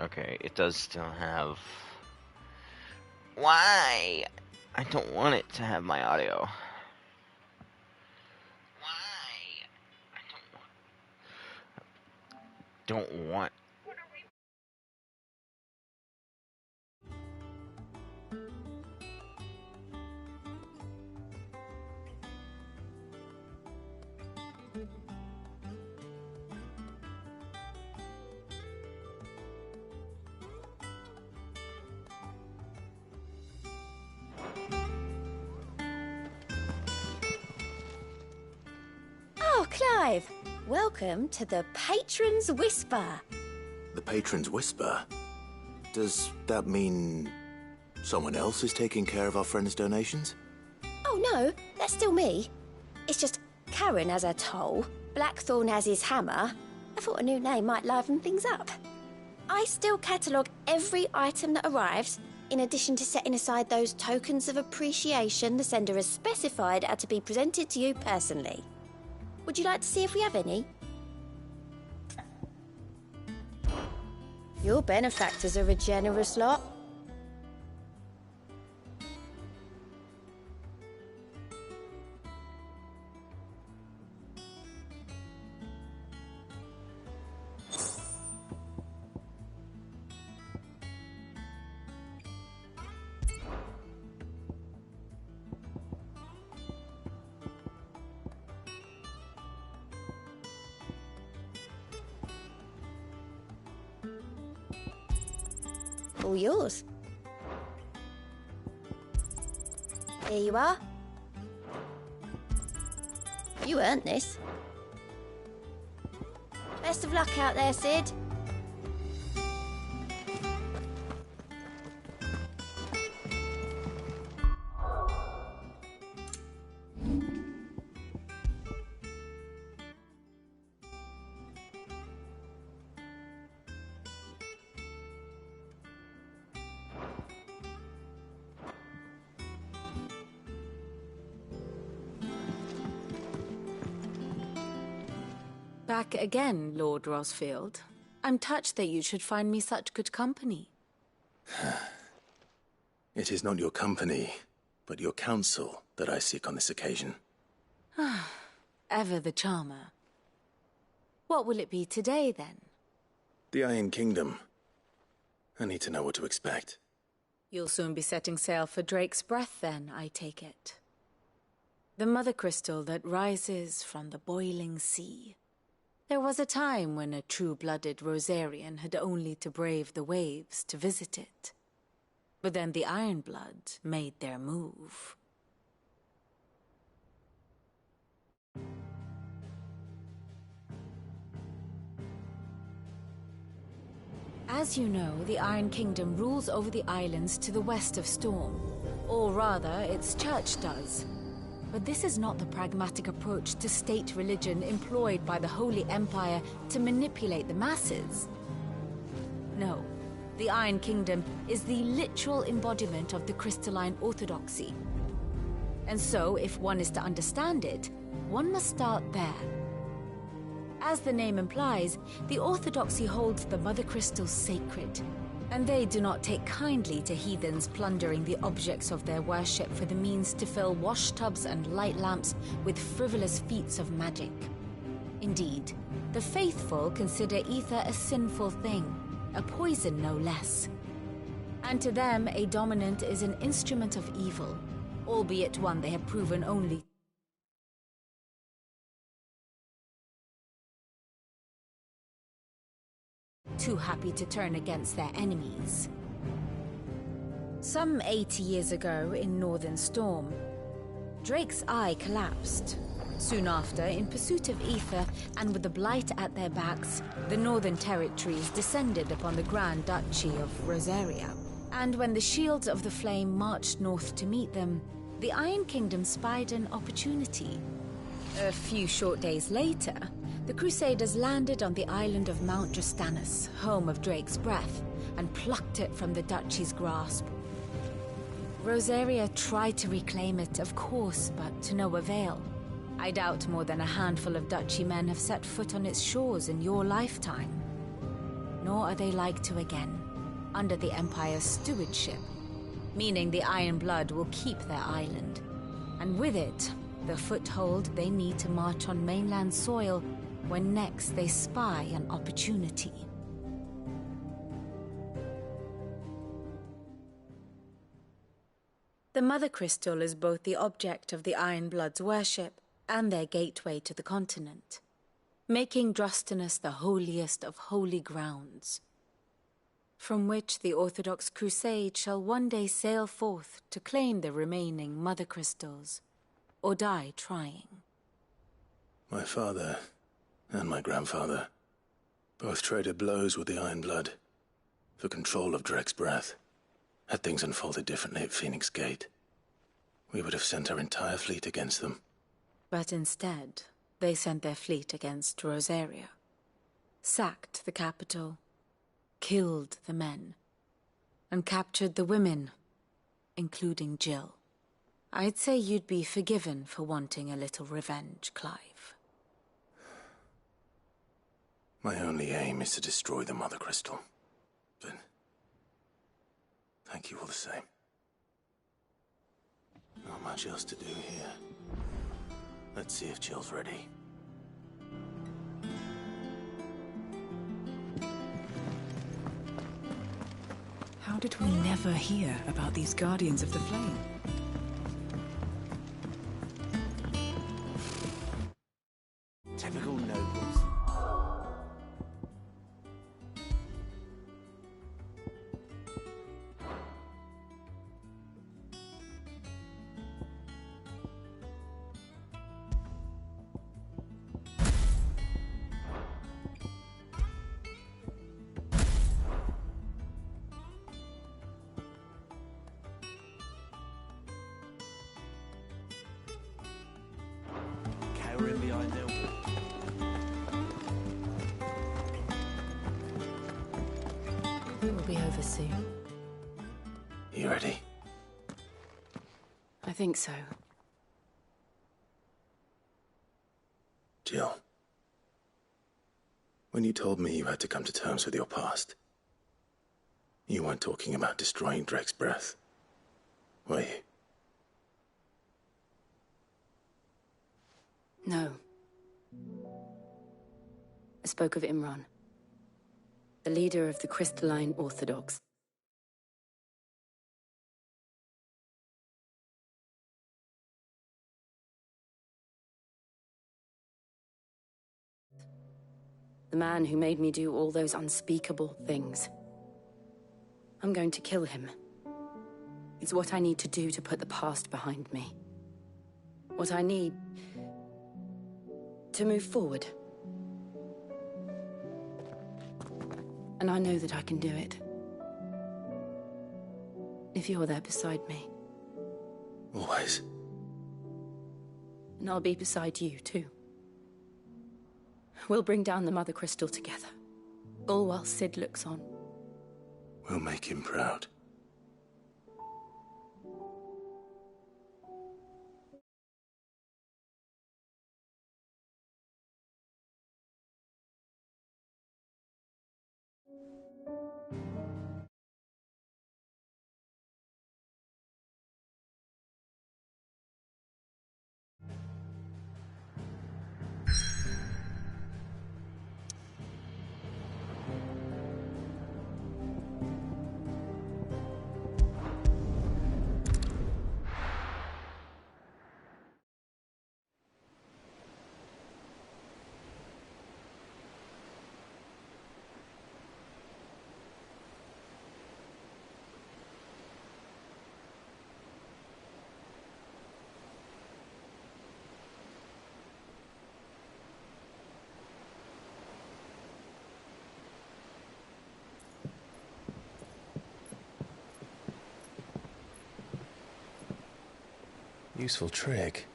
Okay, it does still have... Why? I don't want it to have my audio. Why? I don't want... Oh, Clive! Welcome to the Patron's Whisper. The Patron's Whisper? Does that mean someone else is taking care of our friend's donations? Oh no, that's still me. It's just Karen has her toll, Blackthorn has his hammer. I thought a new name might liven things up. I still catalogue every item that arrives, in addition to setting aside those tokens of appreciation the sender has specified are to be presented to you personally. Would you like to see if we have any? Your benefactors are a generous lot. All yours. Here you are. You earned this. Best of luck out there, Sid. Back again, Lord Rosfield. I'm touched that you should find me such good company. It is not your company, but your counsel that I seek on this occasion. Ever the charmer. What will it be today, then? The Iron Kingdom. I need to know what to expect. You'll soon be setting sail for Drake's Breath, then, I take it. The mother crystal that rises from the boiling sea. There was a time when a true-blooded Rosarian had only to brave the waves to visit it. But then the Ironblood made their move. As you know, the Iron Kingdom rules over the islands to the west of Storm. Or rather, its church does. But this is not the pragmatic approach to state religion employed by the Holy Empire to manipulate the masses. No, the Iron Kingdom is the literal embodiment of the crystalline orthodoxy. And so, if one is to understand it, one must start there. As the name implies, the orthodoxy holds the mother crystals sacred, and they do not take kindly to heathens plundering the objects of their worship for the means to fill washtubs and light lamps with frivolous feats of magic. Indeed, the faithful consider ether a sinful thing, a poison no less. And to them, a dominant is an instrument of evil, albeit one they have proven only too happy to turn against their enemies. Some 80 years ago in Northern Storm, Drake's eye collapsed. Soon after, in pursuit of ether and with the Blight at their backs, the Northern Territories descended upon the Grand Duchy of Rosaria. And when the Shields of the Flame marched north to meet them, the Iron Kingdom spied an opportunity. A few short days later, the Crusaders landed on the island of Mount Justanus, home of Drake's Breath, and plucked it from the Duchy's grasp. Rosaria tried to reclaim it, of course, but to no avail. I doubt more than a handful of Duchy men have set foot on its shores in your lifetime. nor are they like to again, under the Empire's stewardship, meaning the Iron Blood will keep their island, and with it, the foothold they need to march on mainland soil when next they spy an opportunity. The Mother Crystal is both the object of the Iron Blood's worship and their gateway to the continent, making Drostenus the holiest of holy grounds, from which the Orthodox Crusade shall one day sail forth to claim the remaining Mother Crystals, or die trying. My father and my grandfather both traded blows with the Iron Blood for control of Drek's breath. Had things unfolded differently at Phoenix Gate, we would have sent our entire fleet against them. But instead, they sent their fleet against Rosaria, sacked the capital, killed the men, and captured the women, including Jill. I'd say you'd be forgiven for wanting a little revenge, Clive. My only aim is to destroy the Mother Crystal. But thank you all the same. Not much else to do here. Let's see if Jill's ready. How did we never hear about these Guardians of the Flame? Typical nobles. Cowering behind their wall. It will be over soon. You ready? I think so. Jill. When you told me you had to come to terms with your past, you weren't talking about destroying Drek's breath, were you? No. I spoke of Imran, the leader of the Crystalline Orthodox. The man who made me do all those unspeakable things. I'm going to kill him. It's what I need to do to put the past behind me. What I need to move forward. And I know that I can do it. If you're there beside me. Always. And I'll be beside you, too. We'll bring down the Mother Crystal together. All while Sid looks on. We'll make him proud. Useful trick.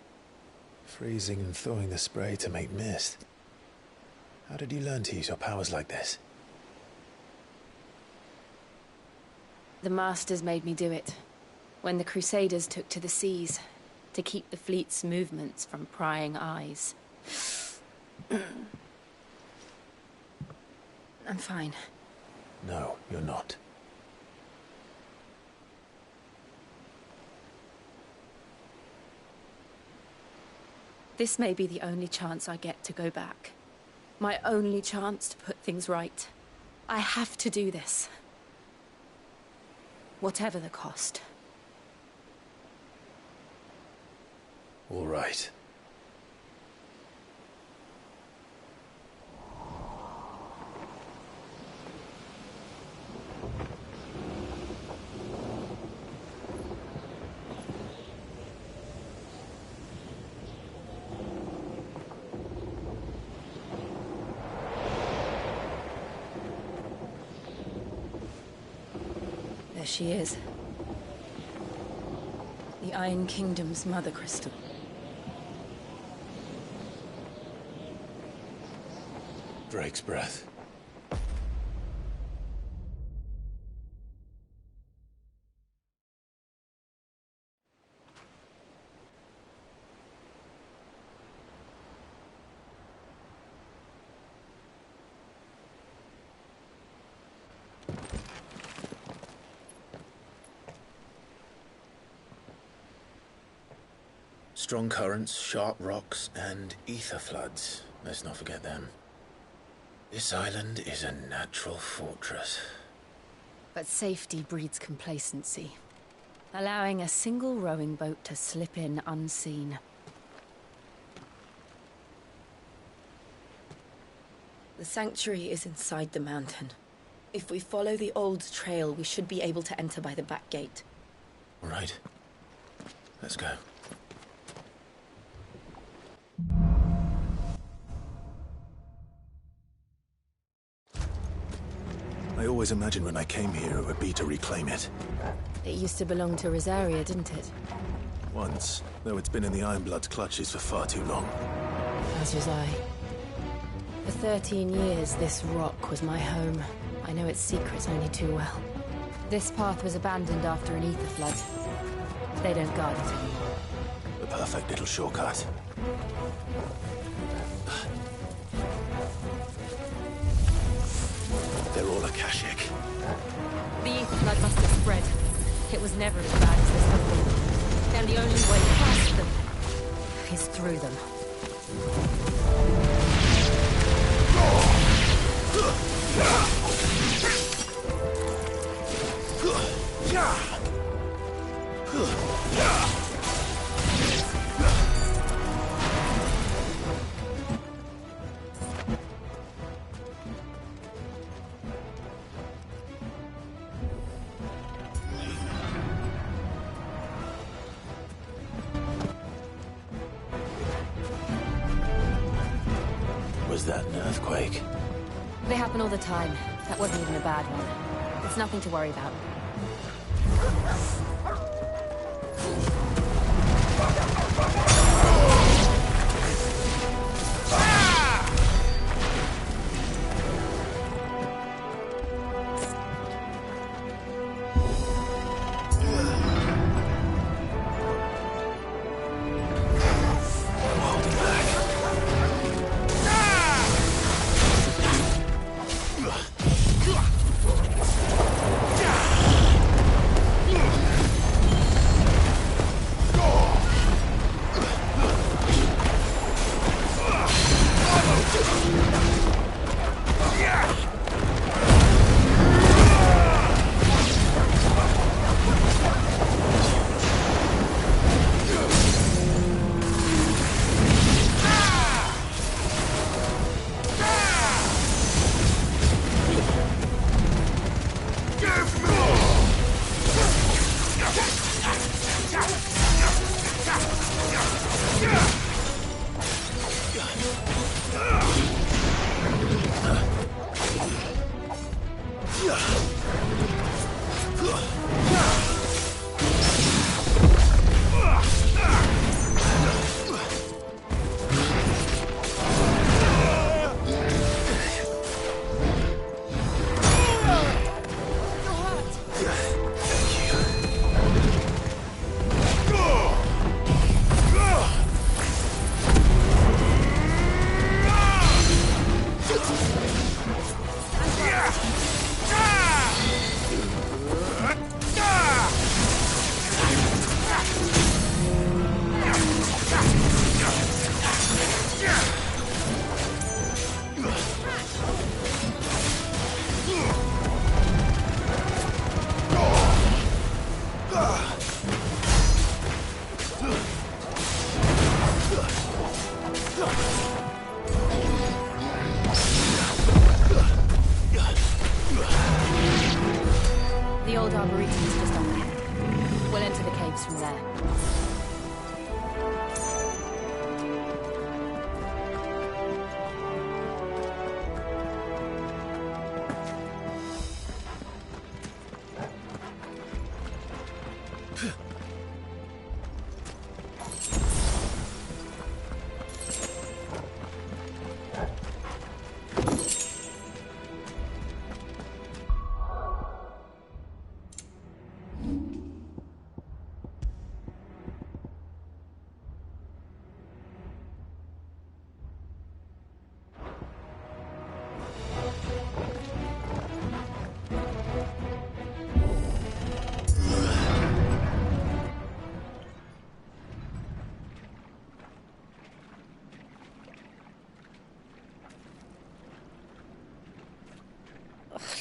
Freezing and thawing the spray to make mist. How did you learn to use your powers like this? The Masters made me do it. When the Crusaders took to the seas, to keep the fleet's movements from prying eyes. I'm fine. No, you're not. This may be the only chance I get to go back. My only chance to put things right. I have to do this. Whatever the cost. All right. There she is. The Iron Kingdom's Mother Crystal. Drake's breath. Strong currents, sharp rocks, and ether floods. Let's not forget them. This island is a natural fortress. But safety breeds complacency. Allowing a single rowing boat to slip in unseen. The sanctuary is inside the mountain. If we follow the old trail, we should be able to enter by the back gate. All right. Let's go. I always imagined when I came here it would be to reclaim it. It used to belong to Rosaria, didn't it? Once, though it's been in the Ironblood's clutches for far too long. As was I. For 13 years, this rock was my home. I know its secrets only too well. This path was abandoned after an ether flood. They don't guard it anymore. The perfect little shortcut. They're all Akashic. The ether flood must have spread. It was never as bad as this before. And the only way past them is through them. Was that an earthquake? They happen all the time. That wasn't even a bad one. It's nothing to worry about. The old arboretum is just on there. We'll enter the caves from there.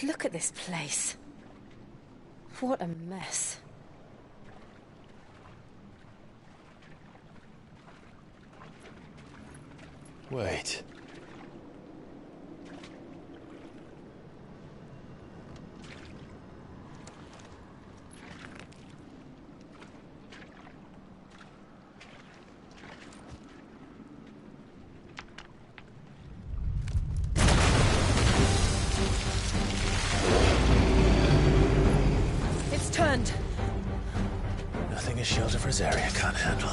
Look at this place. What a mess. Wait. It's turned. Nothing a shelter for Zarya can't handle.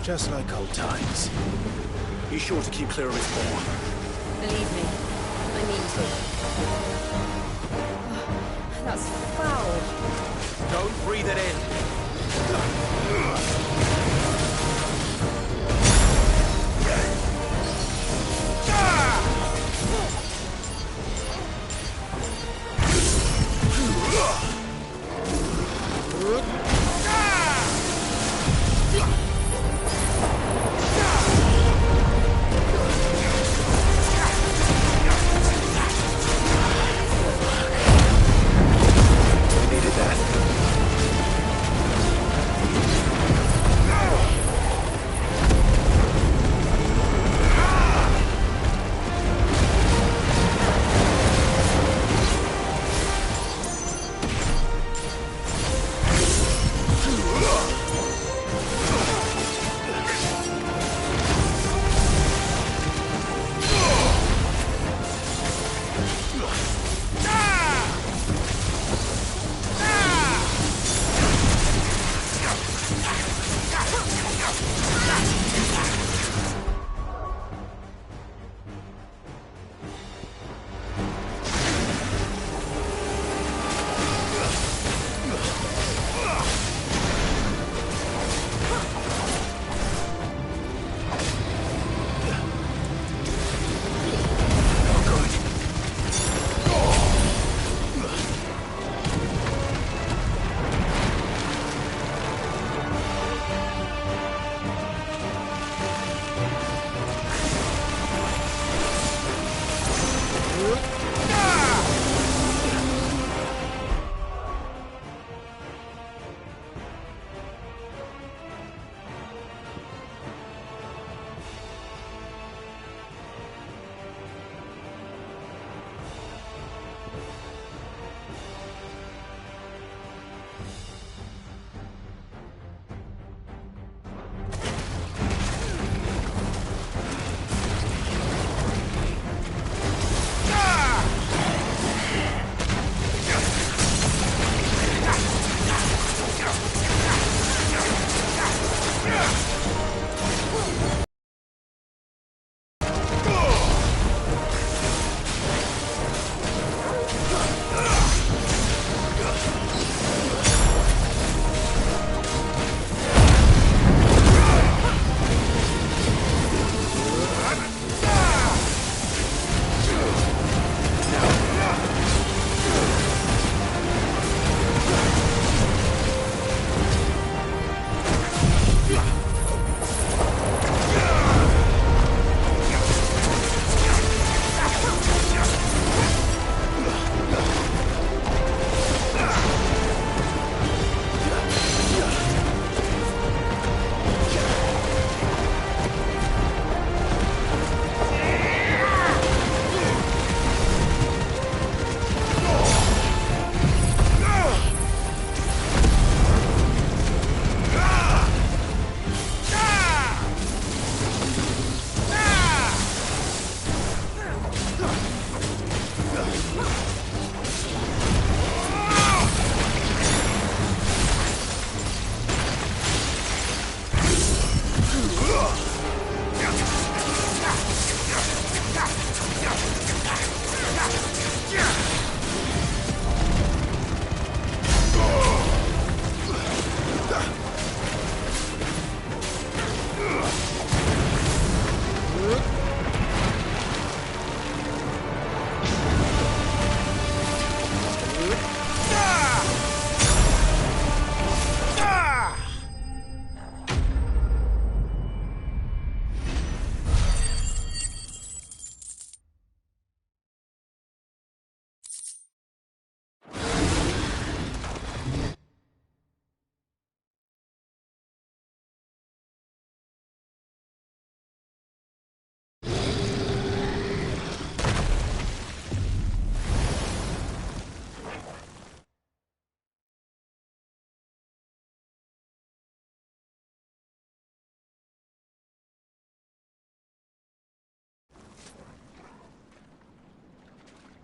Just like old times. Be sure to keep clear of his paw. Believe me, I mean to. That's foul. Don't breathe it in. Needed that.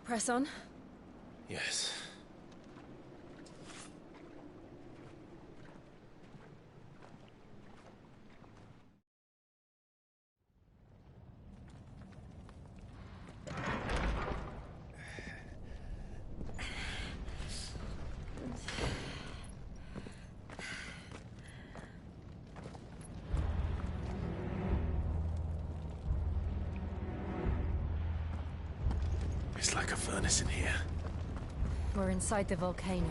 Press on. Yes. It's like a furnace in here. We're inside the volcano.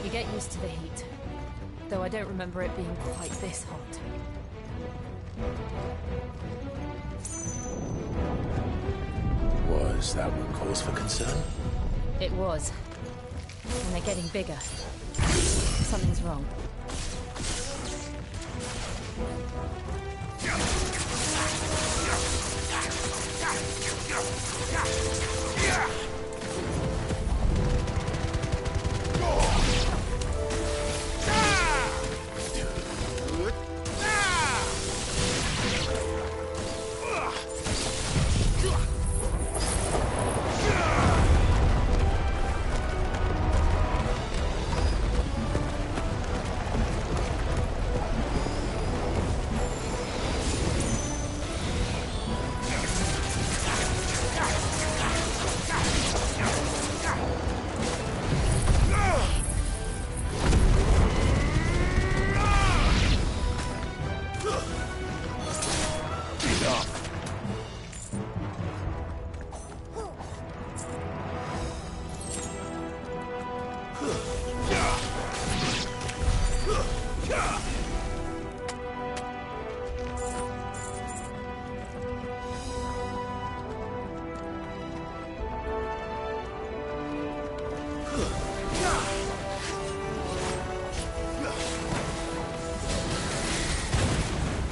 You get used to the heat, though I don't remember it being quite this hot. Was that one cause for concern? It was. And they're getting bigger. Something's wrong.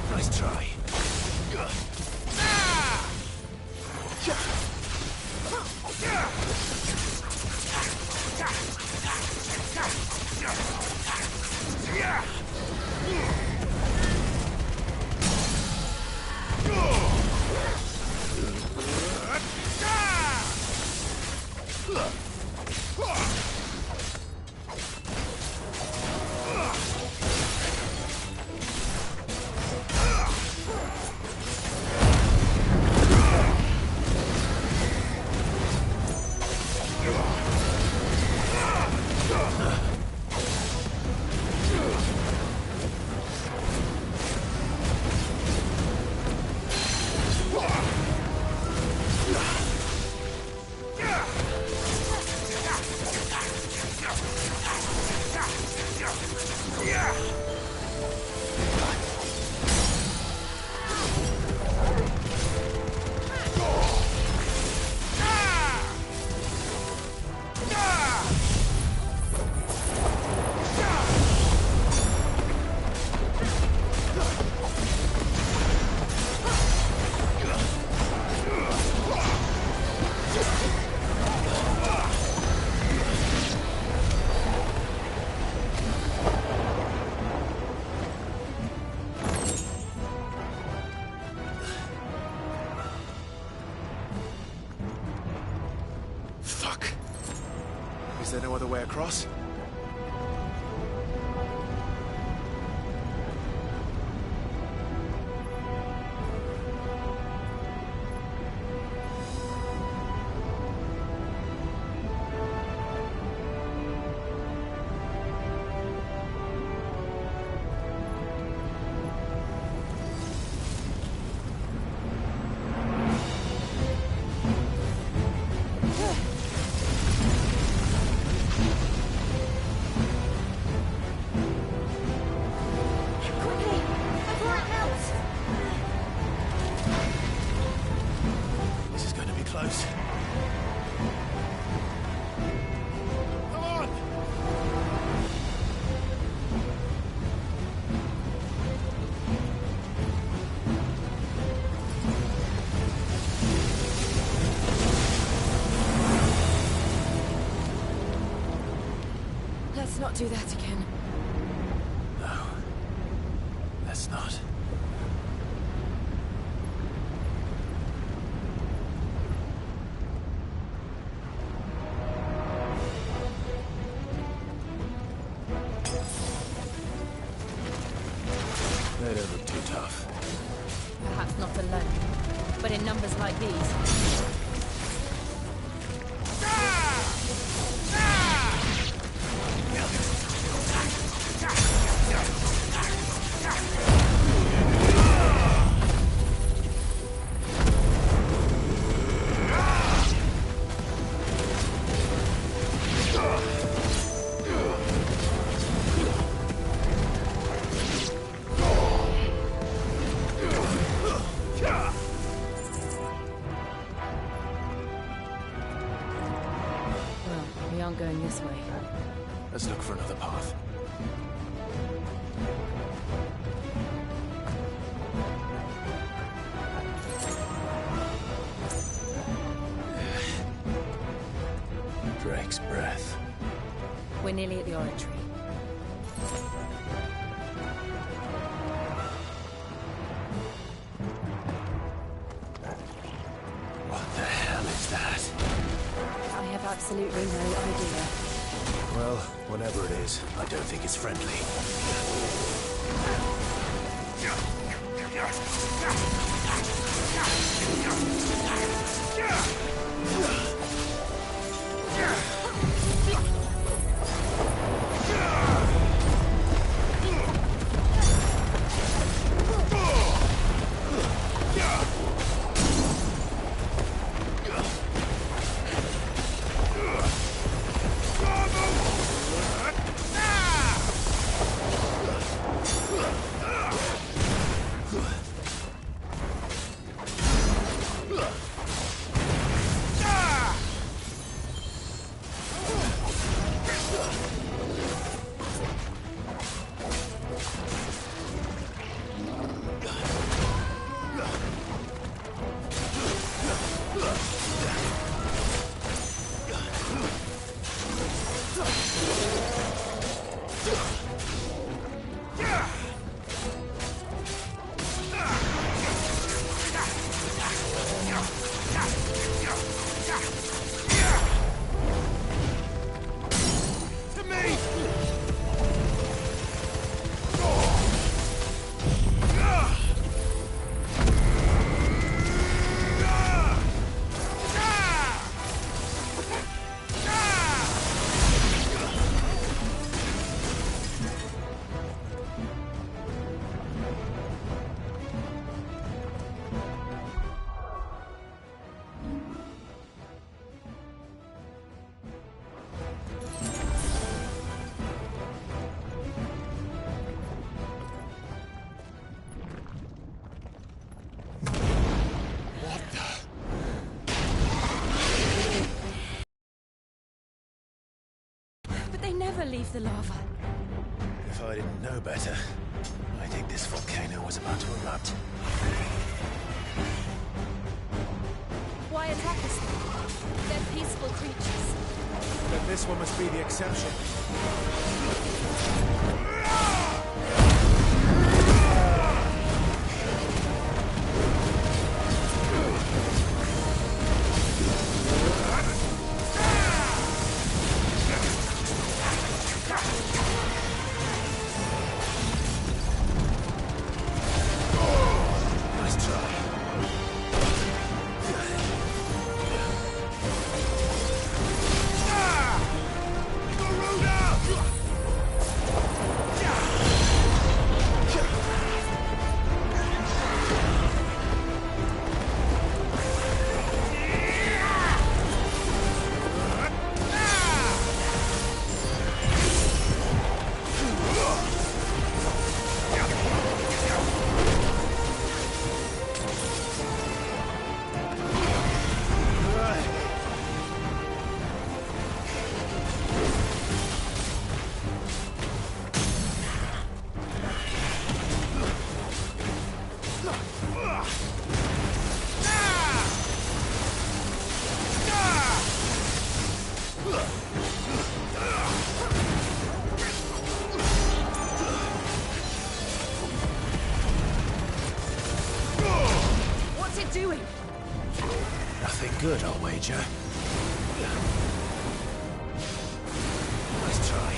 Nice try. Fuck. Is there no other way across? This is going to be close. Come on! Let's not do that again. No. Let's not. They don't look too tough. Perhaps not alone, but in numbers like these. We aren't going this way. Let's look for another path. Drake's breath. We're nearly at the oratory. What the hell is that? I have absolutely no idea. Well, whatever it is, I don't think it's friendly. But they never leave the lava. If I didn't know better, I think this volcano was about to erupt. Why attack us? They're peaceful creatures. Then this one must be the exception. Nice try. What's it doing? Nothing good, I'll wager. Nice try.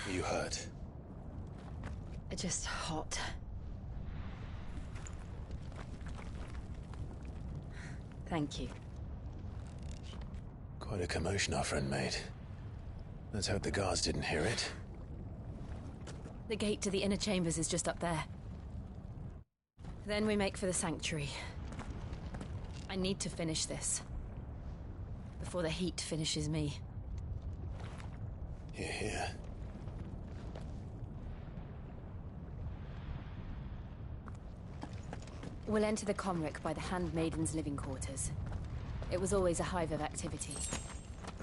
Are you hurt? Just hot. Thank you. Quite a commotion our friend made. Let's hope the guards didn't hear it. The gate to the inner chambers is just up there. Then we make for the sanctuary. I need to finish this. Before the heat finishes me. Hear, hear. We'll enter the Comric by the Handmaiden's living quarters. It was always a hive of activity.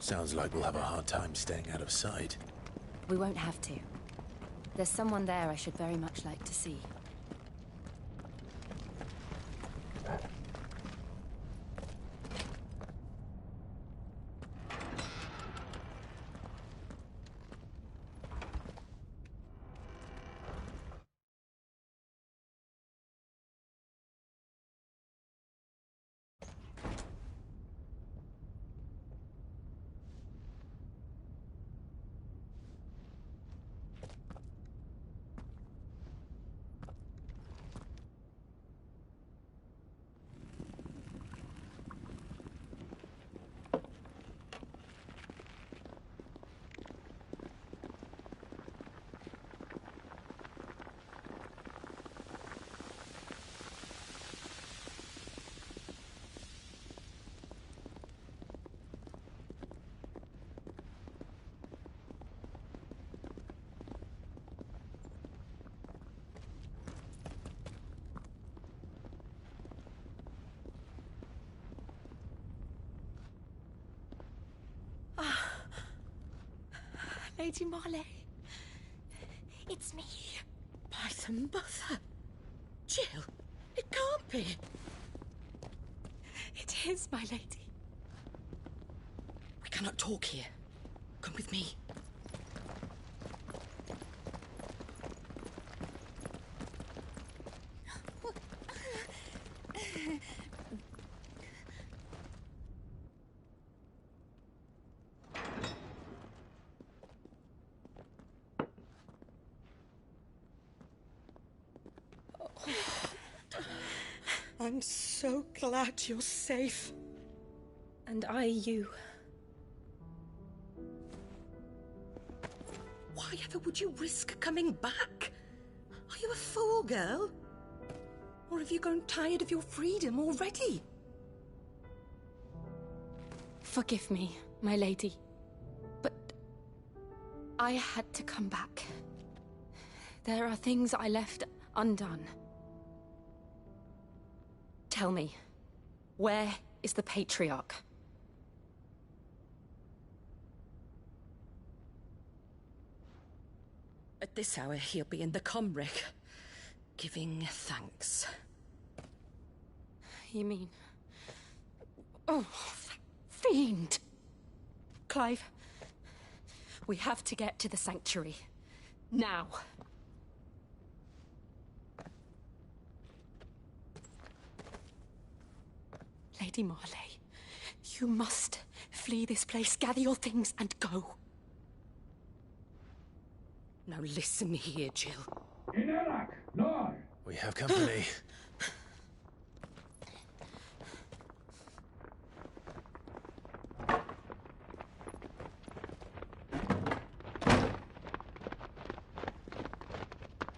Sounds like we'll have a hard time staying out of sight. We won't have to. There's someone there I should very much like to see. Lady Marley. It's me. Python Mother. Jill, it can't be. It is, my lady. We cannot talk here. Come with me. I'm so glad you're safe. And I you. Why ever would you risk coming back? Are you a fool, girl? Or have you grown tired of your freedom already? Forgive me, my lady. But I had to come back. There are things I left undone. Tell me, where is the Patriarch? At this hour, he'll be in the Comric, giving thanks. You mean... Oh, that fiend! Clive, we have to get to the sanctuary. Now. Lady Marley, you must flee this place, gather your things, and go. Now listen here, Jill. We have company.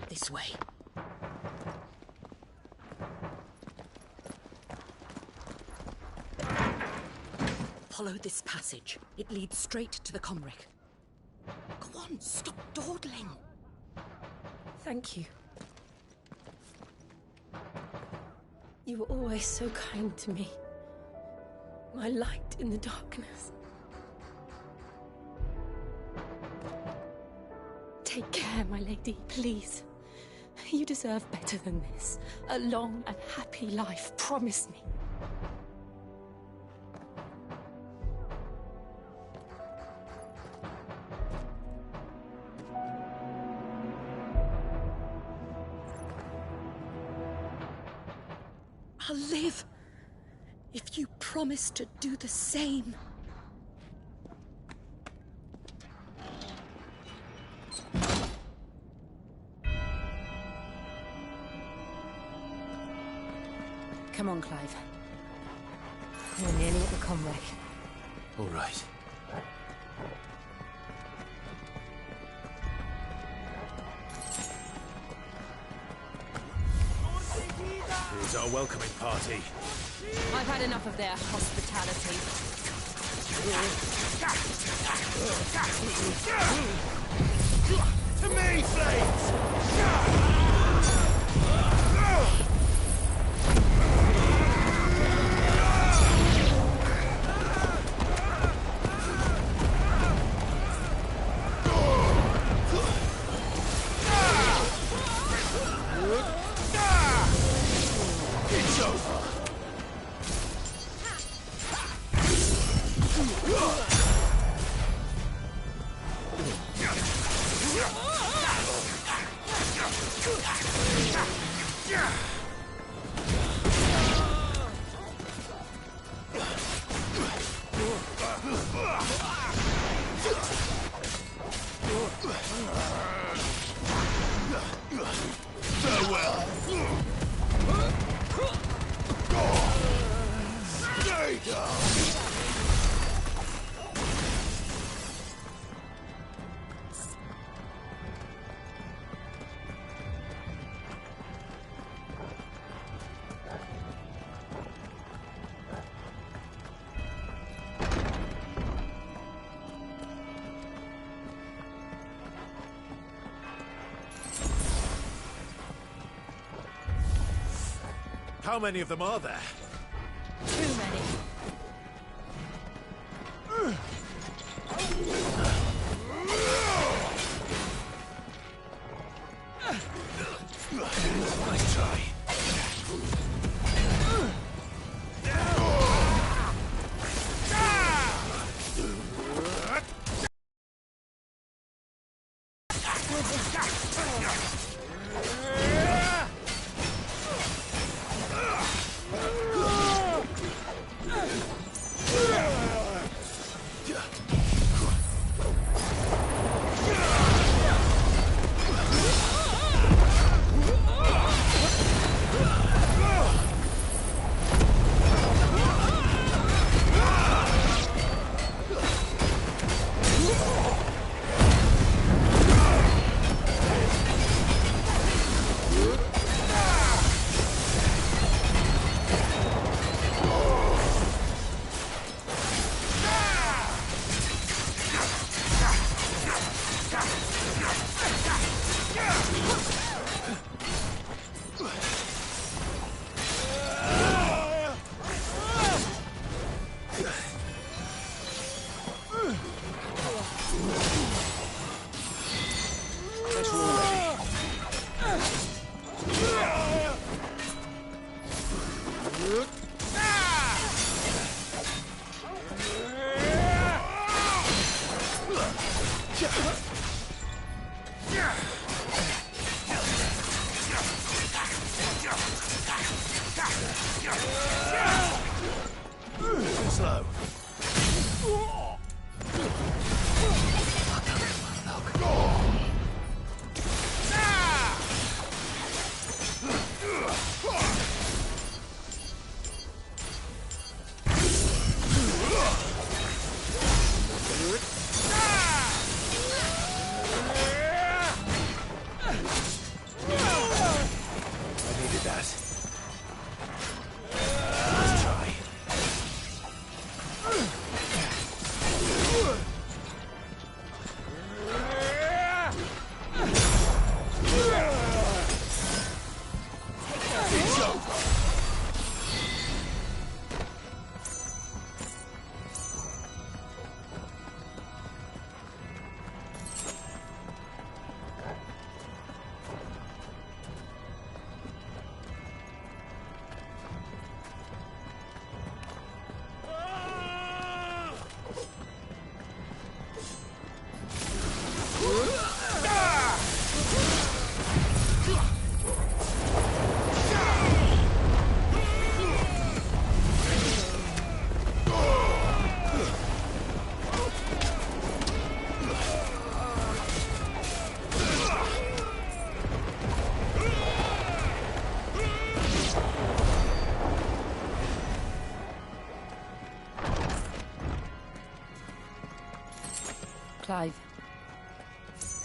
This way. Follow this passage. It leads straight to the Comric. Go on, stop dawdling. Thank you. You were always so kind to me. My light in the darkness. Take care, my lady, please. You deserve better than this. A long and happy life, promise me. I'll live if you promise to do the same. Come on, Clive. We're nearly at the comwreck. All right. Here's our welcoming party. I've had enough of their hospitality. To me, flames! It's over. Farewell. Stay down. How many of them are there? Too many. Nice try. Slow. I needed that. Let's try. It's over.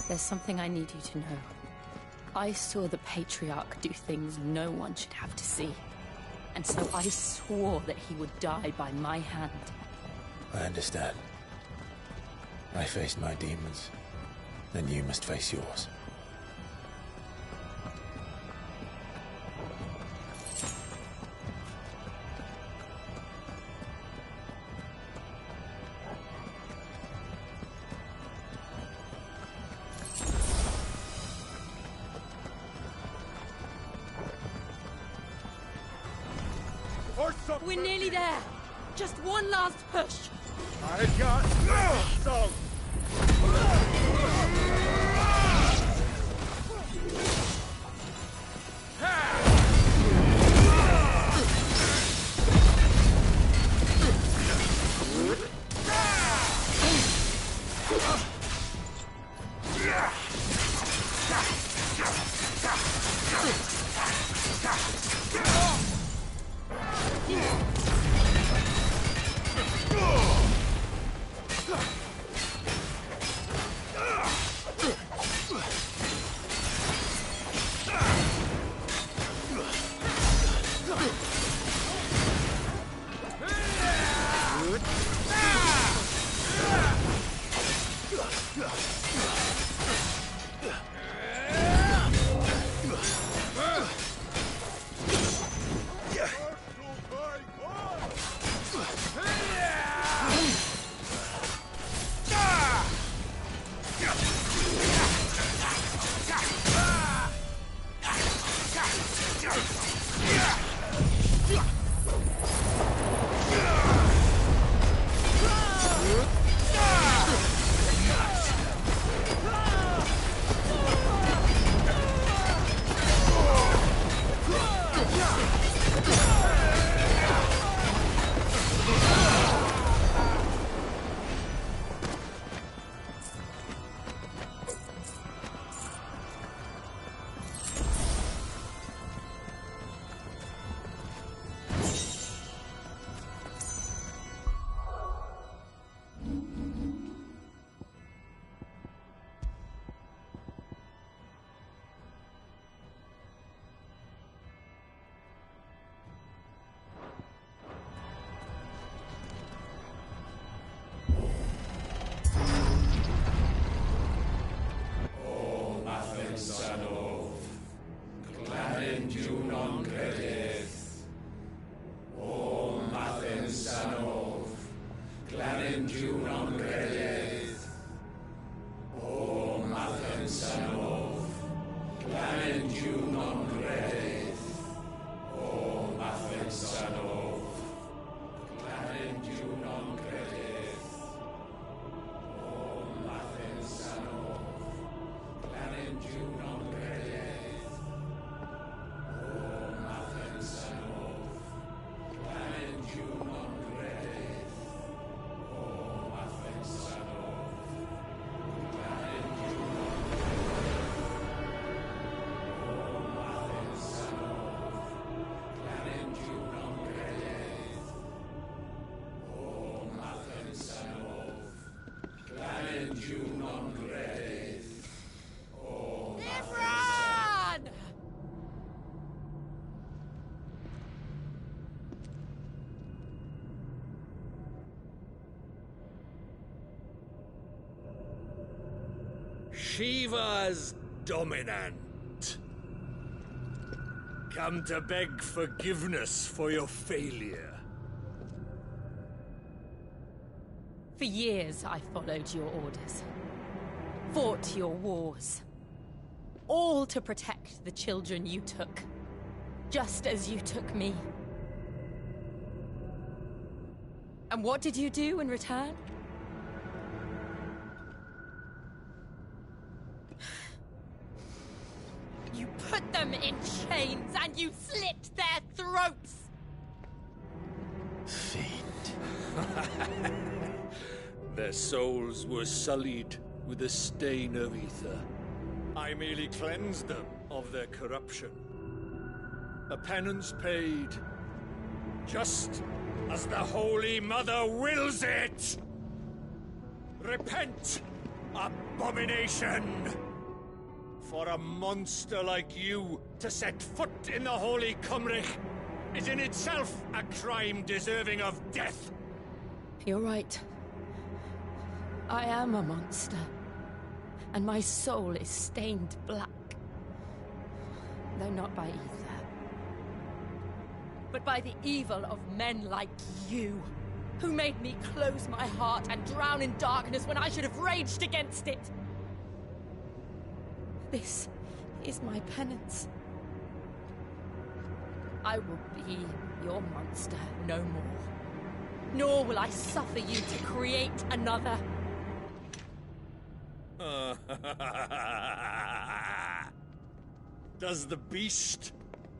There's something I need you to know. I saw the Patriarch do things no one should have to see. And so I swore that he would die by my hand. I understand. I faced my demons. Then you must face yours. We're nearly there! Just one last push! I got so. Shiva's dominant. Come to beg forgiveness for your failure. For years I followed your orders. Fought your wars. All to protect the children you took. Just as you took me. And what did you do in return? You put them in chains and you slit their throats! Fiend. Their souls were sullied with a stain of ether. I merely cleansed them of their corruption. A penance paid, just as the Holy Mother wills it! Repent, abomination! For a monster like you to set foot in the Holy Cymric is in itself a crime deserving of death. You're right. I am a monster. And my soul is stained black. Though not by ether. But by the evil of men like you, who made me close my heart and drown in darkness when I should have raged against it. This is my penance. I will be your monster no more. Nor will I suffer you to create another. Does the beast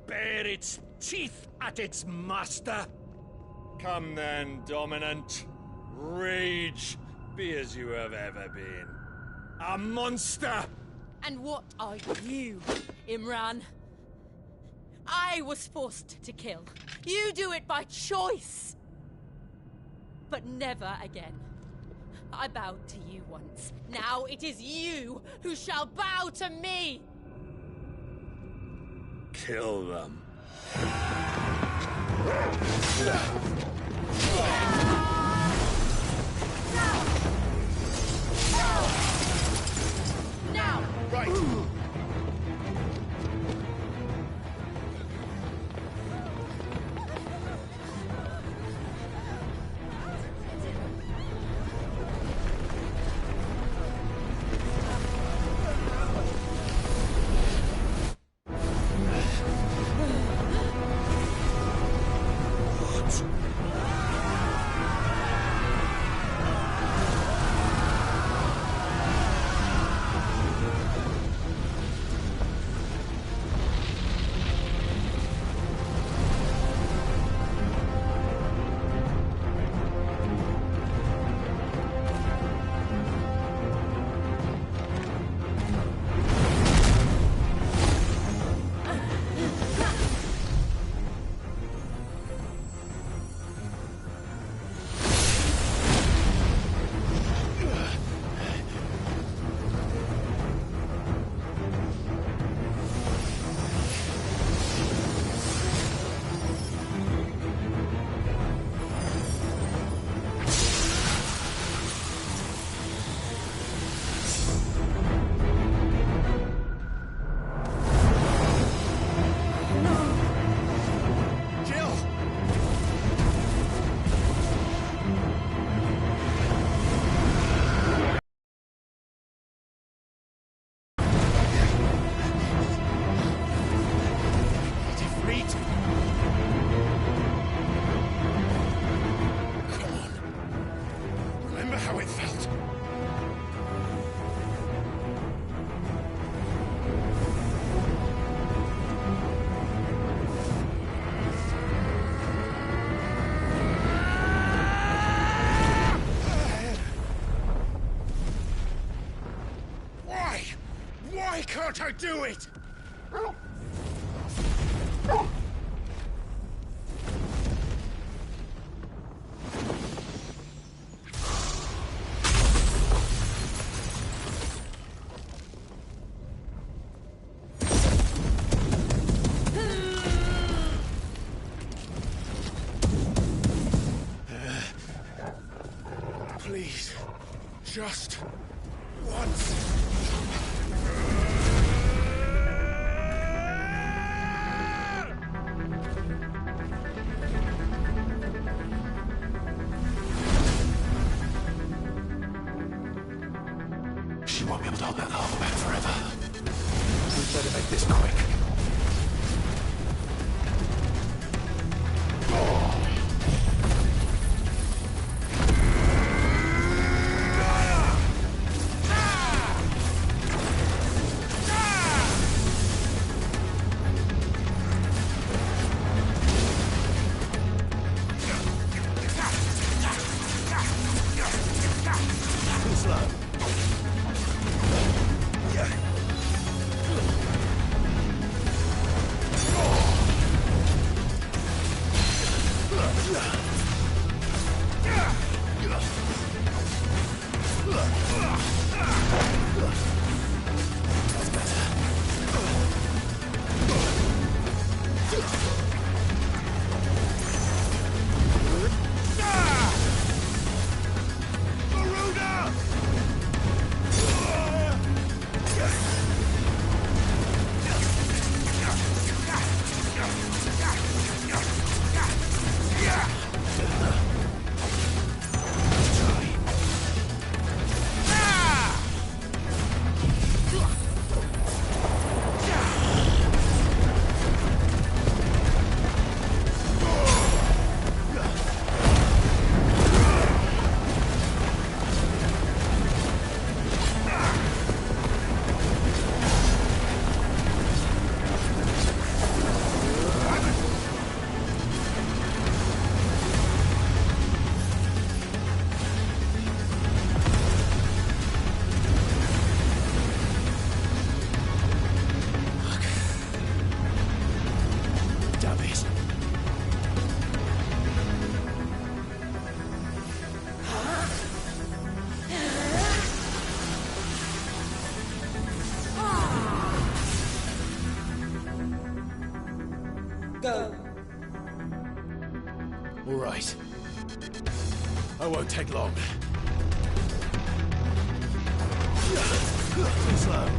bare its teeth at its master? Come then, Dominant. Rage, be as you have ever been. A monster! And what are you, Imran? I was forced to kill. You do it by choice. But never again. I bowed to you once. Now it is you who shall bow to me! Kill them. Now! Right! Why can't I do it? Please, just once. She won't be able to hold that lava back forever. We better make this quick. Go. All right. I won't take long. Too slow.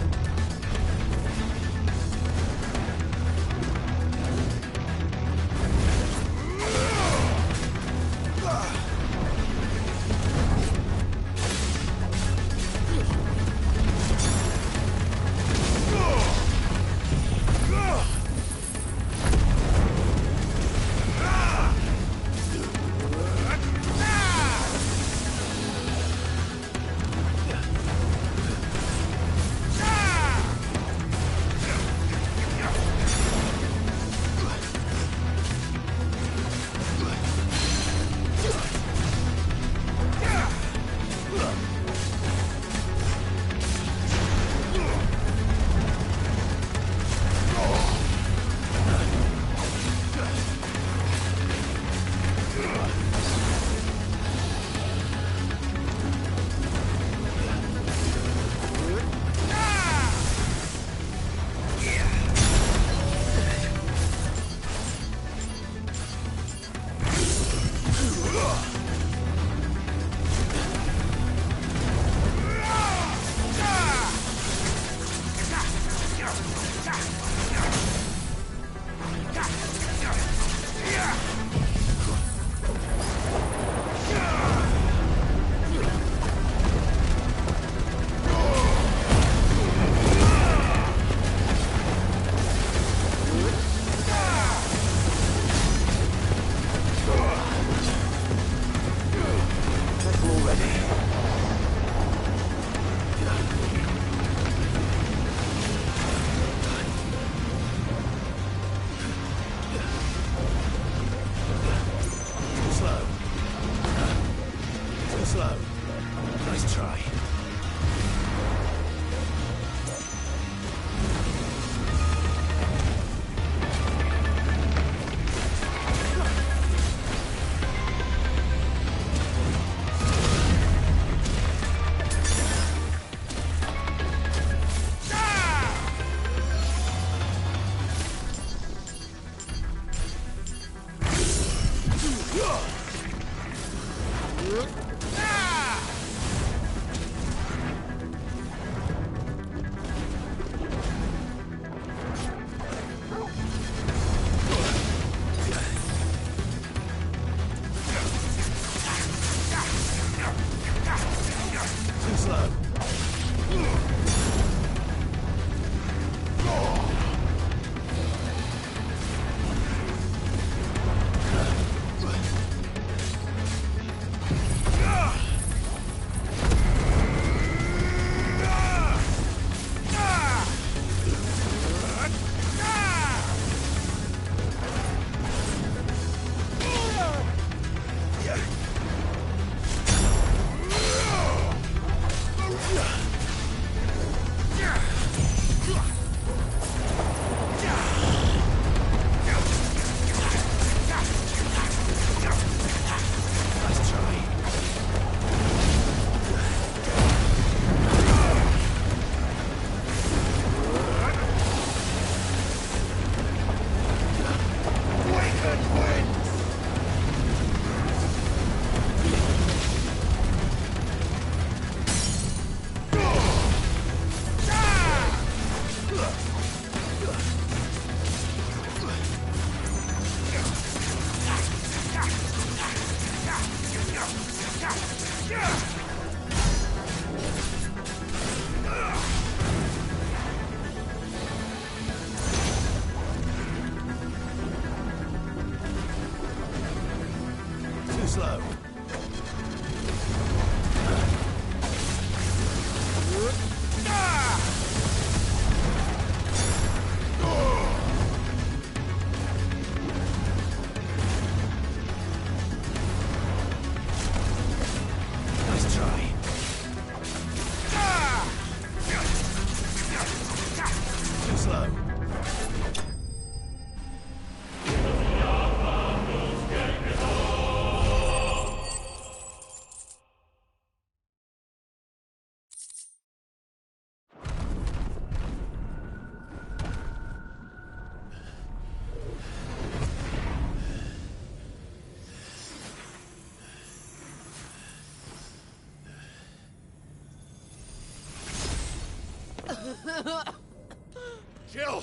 Jill!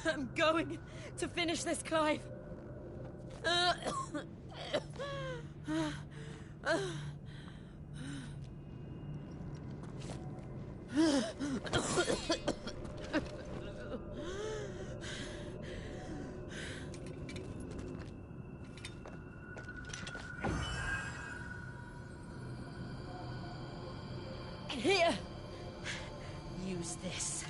I'm going to finish this, Clive. Here! Use this.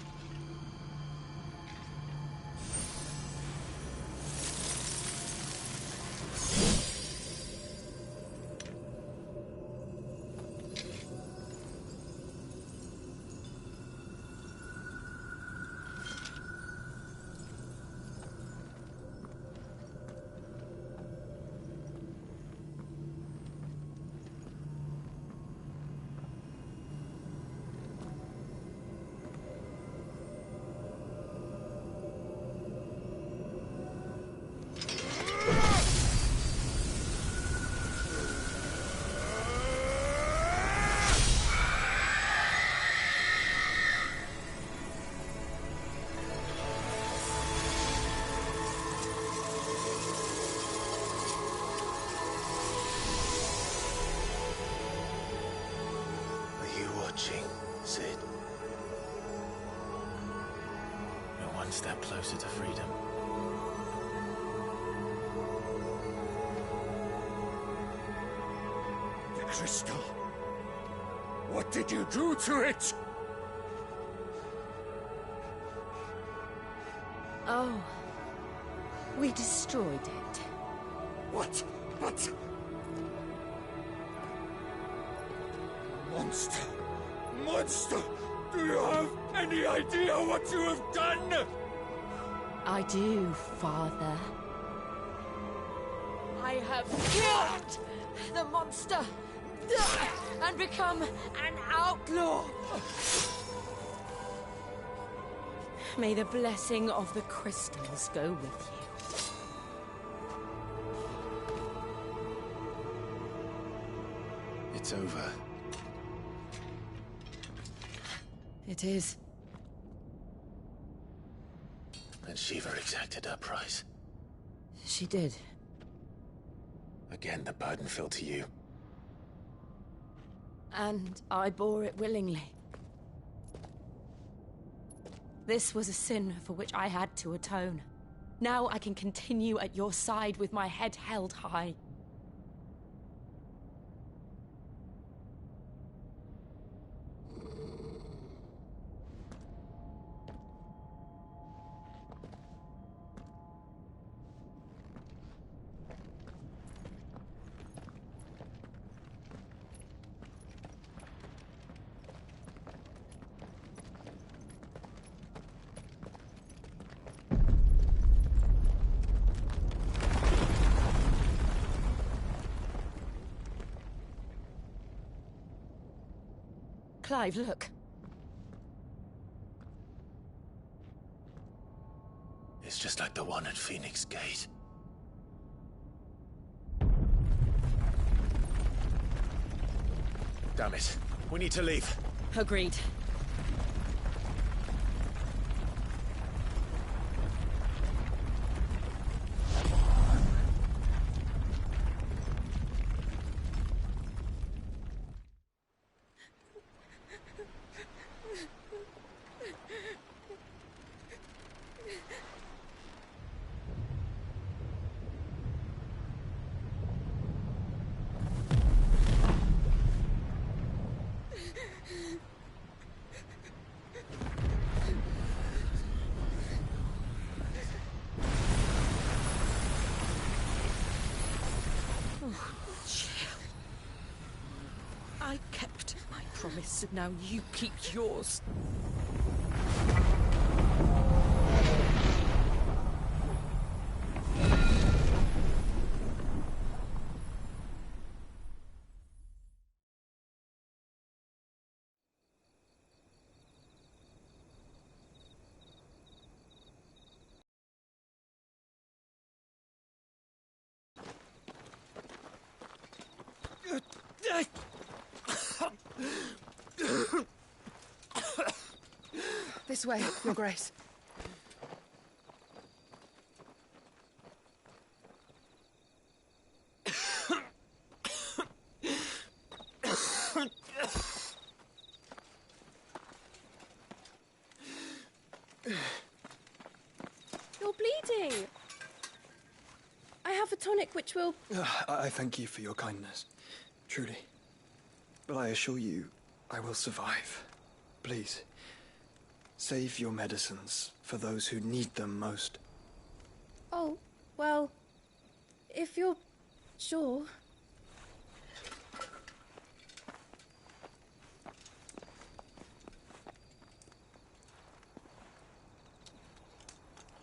Are you watching, Sid? You're one step closer to freedom. The crystal. What did you do to it? Oh. We destroyed it. What? But... Monster! Monster! Do you have any idea what you have done? I do, Father. I have killed the monster and become an outlaw. May the blessing of the crystals go with you. It's over. It is. And Shiva exacted her price. She did. Again, the burden fell to you. And I bore it willingly. This was a sin for which I had to atone. Now I can continue at your side with my head held high. Clive, look. It's just like the one at Phoenix Gate. Damn it. We need to leave. Agreed. I kept my promise, and now you keep yours. This way, Your Grace. You're bleeding. I have a tonic which will... I thank you for your kindness, truly. But I assure you, I will survive. Please, save your medicines for those who need them most. Oh, well, if you're sure...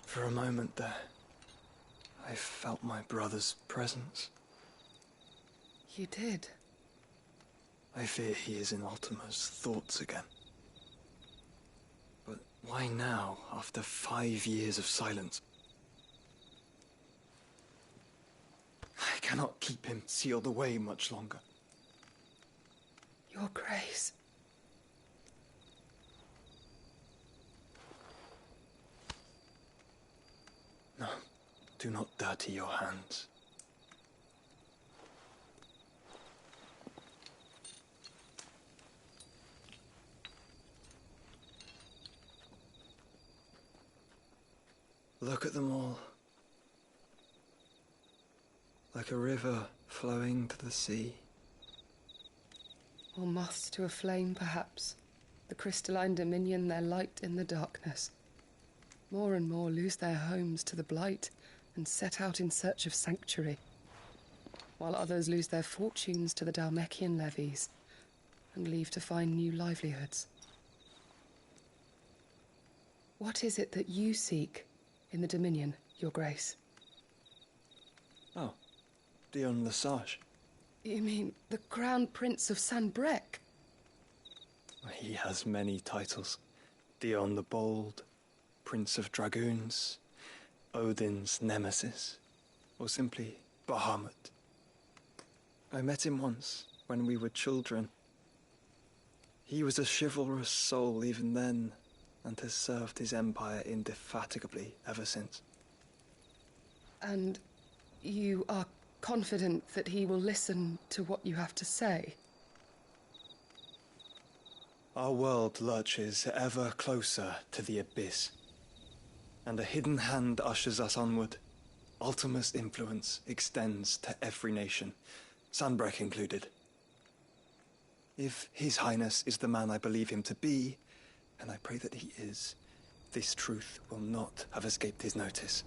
For a moment there, I felt my brother's presence. You did? I fear he is in Ultima's thoughts again. But why now, after 5 years of silence? I cannot keep him sealed away much longer. Your Grace. No, do not dirty your hands. Look at them all. Like a river flowing to the sea. Or moths to a flame, perhaps. The crystalline dominion their light in the darkness. More and more lose their homes to the blight and set out in search of sanctuary, while others lose their fortunes to the Dhalmekian levies and leave to find new livelihoods. What is it that you seek in the Dominion, Your Grace? Oh, Dion Lesage. You mean the Crown Prince of Sanbrec? He has many titles. Dion the Bold, Prince of Dragoons, Odin's Nemesis, or simply Bahamut. I met him once, when we were children. He was a chivalrous soul even then, and has served his empire indefatigably ever since. And you are confident that he will listen to what you have to say? Our world lurches ever closer to the abyss, and a hidden hand ushers us onward. Ultima's influence extends to every nation, Sanbrec included. If His Highness is the man I believe him to be, and I pray that he is, this truth will not have escaped his notice.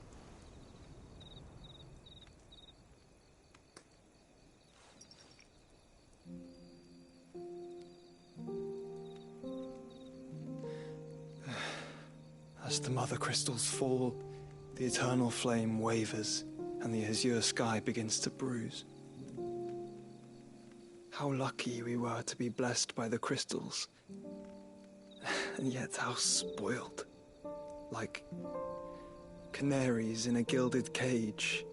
As the mother crystals fall, the eternal flame wavers, and the azure sky begins to bruise. How lucky we were to be blessed by the crystals, and yet how spoiled. Like canaries in a gilded cage,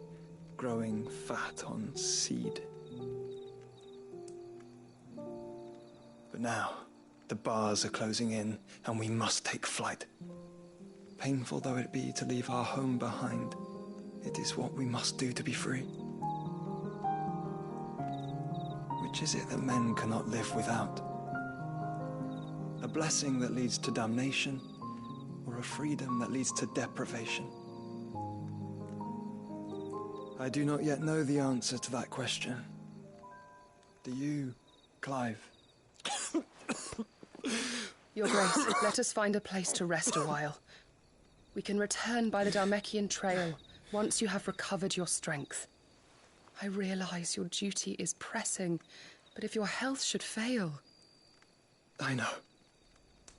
growing fat on seed. But now, the bars are closing in, and we must take flight. Painful though it be to leave our home behind, it is what we must do to be free. Which is it that men cannot live without? A blessing that leads to damnation, or a freedom that leads to deprivation? I do not yet know the answer to that question. Do you, Clive? Your Grace, let us find a place to rest a while. We can return by the Dhalmekian trail once you have recovered your strength. I realize your duty is pressing, but if your health should fail... I know.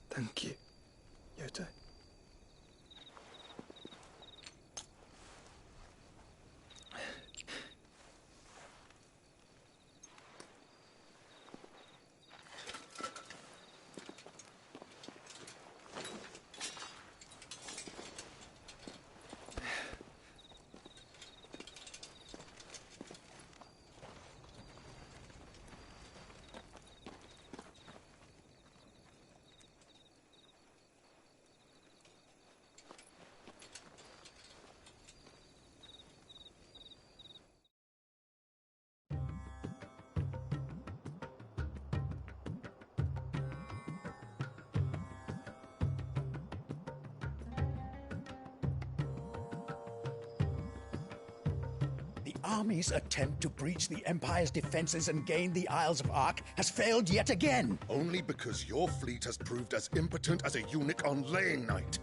Thank you, Yote. army's attempt to breach the Empire's defenses and gain the Isles of Ark has failed yet again. Only because your fleet has proved as impotent as a eunuch on laying night.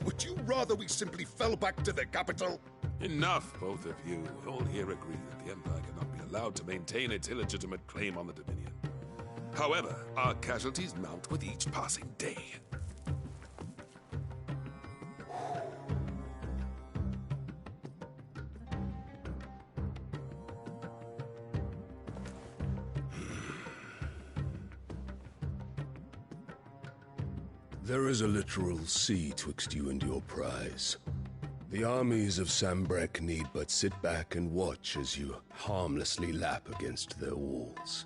Would you rather we simply fell back to the capital? Enough, both of you. All here agree that the Empire cannot be allowed to maintain its illegitimate claim on the Dominion. However, our casualties mount with each passing day. There is a literal sea twixt you and your prize. The armies of Sambrek need but sit back and watch as you harmlessly lap against their walls.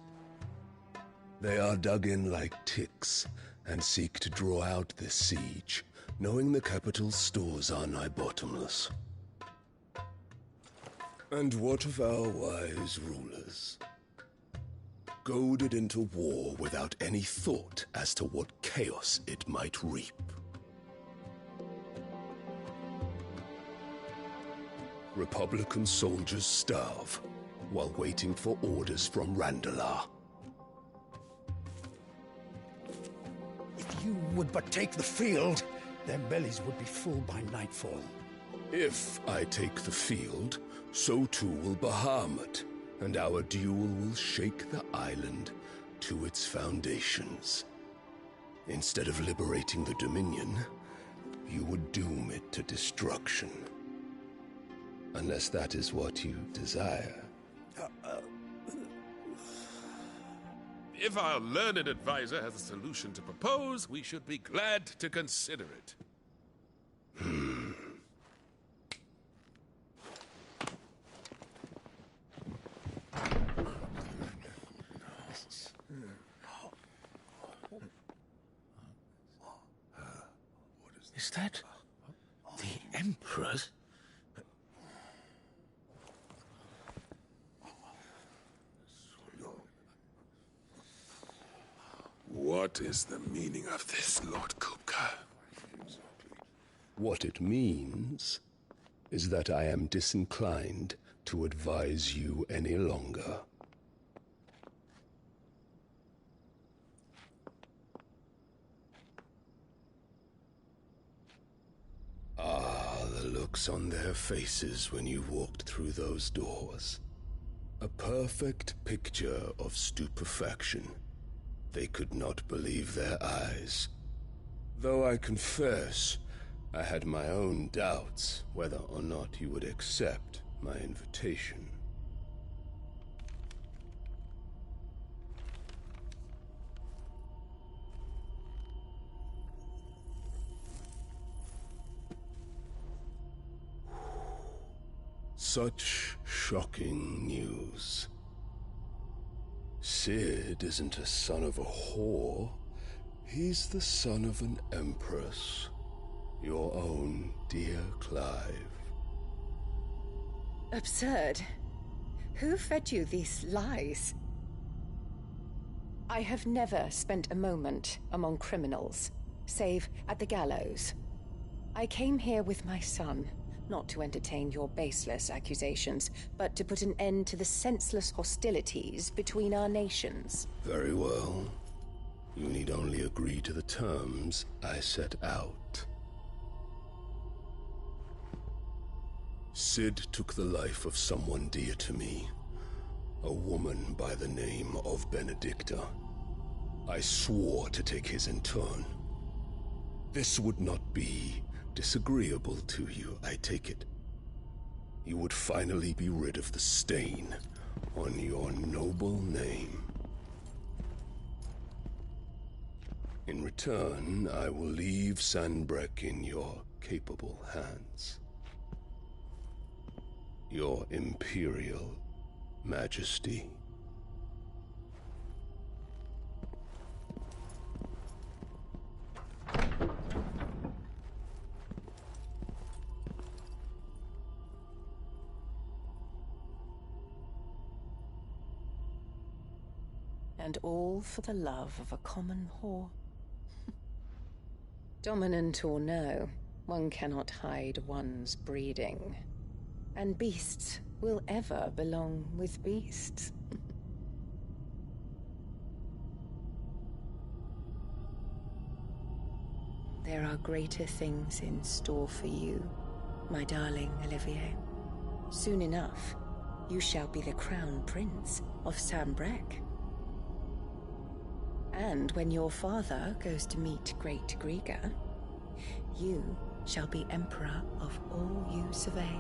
They are dug in like ticks and seek to draw out this siege, knowing the capital's stores are nigh bottomless. And what of our wise rulers? Goaded into war without any thought as to what chaos it might reap. Republican soldiers starve while waiting for orders from Randalar. If you would but take the field, their bellies would be full by nightfall. If I take the field, so too will Bahamut, and our duel will shake the island to its foundations. Instead of liberating the Dominion, you would doom it to destruction. Unless that is what you desire. If our learned advisor has a solution to propose, we should be glad to consider it. Is that the Emperor's? What is the meaning of this, Lord Kupka? What it means is that I am disinclined to advise you any longer. Ah, the looks on their faces when you walked through those doors. A perfect picture of stupefaction. They could not believe their eyes. Though I confess, I had my own doubts whether or not you would accept my invitation. Such shocking news. Sid isn't a son of a whore. He's the son of an empress. Your own dear Clive. Absurd. Who fed you these lies? I have never spent a moment among criminals, save at the gallows. I came here with my son, not to entertain your baseless accusations, but to put an end to the senseless hostilities between our nations. Very well. You need only agree to the terms I set out. Sid took the life of someone dear to me, a woman by the name of Benedicta. I swore to take his in turn. This would not be disagreeable to you, I take it. You would finally be rid of the stain on your noble name. In return, I will leave Sanbreque in your capable hands. Your Imperial Majesty. And all for the love of a common whore. Dominant or no, one cannot hide one's breeding. And beasts will ever belong with beasts. There are greater things in store for you, my darling Olivier. Soon enough, you shall be the crown prince of Sambrec. And when your father goes to meet Great Griga, you shall be emperor of all you survey.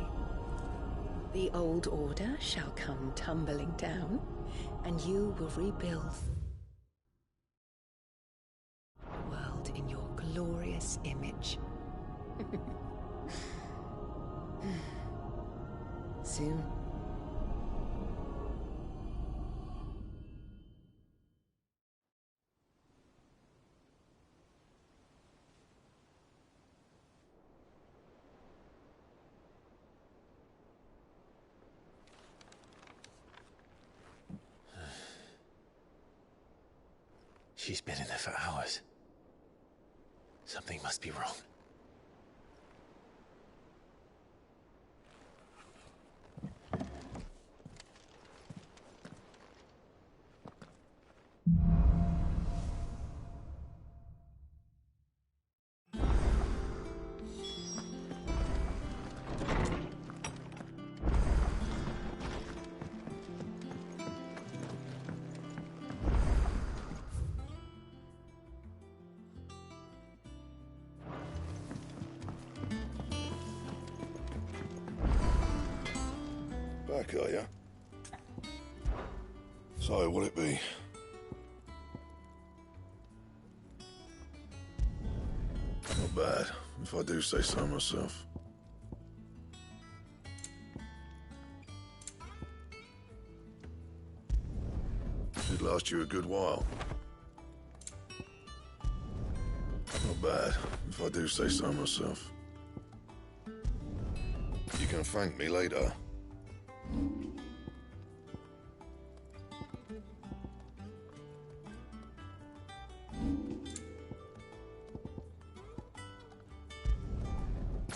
The old order shall come tumbling down, and you will rebuild the world in your glorious image. Soon. She's been in there for hours. Something must be wrong. Back, are ya? So, what'll it be? Not bad, if I do say so myself. Should last you a good while. Not bad, if I do say so myself. You can thank me later.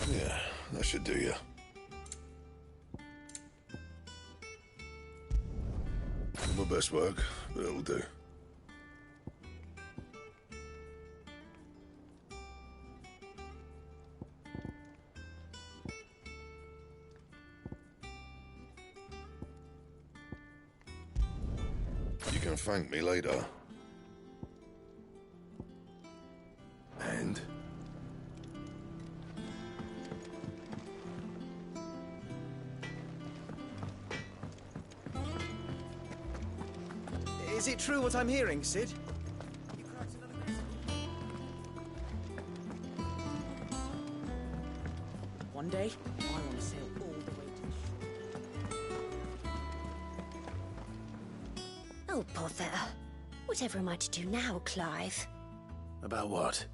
Yeah, that should do you. Not my best work, but it'll do. You can thank me later. And? Is it true what I'm hearing, Sid? One day, I want to sail all the way to the shore. Oh, bother. Whatever am I to do now, Clive? About what?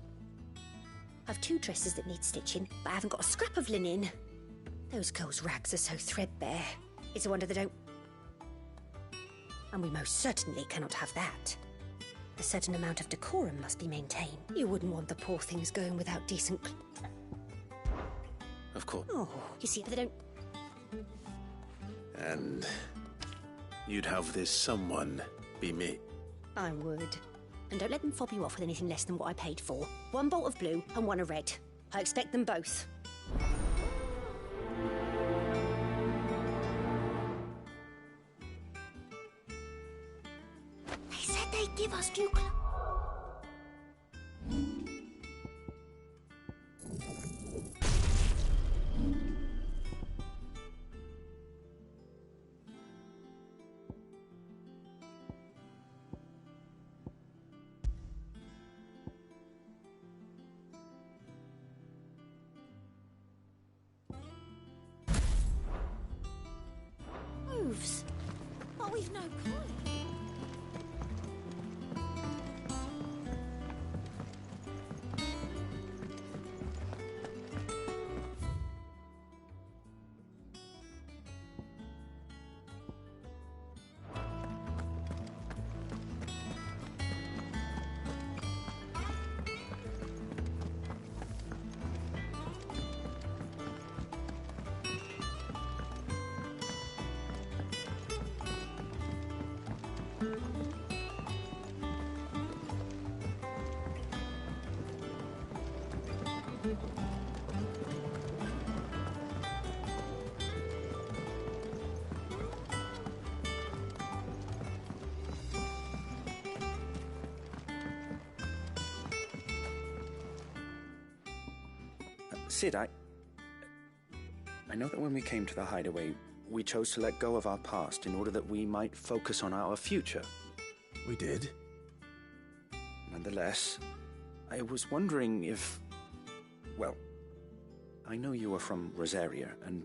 I've 2 dresses that need stitching, but I haven't got a scrap of linen. Those girls' rags are so threadbare. It's a wonder they don't... And we most certainly cannot have that. A certain amount of decorum must be maintained. You wouldn't want the poor things going without decent... Of course. Oh, you see, they don't... And you'd have this someone be me. I would. And don't let them fob you off with anything less than what I paid for. 1 bolt of blue and 1 of red. I expect them both. They said they'd give us new clothes. Moves. But we've no coin. Cid, I know that when we came to the hideaway, we chose to let go of our past in order that we might focus on our future. We did. Nonetheless, I was wondering if... Well, I know you are from Rosaria, and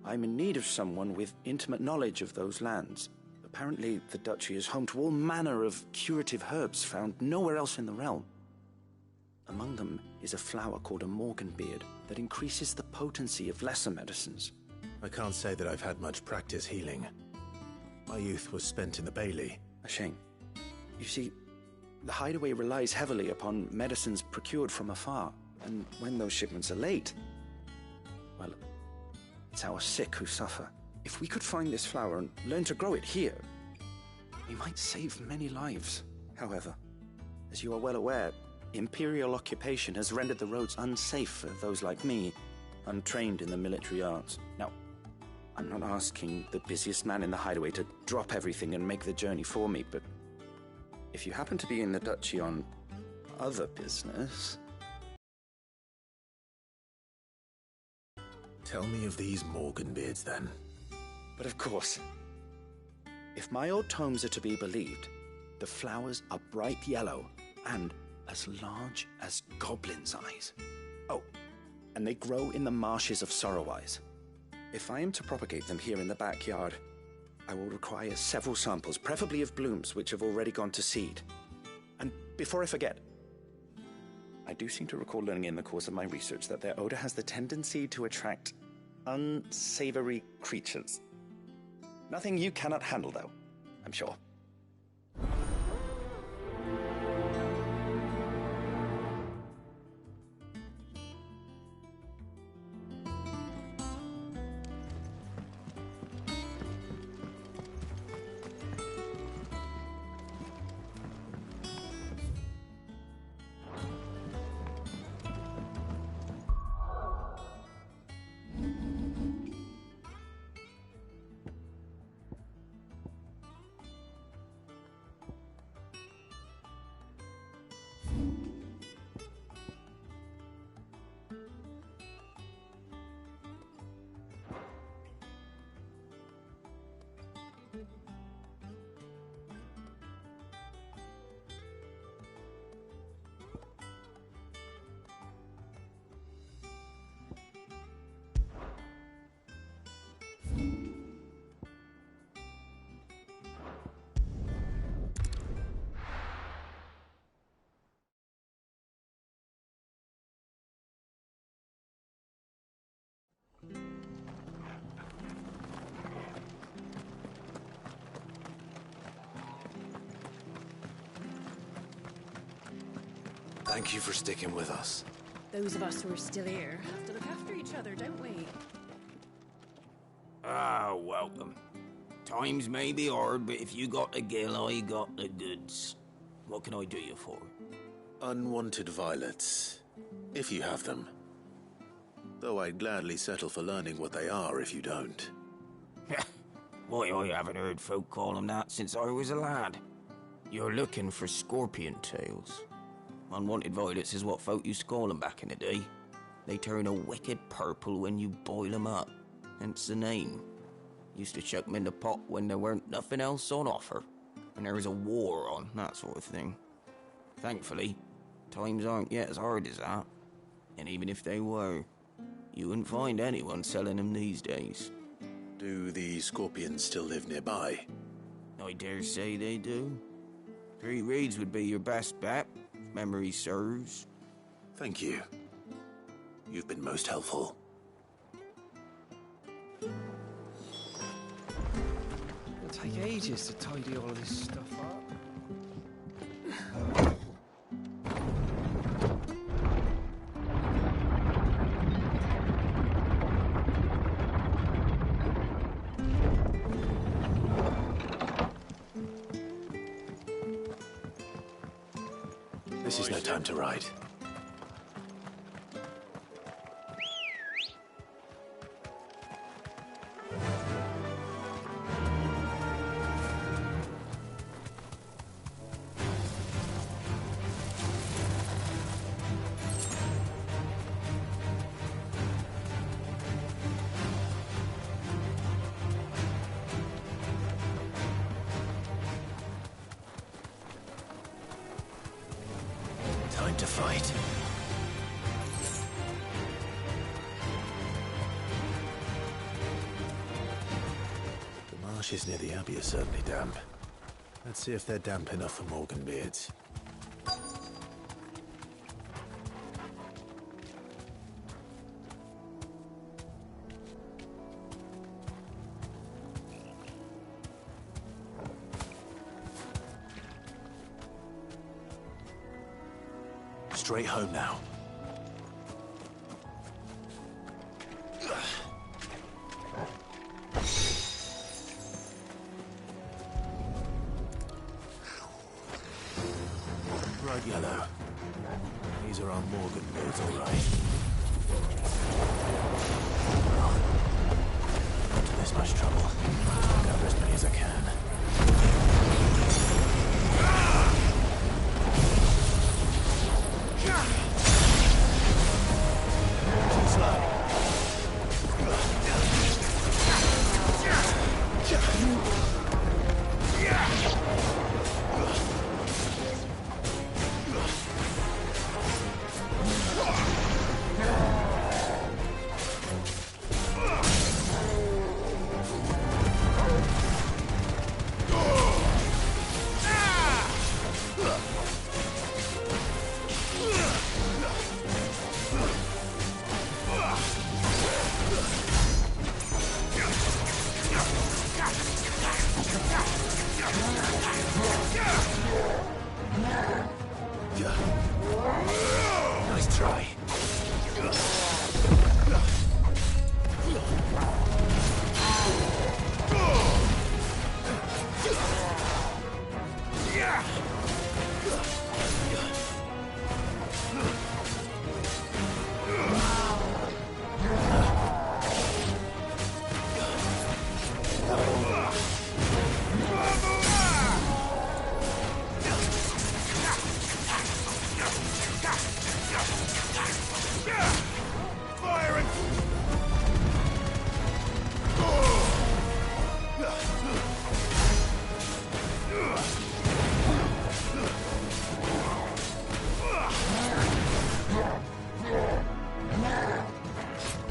I'm in need of someone with intimate knowledge of those lands. Apparently, the duchy is home to all manner of curative herbs found nowhere else in the realm. Among them is a flower called a morganbeard that increases the potency of lesser medicines. I can't say that I've had much practice healing. My youth was spent in the Bailey. A shame. You see, the hideaway relies heavily upon medicines procured from afar, and when those shipments are late, well, it's our sick who suffer. If we could find this flower and learn to grow it here, we might save many lives. However, as you are well aware, Imperial occupation has rendered the roads unsafe for those like me, untrained in the military arts. Now, I'm not asking the busiest man in the hideaway to drop everything and make the journey for me, but if you happen to be in the duchy on other business... Tell me of these morganbeards, then. But of course. If my old tomes are to be believed, the flowers are bright yellow and as large as goblins' eyes. Oh, and they grow in the marshes of Sorrowise. If I am to propagate them here in the backyard, I will require several samples, preferably of blooms which have already gone to seed. And before I forget, I do seem to recall learning in the course of my research that their odor has the tendency to attract unsavory creatures. Nothing you cannot handle, though, I'm sure. Thank you for sticking with us. Those of us who are still here have to look after each other, don't we? Ah, welcome. Times may be hard, but if you got the gill, I got the goods. What can I do you for? Unwanted violets, if you have them. Though I'd gladly settle for learning what they are if you don't. Why, I haven't heard folk call them that since I was a lad. You're looking for scorpion tails. Unwanted violets is what folk used to call them back in the day. They turn a wicked purple when you boil them up, hence the name. Used to chuck them in the pot when there weren't nothing else on offer, and there was a war on, that sort of thing. Thankfully, times aren't yet as hard as that, and even if they were, you wouldn't find anyone selling them these days. Do the scorpions still live nearby? I dare say they do. 3 Reeds would be your best bet, if memory serves. Thank you. You've been most helpful. It'll take ages to tidy all of this stuff up. This is no time to ride. to fight. The marshes near the Abbey are certainly damp. Let's see if they're damp enough for Morgan beards. Straight home now. Bright yellow. These are our Morgan birds, all right. Well, not to this much trouble. I'll gather as many as I can. Nice try.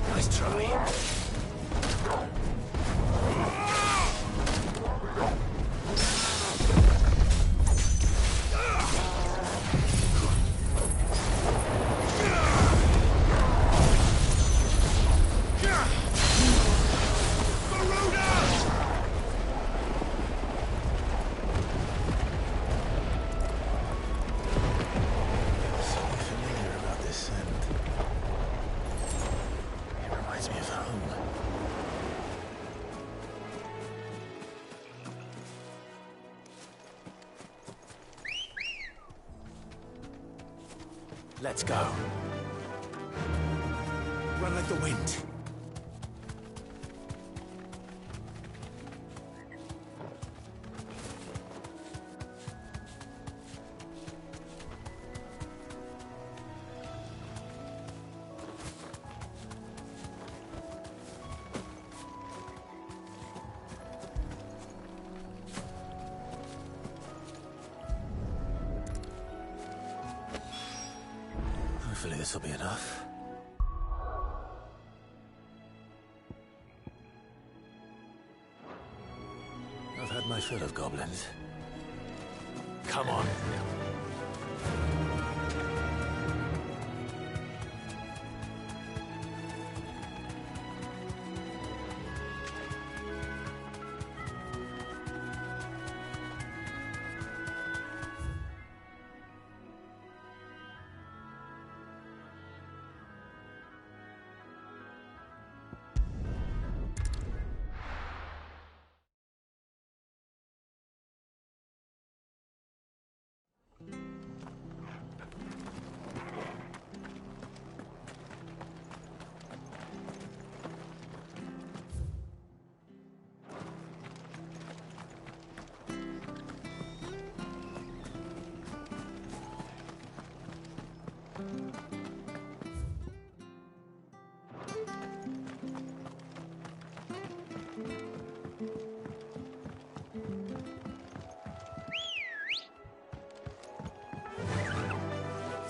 Nice try. Let's go. Run like the wind. Hopefully this will be enough. I've had my fill of goblins. Come on.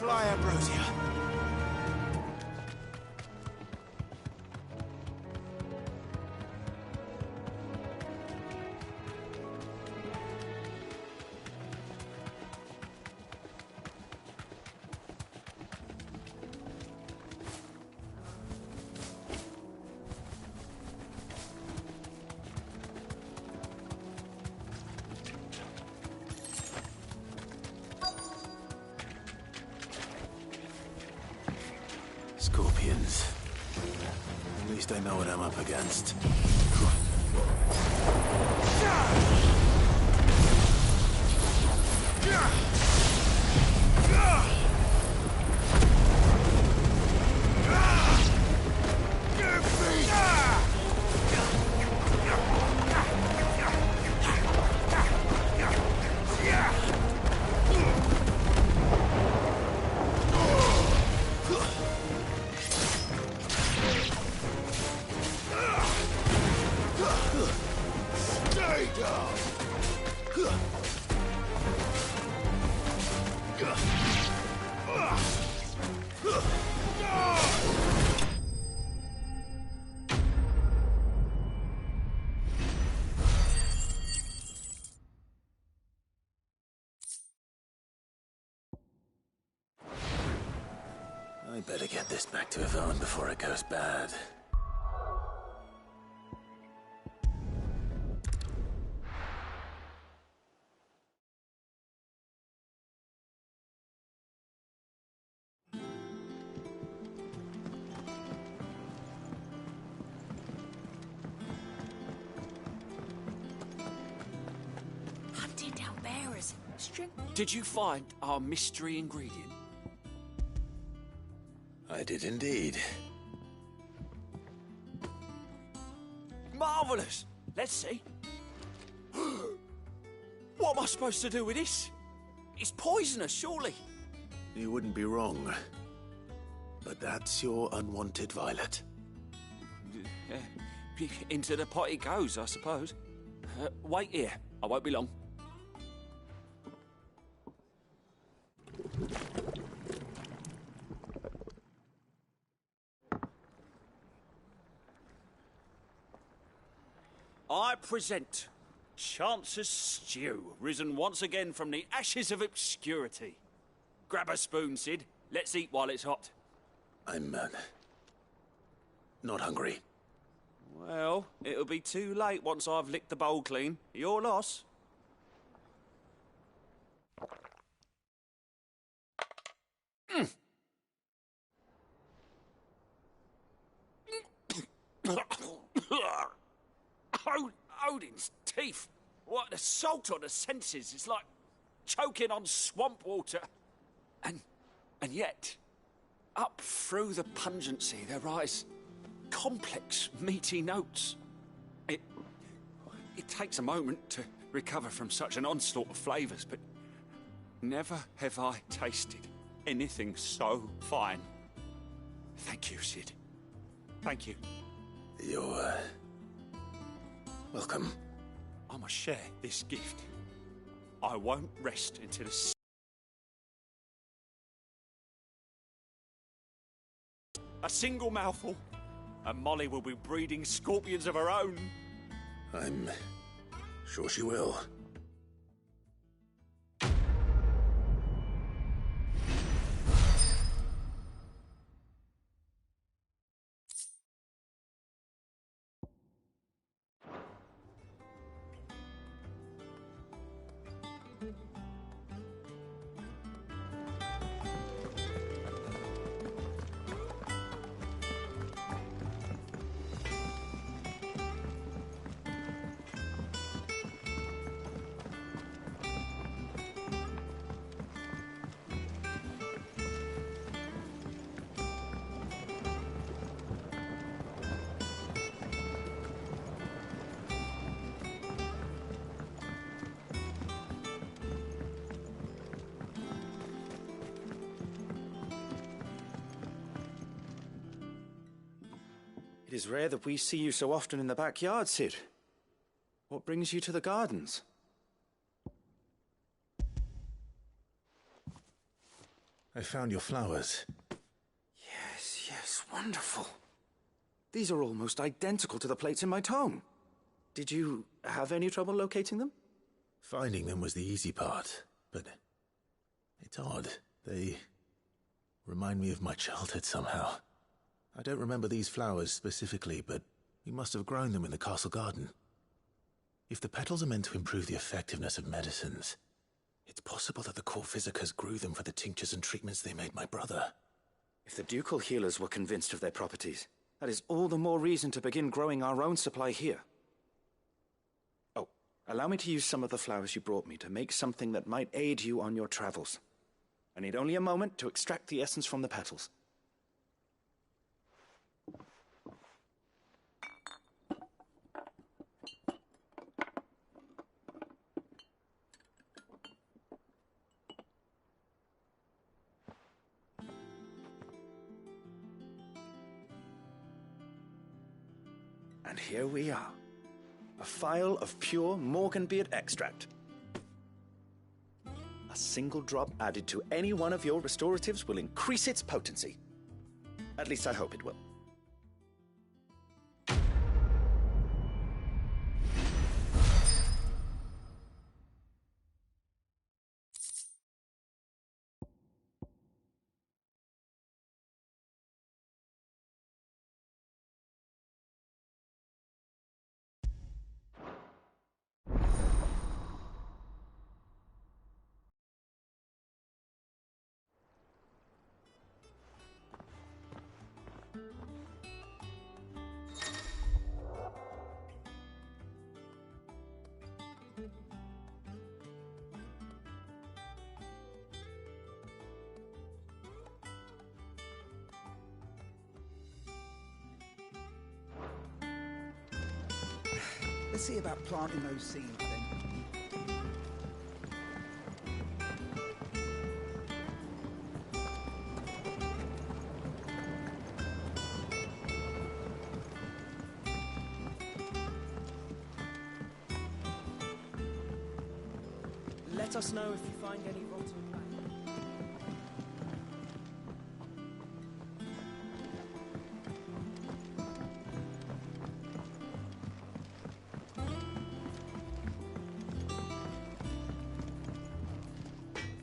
fly, Ambrosia. Scorpions. At least I know what I'm up against. I better get this back to Yvonne before it goes bad. Hunting down bearers. Did you find our mystery ingredient? I did indeed. Marvellous! Let's see. What am I supposed to do with this? It's poisonous, surely. You wouldn't be wrong. But that's your unwanted violet. Into the pot it goes, I suppose. Wait here. I won't be long. I present Chance's Stew, risen once again from the ashes of obscurity. Grab a spoon, Sid. Let's eat while it's hot. I'm, not hungry. Well, it'll be too late once I've licked the bowl clean. Your loss. Odin's teeth. What an assault on the senses. It's like choking on swamp water. And yet, up through the pungency, there rise complex, meaty notes. It takes a moment to recover from such an onslaught of flavours, but never have I tasted anything so fine. Thank you, Sid. Thank you. You're, welcome. I must share this gift. I won't rest until a single mouthful, and Molly will be breeding scorpions of her own. I'm sure she will. It is rare that we see you so often in the backyard, Sid. What brings you to the gardens? I found your flowers. Yes, wonderful. These are almost identical to the plates in my tome. Did you have any trouble locating them? Finding them was the easy part, but it's odd. They remind me of my childhood somehow. I don't remember these flowers specifically, but we must have grown them in the castle garden. If the petals are meant to improve the effectiveness of medicines, it's possible that the court physicers grew them for the tinctures and treatments they made my brother. If the ducal healers were convinced of their properties, that is all the more reason to begin growing our own supply here. Oh, allow me to use some of the flowers you brought me to make something that might aid you on your travels. I need only a moment to extract the essence from the petals. And here we are. A phial of pure Morganbeard extract. A single drop added to any one of your restoratives will increase its potency. At least I hope it will. Let's see about planting those seeds then. Let us know if you find any rotten plant.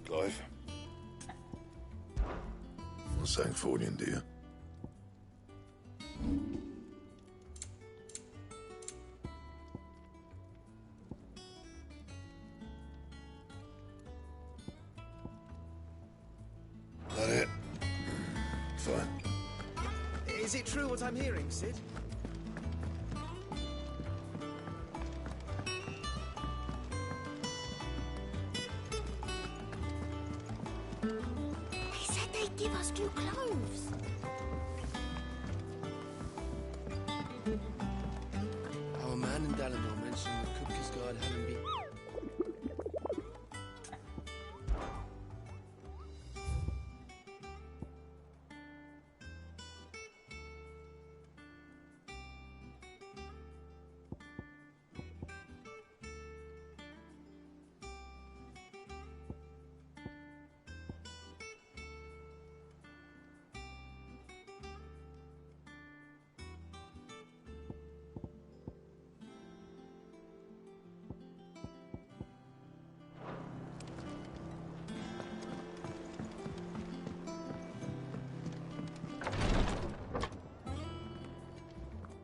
Clive? You're Sanfordine, do you? That it? Fine. Is it true what I'm hearing, Sid? They said they'd give us new clothes. Our man in Dalamar mentioned the Cook's Guard hadn't been...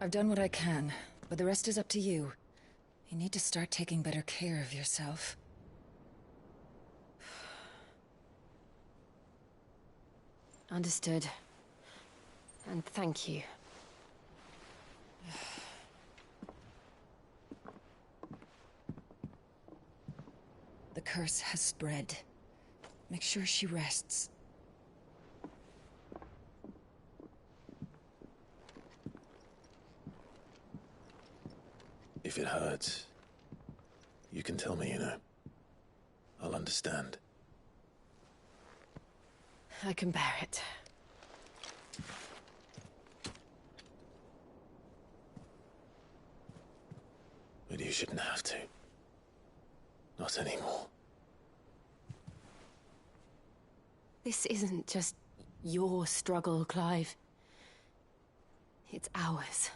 I've done what I can, but the rest is up to you. You need to start taking better care of yourself. Understood. And thank you. The curse has spread. Make sure she rests. If it hurts, you can tell me, you know. I'll understand. I can bear it. But you shouldn't have to. Not anymore. This isn't just your struggle, Clive. It's ours.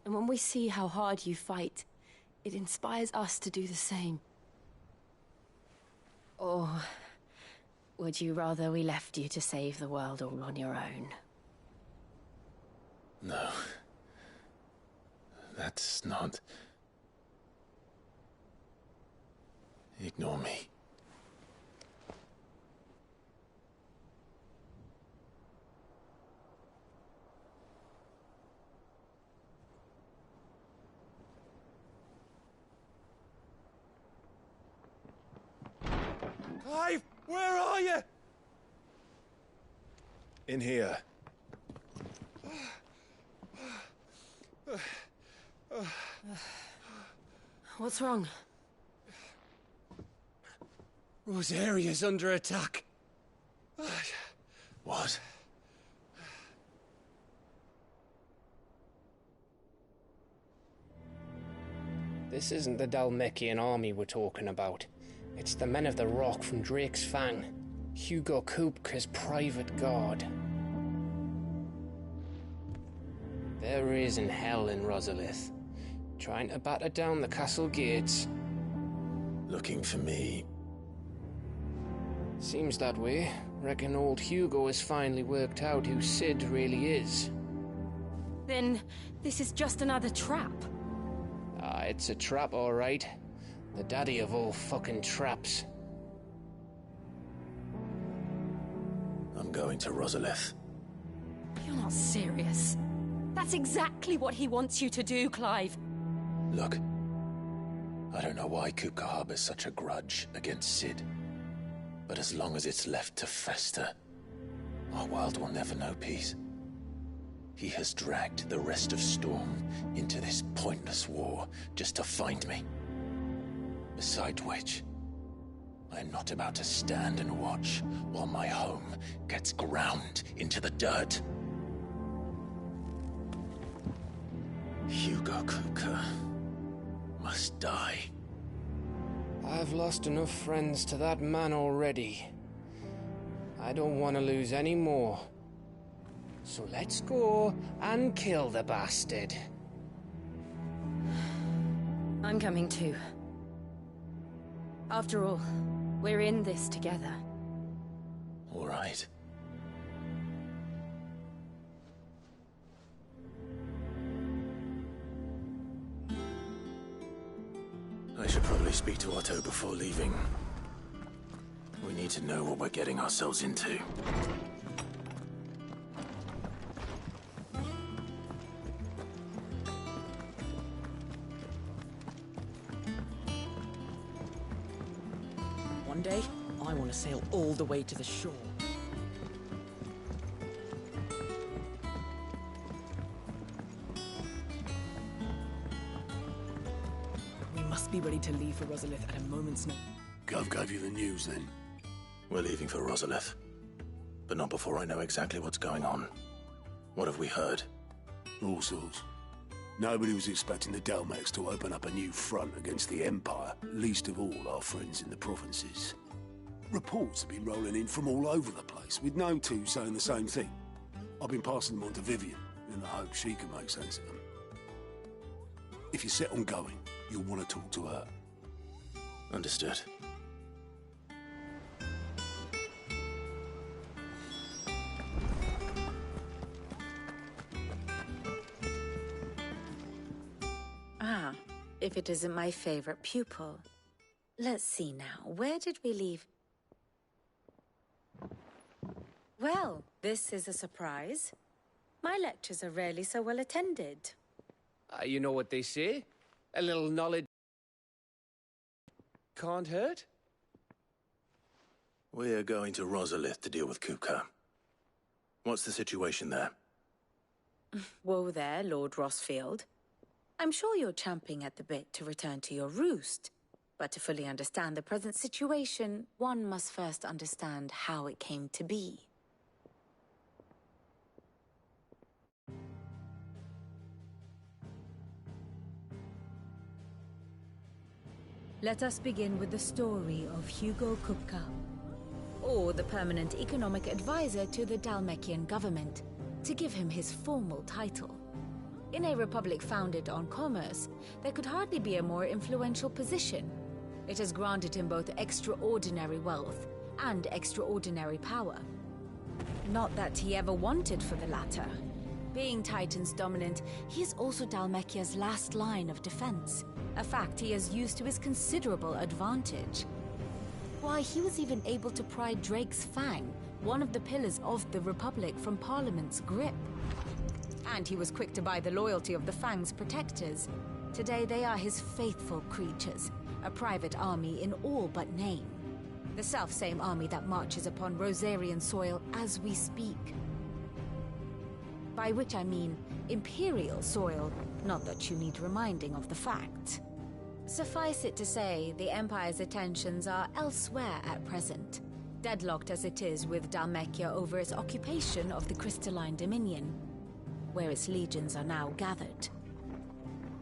And when we see how hard you fight, it inspires us to do the same. Or would you rather we left you to save the world all on your own? No. That's not... Ignore me. Clive, where are you? In here. What's wrong? Rosaria's under attack. What? This isn't the Dalmekian army we're talking about. It's the men of the Rock from Drake's Fang. Hugo Kupka's private guard. There is in hell in Rosalith, trying to batter down the castle gates. Looking for me? Seems that way. Reckon old Hugo has finally worked out who Sid really is. Then this is just another trap. Ah, it's a trap, all right. The daddy of all fucking traps. I'm going to Rosalith. You're not serious. That's exactly what he wants you to do, Clive. Look, I don't know why Kupka harbors such a grudge against Sid. But as long as it's left to fester, our world will never know peace. He has dragged the rest of Storm into this pointless war just to find me. Besides which, I am not about to stand and watch while my home gets ground into the dirt. Hugo Kupka must die. I've lost enough friends to that man already. I don't want to lose any more. So let's go and kill the bastard. I'm coming too. After all, we're in this together. All right. I should probably speak to Otto before leaving. We need to know what we're getting ourselves into. One day, I want to sail all the way to the shore. We must be ready to leave for Rosalith at a moment's notice. Gov gave you the news then? We're leaving for Rosalith. But not before I know exactly what's going on. What have we heard? All sorts. Nobody was expecting the Dalmeks to open up a new front against the Empire, least of all our friends in the provinces. Reports have been rolling in from all over the place, with no two saying the same thing. I've been passing them on to Vivian, in the hope she can make sense of them. If you're set on going, you'll want to talk to her. Understood. Ah, if it isn't my favorite pupil. Let's see now, where did we leave? Well, this is a surprise. My lectures are rarely so well attended. You know what they say? A little knowledge can't hurt. We're going to Rosalith to deal with Kupka. What's the situation there? Whoa there, Lord Rossfield. I'm sure you're champing at the bit to return to your roost. But to fully understand the present situation, one must first understand how it came to be. Let us begin with the story of Hugo Kupka. or the permanent economic advisor to the Dhalmekian government, to give him his formal title. In a republic founded on commerce, there could hardly be a more influential position. It has granted him both extraordinary wealth and extraordinary power. Not that he ever wanted for the latter. Being Titan's dominant, he is also Dhalmekia's last line of defense, a fact he has used to his considerable advantage. Why, he was even able to pry Drake's Fang, one of the pillars of the Republic, from Parliament's grip. And he was quick to buy the loyalty of the Fang's protectors. Today they are his faithful creatures, a private army in all but name. The self-same army that marches upon Rosarian soil as we speak. By which I mean Imperial soil, not that you need reminding of the fact. Suffice it to say, the Empire's attentions are elsewhere at present, deadlocked as it is with Dhalmekia over its occupation of the Crystalline Dominion, where its legions are now gathered.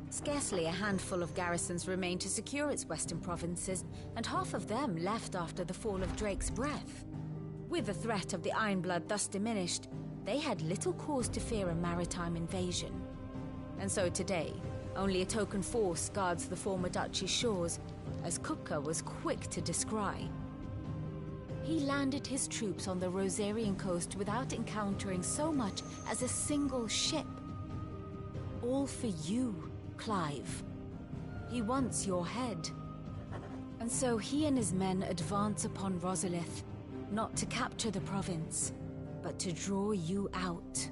Scarcely a handful of garrisons remain to secure its western provinces, and half of them left after the fall of Drake's Breath. With the threat of the Ironblood thus diminished, they had little cause to fear a maritime invasion. And so today, only a token force guards the former duchy's shores, as Kupka was quick to descry. He landed his troops on the Rosarian coast without encountering so much as a single ship. All for you, Clive. He wants your head. And so he and his men advance upon Rosalith, not to capture the province, but to draw you out.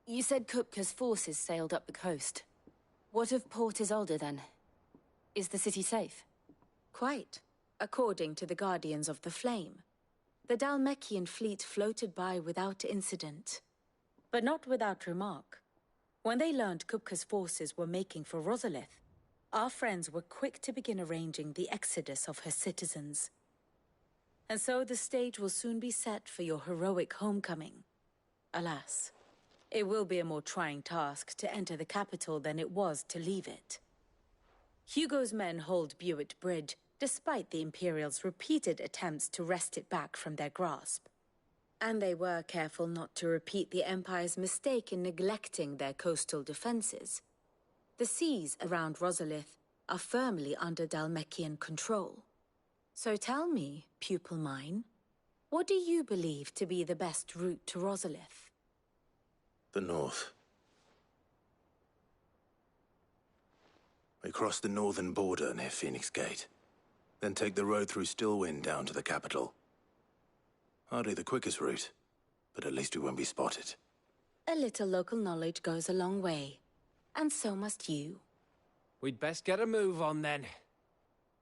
You said Kupka's forces sailed up the coast. What of Port Isolde, then? Is the city safe? Quite, according to the Guardians of the Flame. The Dhalmekian fleet floated by without incident. But not without remark. When they learned Kupka's forces were making for Rosalith, our friends were quick to begin arranging the exodus of her citizens. And so the stage will soon be set for your heroic homecoming. Alas, it will be a more trying task to enter the capital than it was to leave it. Hugo's men hold Buet Bridge, despite the Imperials' repeated attempts to wrest it back from their grasp. And they were careful not to repeat the Empire's mistake in neglecting their coastal defenses. The seas around Rosalith are firmly under Dhalmekian control. So tell me, pupil mine, what do you believe to be the best route to Rosalith? The north. We cross the northern border near Phoenix Gate, then take the road through Stillwind down to the capital. Hardly the quickest route, but at least we won't be spotted. A little local knowledge goes a long way, and so must you. We'd best get a move on then.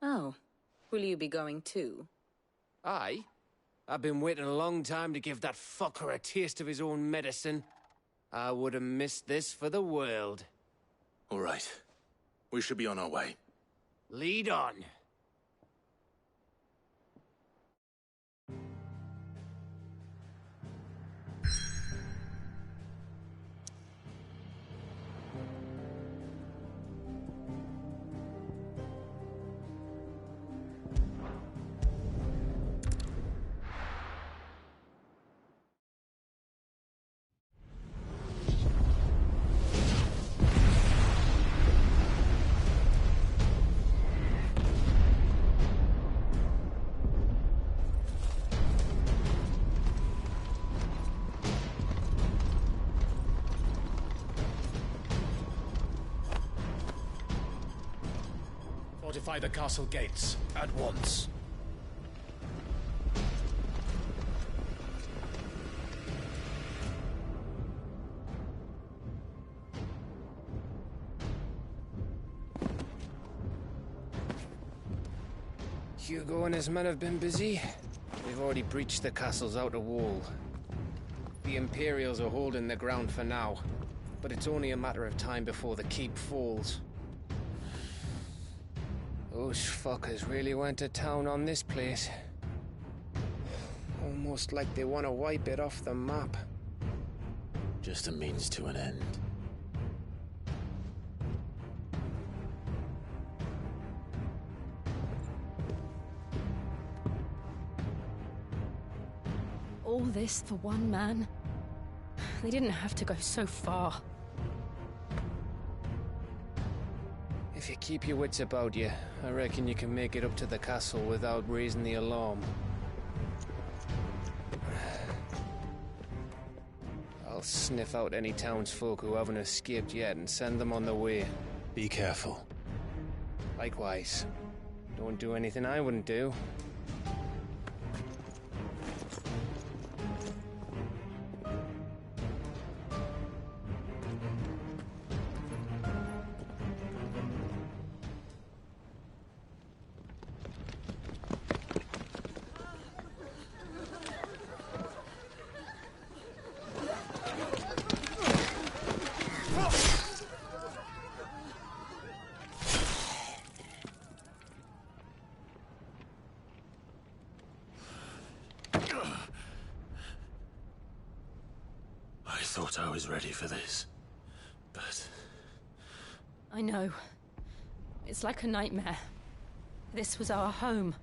Oh, will you be going too? Aye. I've been waiting a long time to give that fucker a taste of his own medicine. I would have missed this for the world. All right. We should be on our way. Lead on. Fortify the castle gates, at once. Hugo and his men have been busy. They've already breached the castle's outer wall. The Imperials are holding the ground for now, but it's only a matter of time before the keep falls. Those fuckers really went to town on this place. Almost like they want to wipe it off the map. Just a means to an end. All this for one man? They didn't have to go so far. If you keep your wits about you, I reckon you can make it up to the castle without raising the alarm. I'll sniff out any townsfolk who haven't escaped yet and send them on their way. Be careful. Likewise. Don't do anything I wouldn't do. I thought I was ready for this, but... I know. It's like a nightmare. This was our home.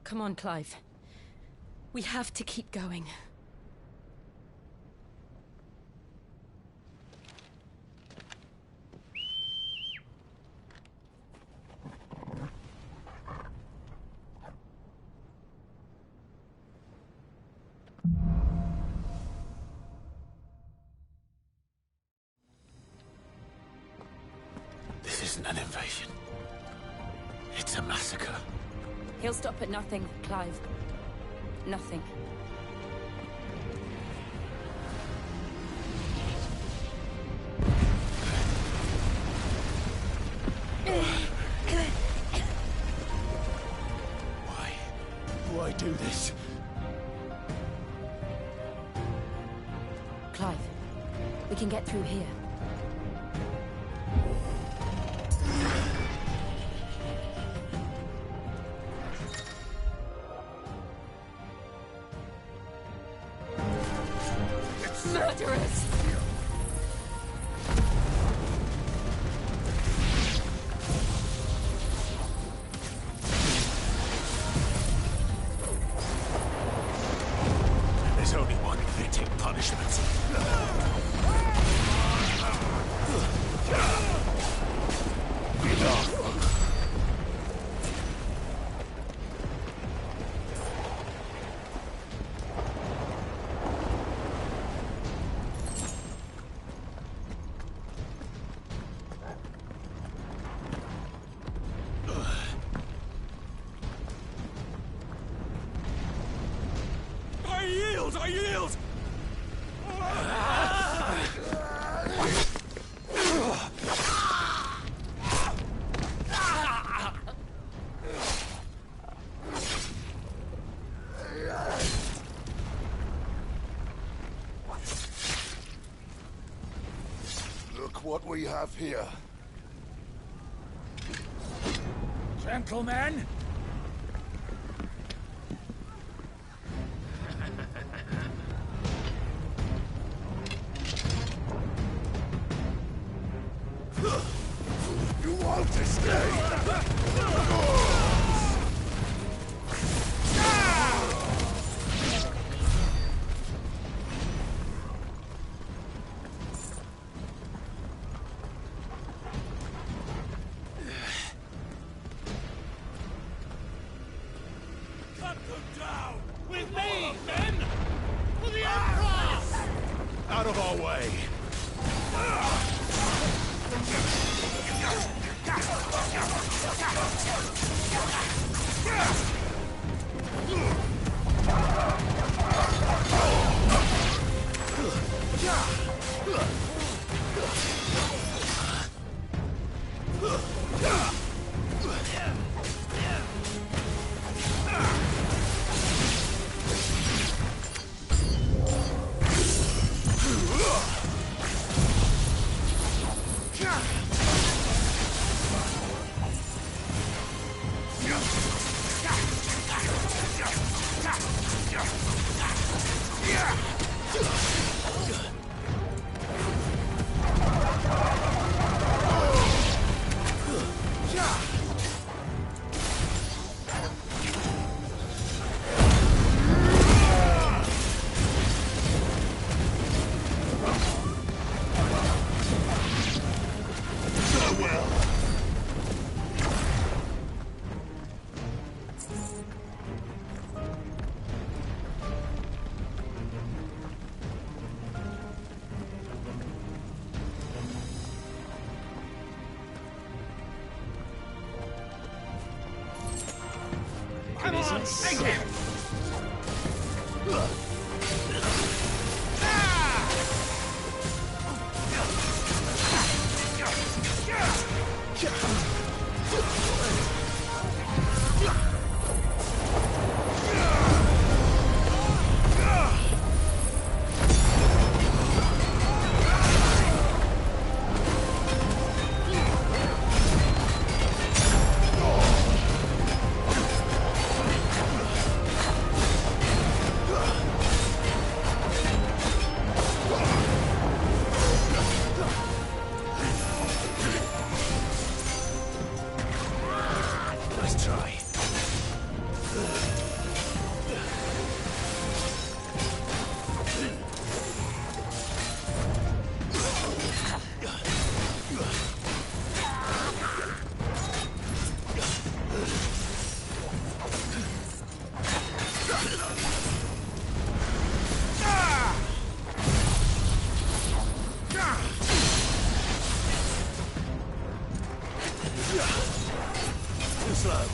Come on, Clive. We have to keep going. This isn't an invasion. It's a massacre. He'll stop at nothing, Clive. Nothing. Why do this? Clive, we can get through here. Murderers! There's only one fitting punishment. I yield! Look what we have here. Gentlemen! You want to stay? Cut them down! With me, men! For the Emperor! Out of our way! That isn't sick. Nice try. Too slow.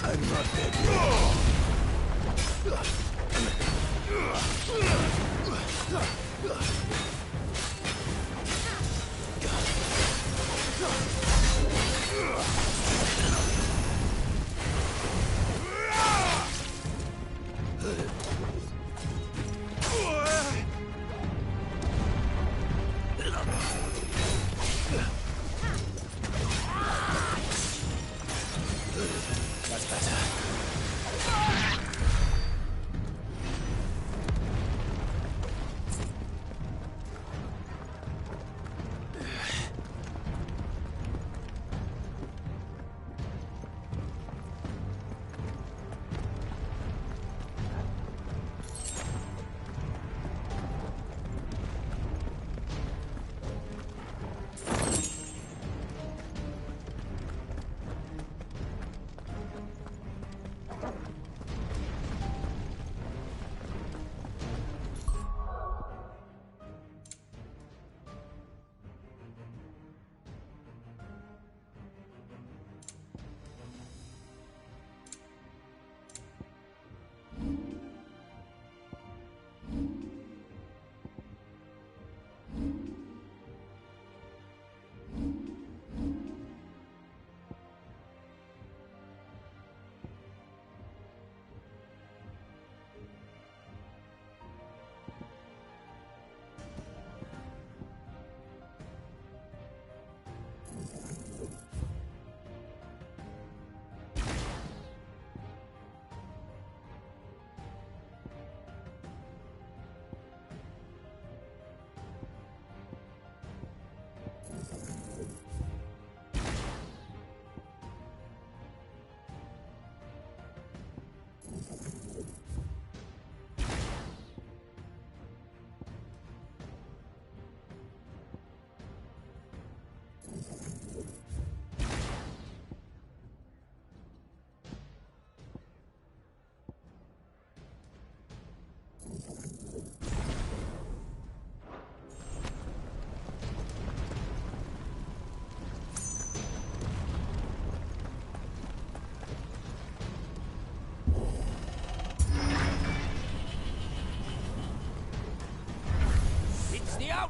I'm not dead yet. That's better.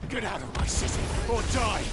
Get out of my city, or die!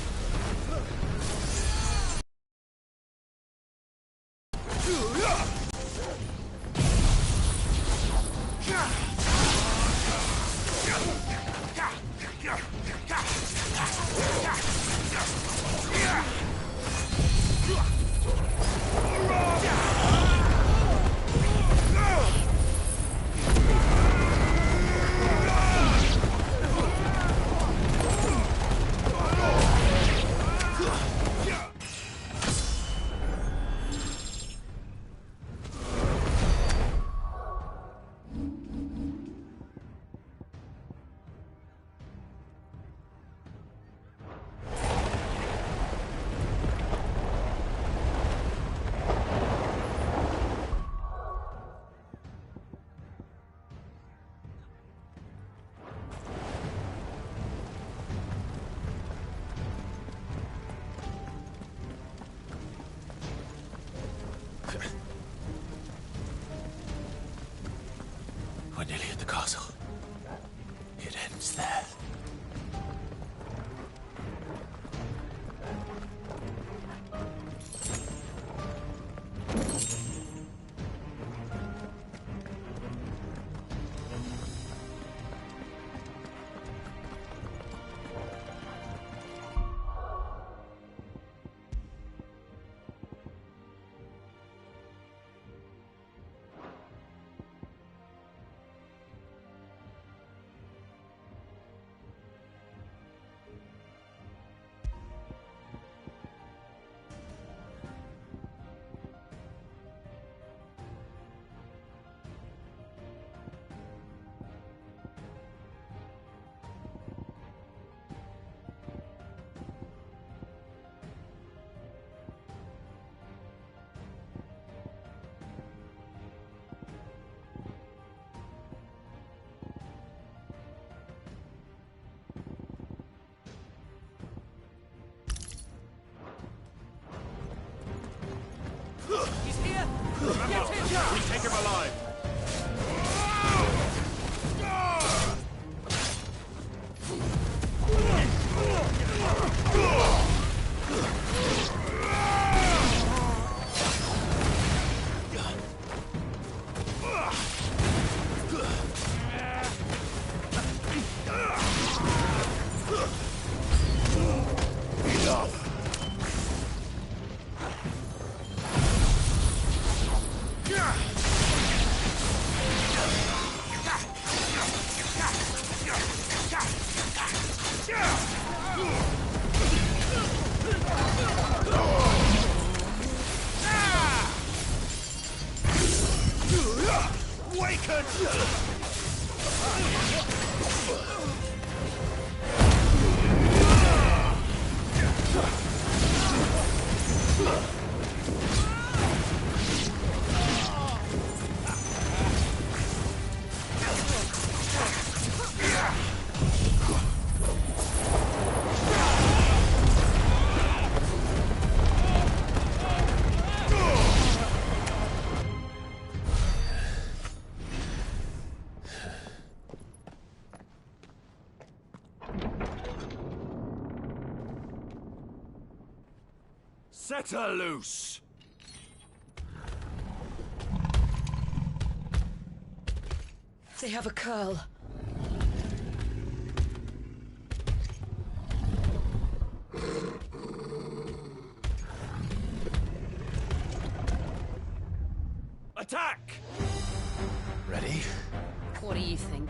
We take him alive. Set her loose! They have a curl. Attack! Ready? What do you think?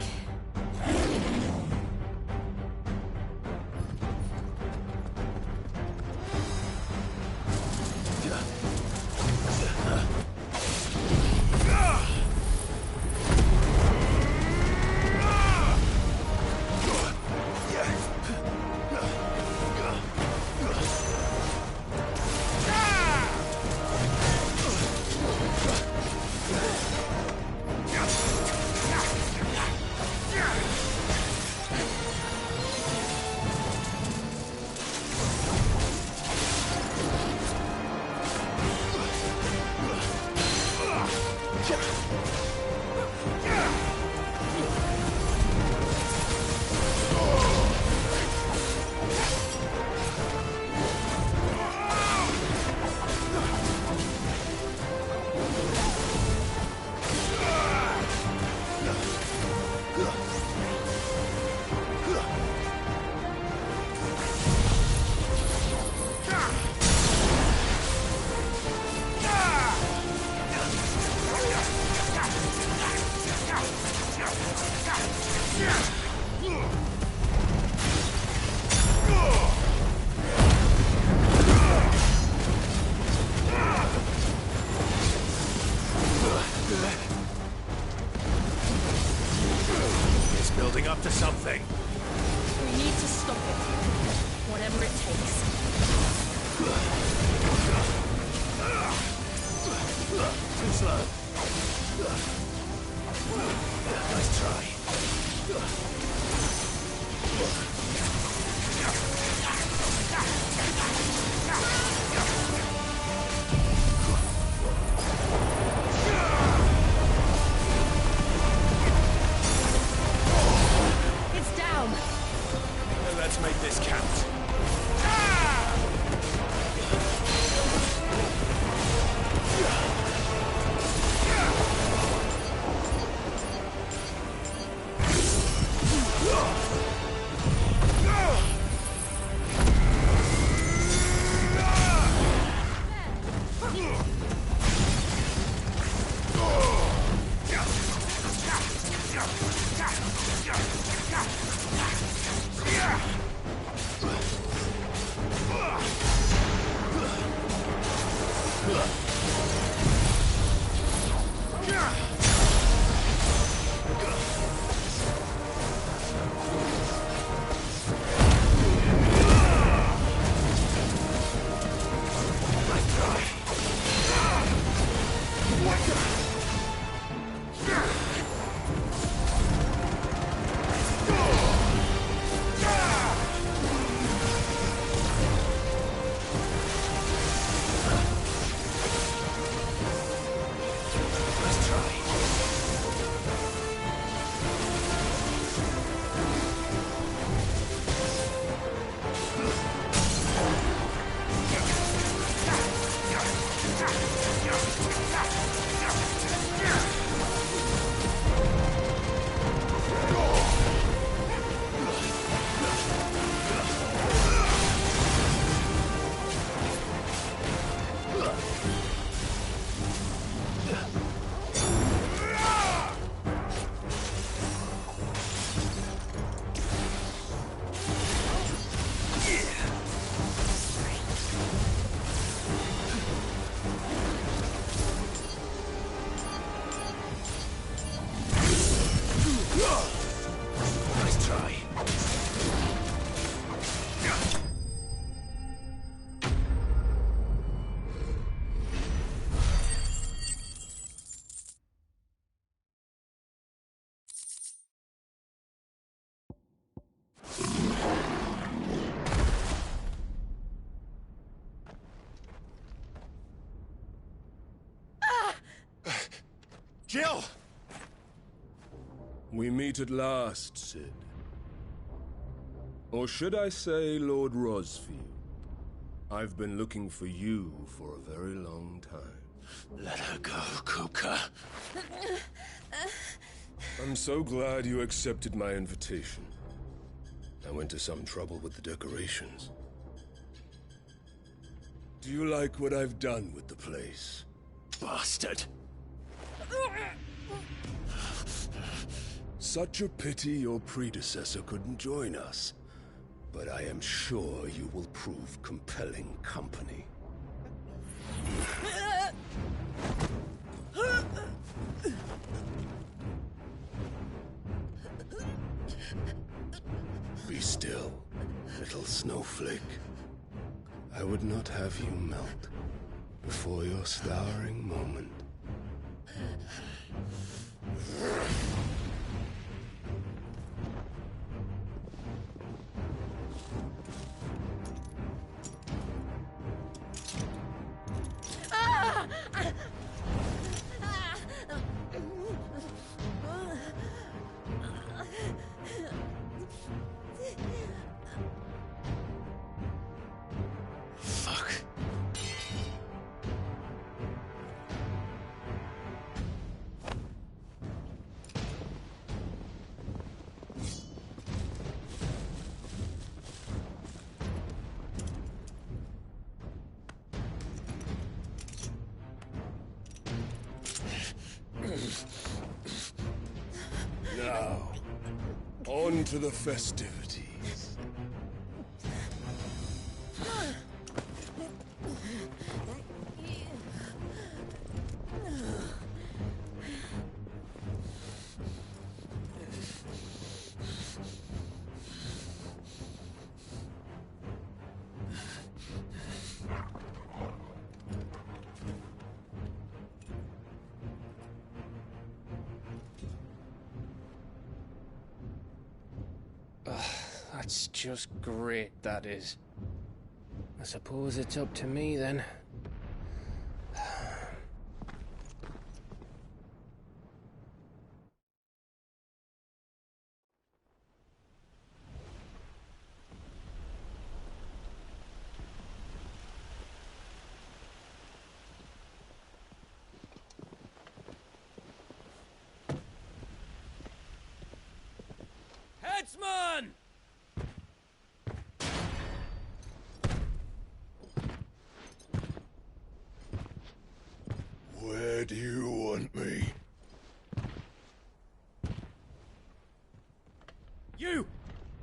It's building up to something. We need to stop it. Whatever it takes. Too slow. Nice try. It's down. Let's make this count. Jill! We meet at last, Sid. Or should I say, Lord Rosfield? I've been looking for you for a very long time. Let her go, Kupka. I'm so glad you accepted my invitation. I went to some trouble with the decorations. Do you like what I've done with the place? Bastard! Such a pity your predecessor couldn't join us. But I am sure you will prove compelling company. Be still, little snowflake. I would not have you melt before your starring moment. Fuck. Now, on to the festivities. That's just great, that is. I suppose it's up to me then. Headsman! Where do you want me? You!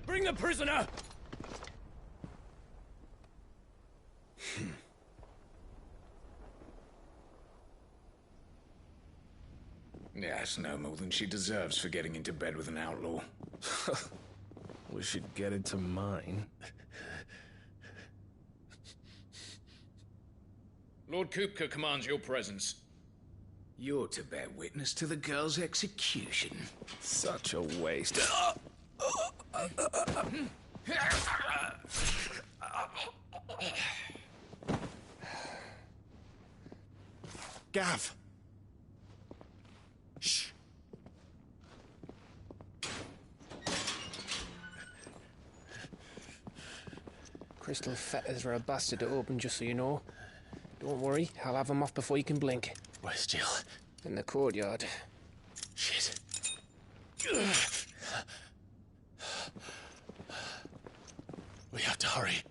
Bring the prisoner! Yes, no more than she deserves for getting into bed with an outlaw. We should get into mine. Lord Kupka commands your presence. You're to bear witness to the girl's execution. Such a waste. Gav! Shh! Crystal fetters are a bastard to open, just so you know. Don't worry, I'll have them off before you can blink. Where's Jill? In the courtyard. Shit. We have to hurry.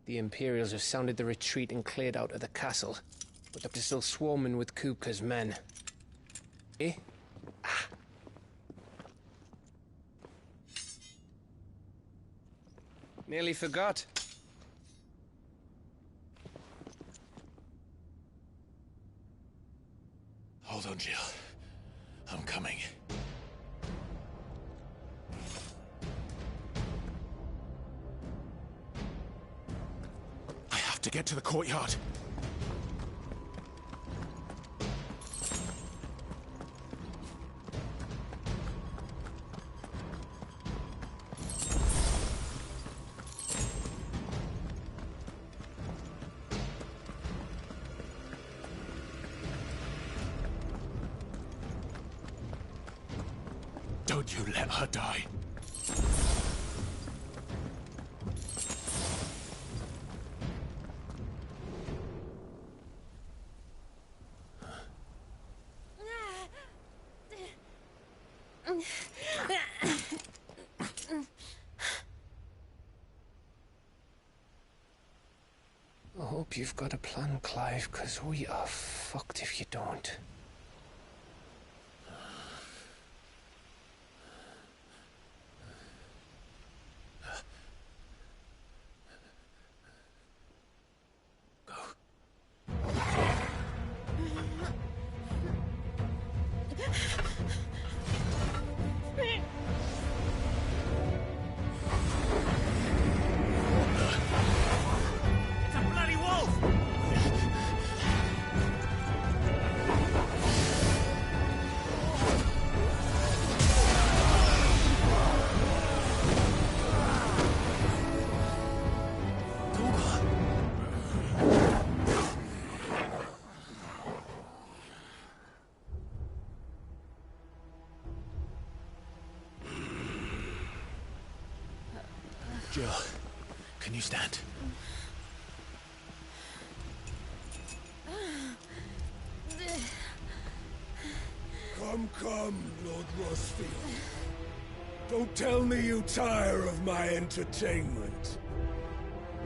The Imperials have sounded the retreat and cleared out of the castle, but they're still swarming with Kupka's men. Eh? Ah. Nearly forgot. Hold on, Jill. I'm coming. I have to get to the courtyard. Don't you let her die. I hope you've got a plan, Clive, because we are fucked if you don't. Jill, can you stand? Come, Lord Rosfield. Don't tell me you tire of my entertainment.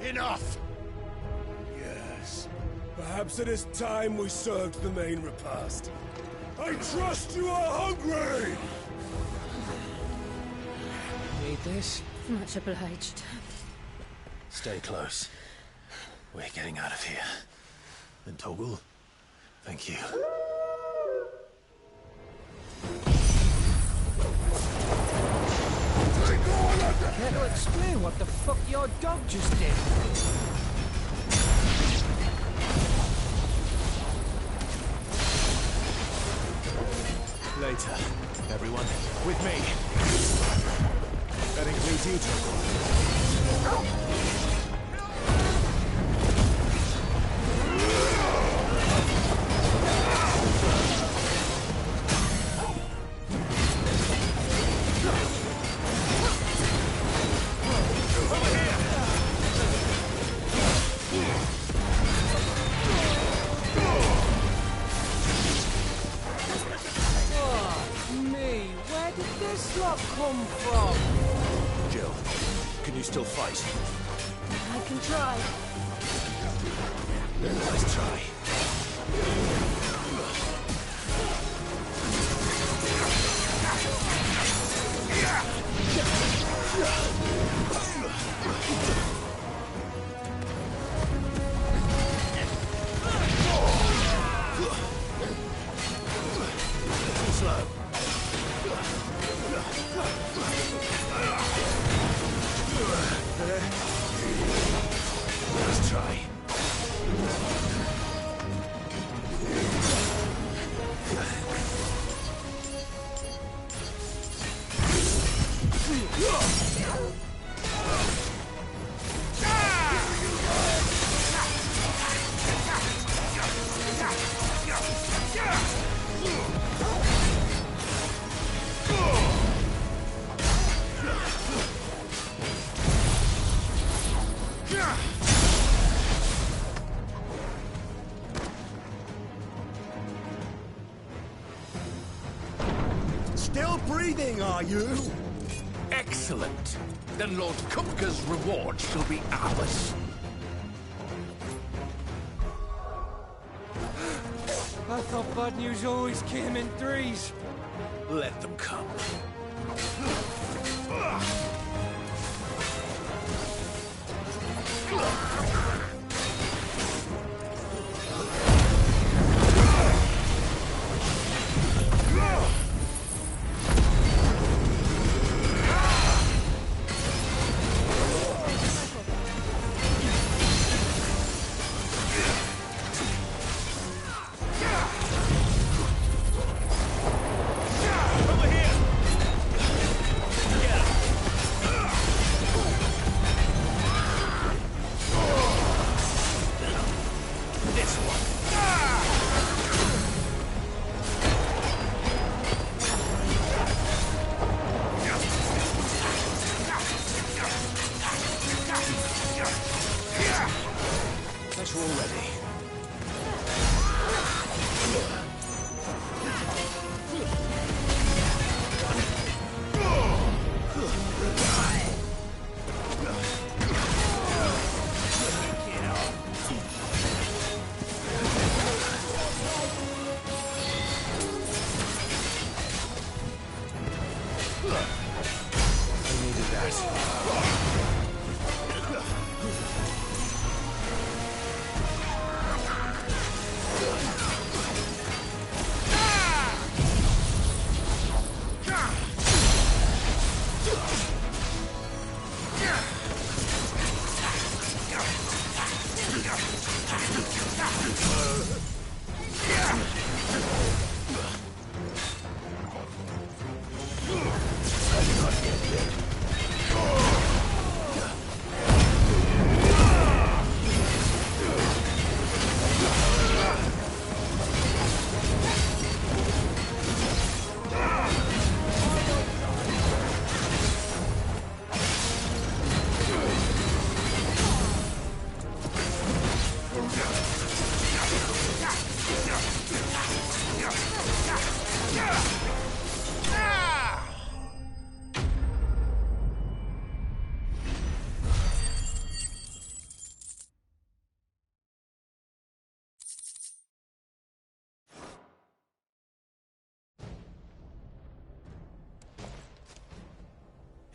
Enough! Yes. Perhaps it is time we served the main repast. I trust you are hungry! Need this? Much obliged. Stay close. We're getting out of here. And Toggle, thank you. Care to explain what the fuck your dog just did? Later, everyone. With me. That includes you, Toggle. Come from? Jill, can you still fight? I can try. Let's try. Too slow. Let's try. Still breathing, are you? Excellent. Then Lord Kupka's reward shall be ours. I thought bad news always came in threes. Let them come. better already.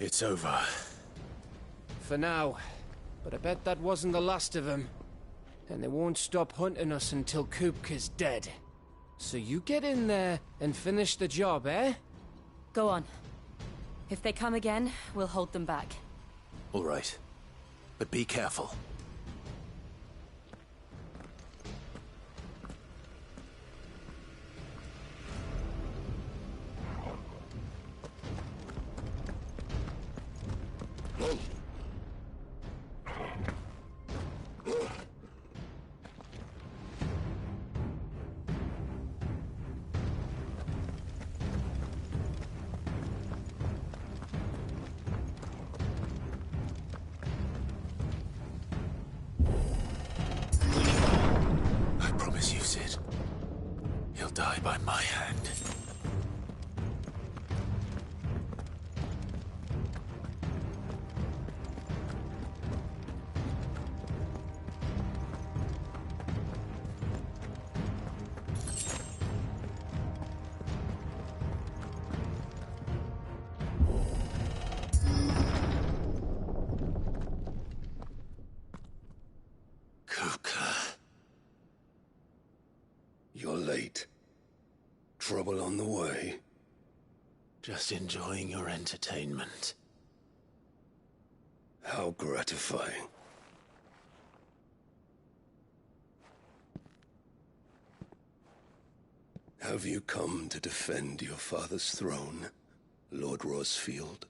It's over. For now. But I bet that wasn't the last of them. And they won't stop hunting us until Kupka's dead. So you get in there and finish the job, eh? Go on. If they come again, we'll hold them back. All right. But be careful. Die by my hand. Kupka. You're late. Trouble on the way? Just enjoying your entertainment. How gratifying. Have you come to defend your father's throne, Lord Rosfield?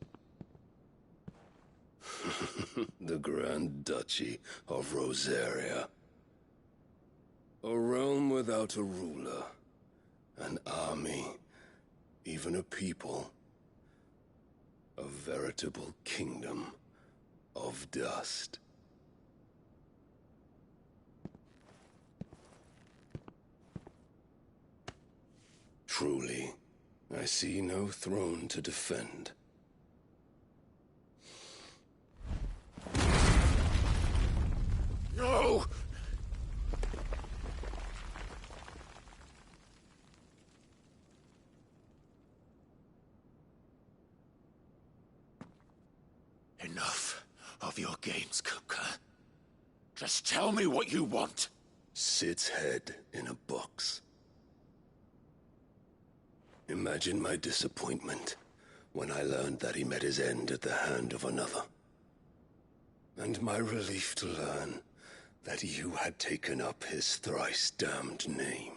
The Grand Duchy of Rosaria. A realm without a ruler. An army, even a people, a veritable kingdom of dust. Truly, I see no throne to defend. No! Enough of your games, Kupka. Just tell me what you want. Sid's head in a box. Imagine my disappointment when I learned that he met his end at the hand of another. And my relief to learn that you had taken up his thrice-damned name.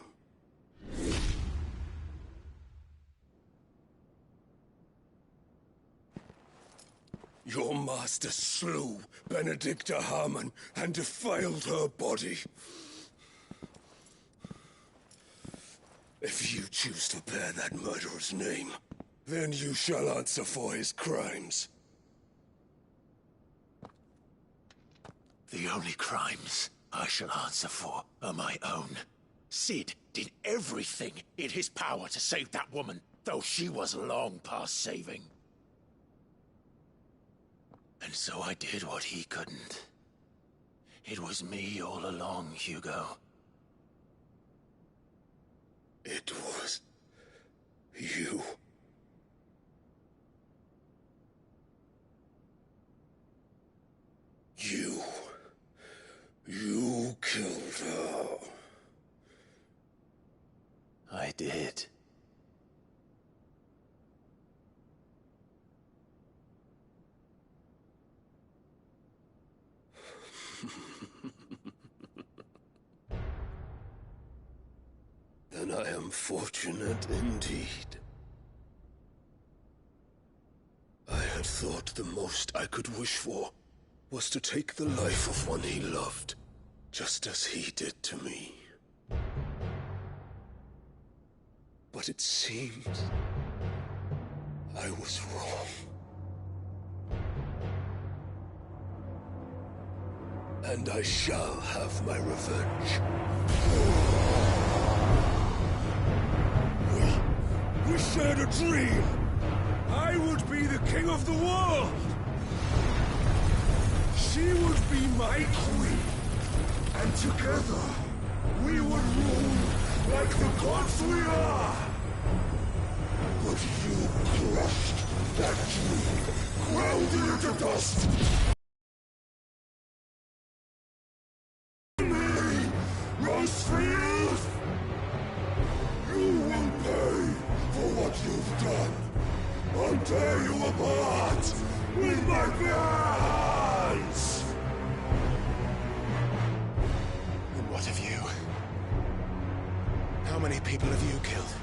Your master slew Benedicta Harmon and defiled her body. If you choose to bear that murderer's name, then you shall answer for his crimes. The only crimes I shall answer for are my own. Sid did everything in his power to save that woman, though she was long past saving. And so I did what he couldn't. It was me all along, Hugo. It was you. You killed her. I did. Then I am fortunate indeed. I had thought the most I could wish for was to take the life of one he loved, just as he did to me. But it seems I was wrong. And I shall have my revenge. We shared a dream! I would be the king of the world! She would be my queen! And together, we would rule like the gods we are! But you crushed that dream, ground it into dust! Me, Rosefield! You will pay for what you've done! I'll tear you apart with my bare hands! And what of you? How many people have you killed?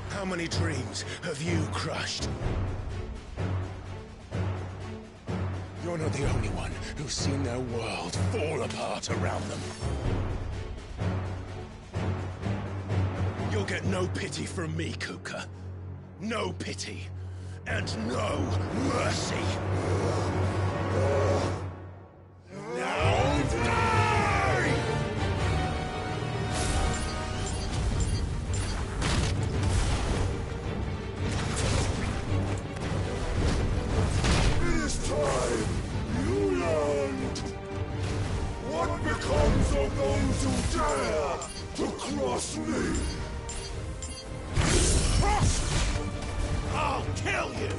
How many dreams have you crushed? You're not the only one who's seen their world fall apart around them. You'll get no pity from me, Kupka. No pity. And no mercy. Now die! It is time you learned what becomes of those who dare to cross me. I'll kill you!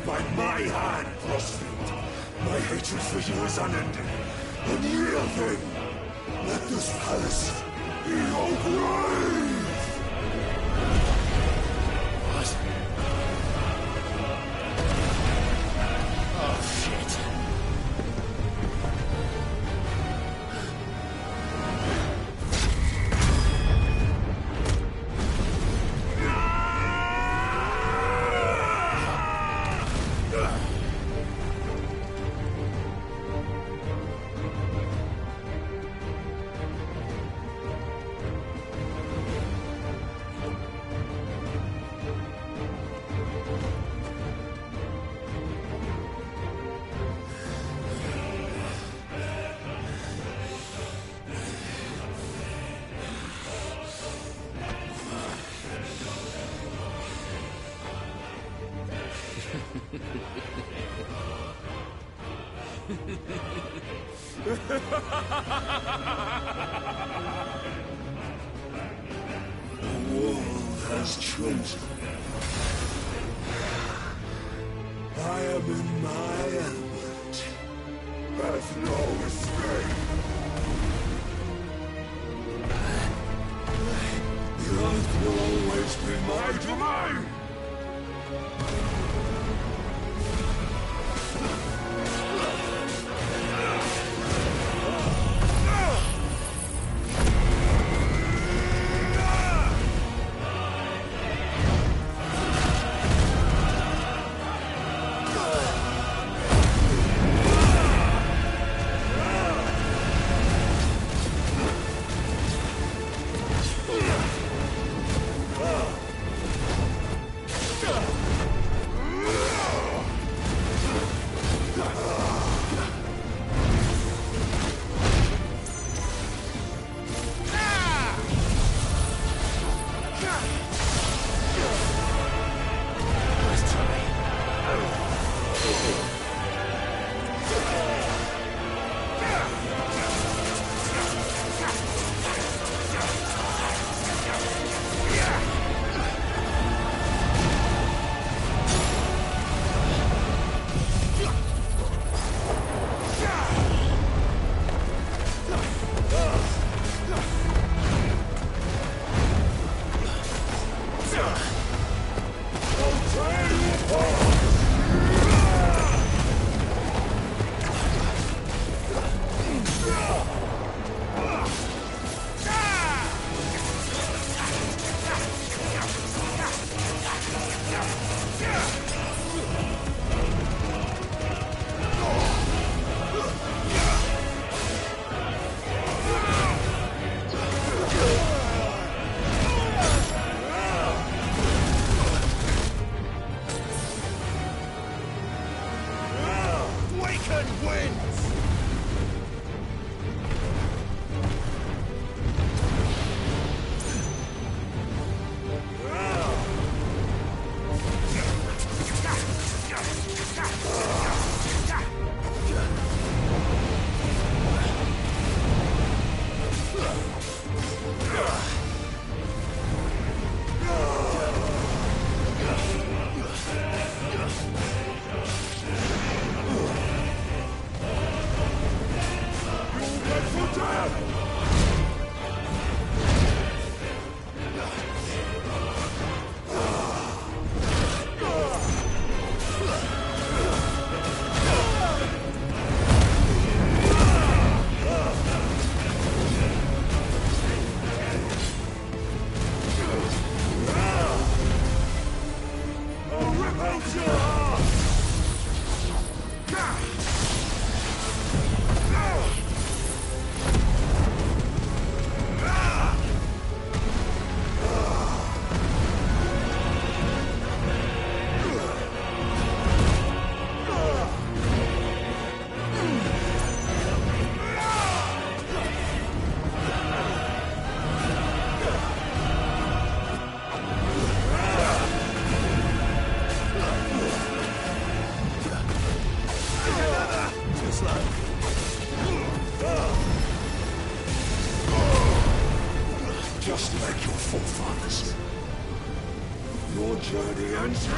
by my hand, Crossfield. My hatred for you is unending. Unyielding. Let this palace be your grave! What? Oh, shit. The world has chosen. I am in my element. There's no escape. The earth will always be my domain. Just like your forefathers. Your journey ends here!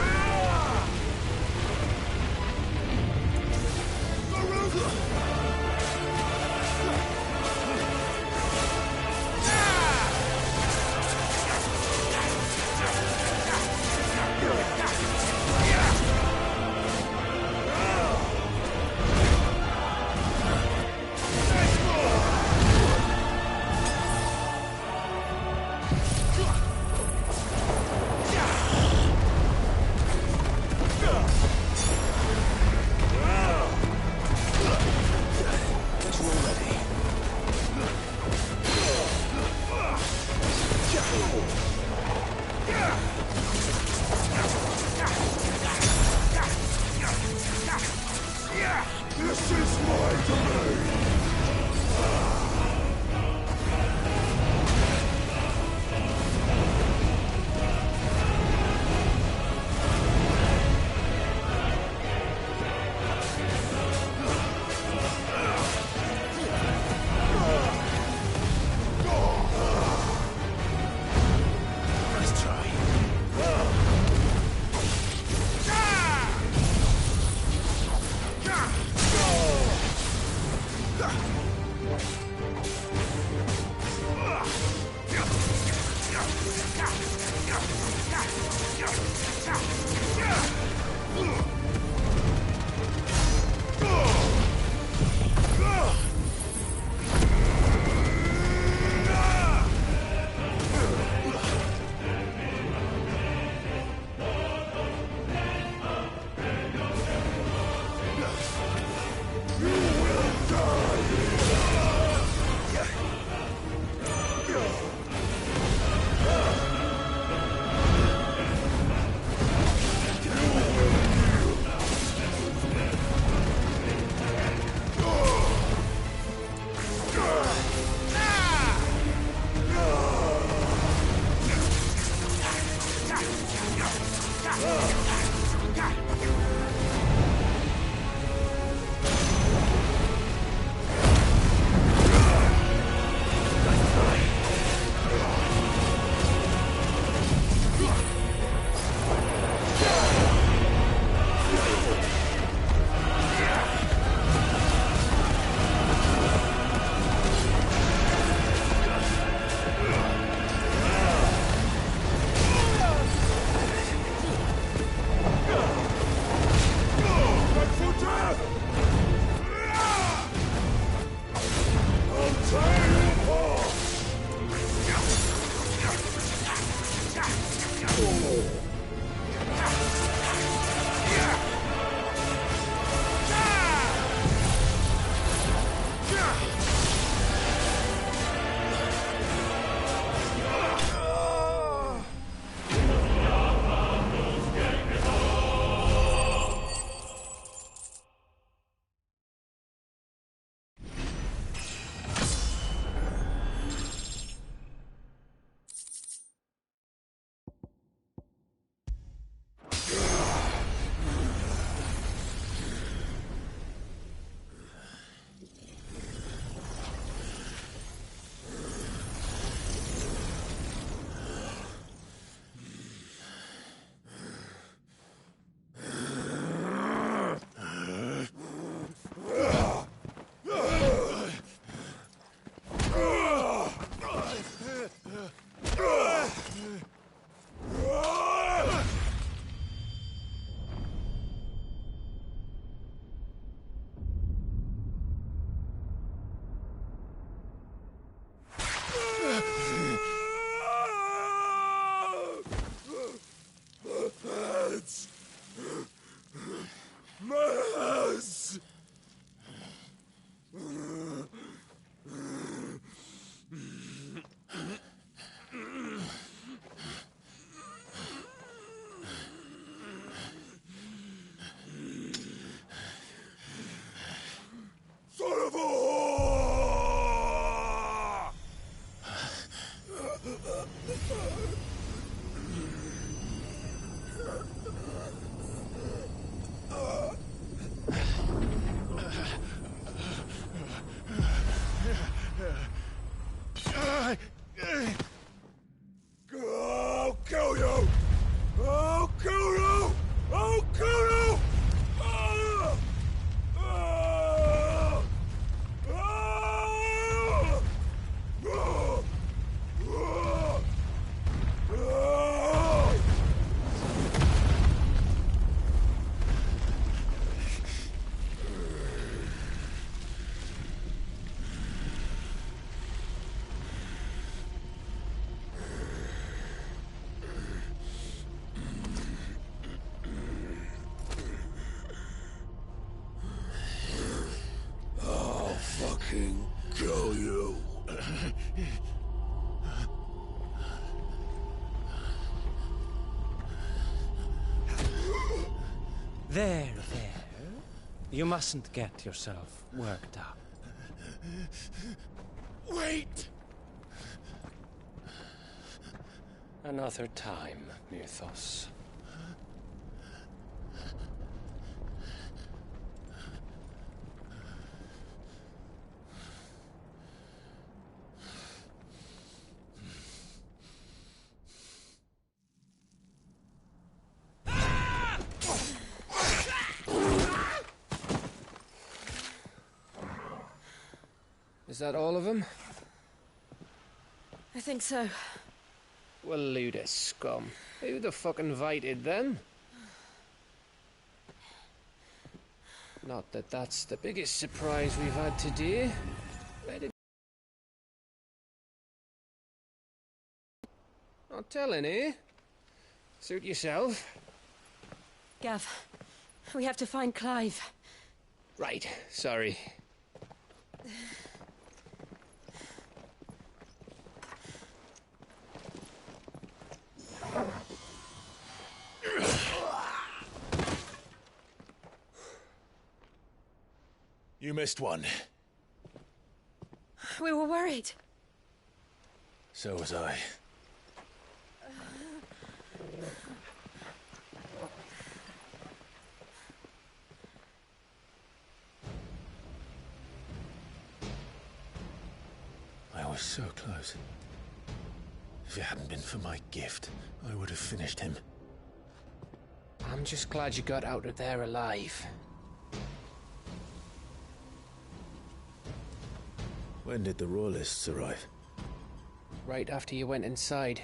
This is my domain! Nice try. There. You mustn't get yourself worked up. Wait! Another time, Mythos. Is that all of them? I think so. Well, load of scum. Who the fuck invited them? Not that that's the biggest surprise we've had today. Not telling, eh? Suit yourself. Gav, we have to find Clive. Right, sorry. You missed one. We were worried. So was I. I was so close. If it hadn't been for my gift, I would have finished him. I'm just glad you got out of there alive. When did the Royalists arrive? Right after you went inside.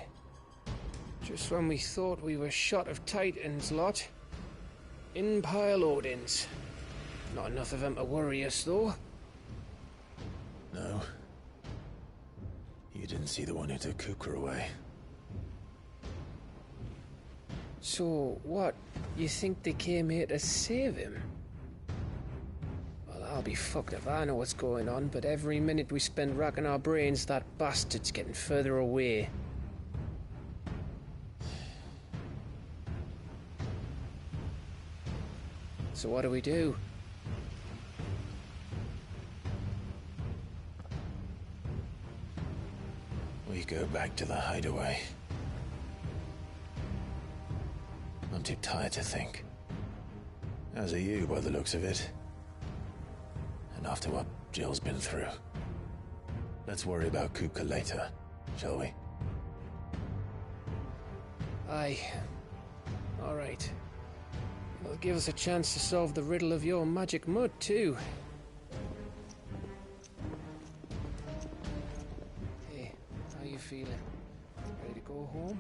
Just when we thought we were shot of Titans, lot. In pile Odins. Not enough of them to worry us, though. No. You didn't see the one who took Kupka away. So, what? You think they came here to save him? Well, I'll be fucked if I know what's going on, but every minute we spend racking our brains, that bastard's getting further away. So what do we do? We go back to the hideaway. I'm too tired to think. As are you, by the looks of it. And after what Jill's been through. Let's worry about Kupka later, shall we? Aye. All right. It'll give us a chance to solve the riddle of your magic mud, too. Hey, how you feeling? Ready to go home?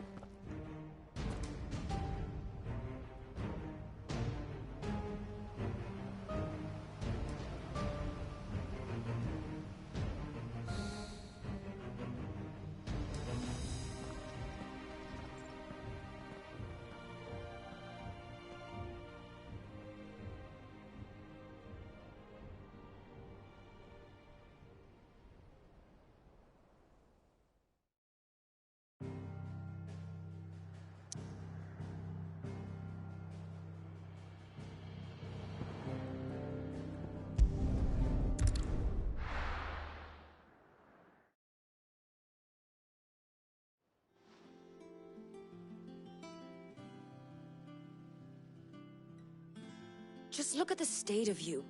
Just look at the state of you.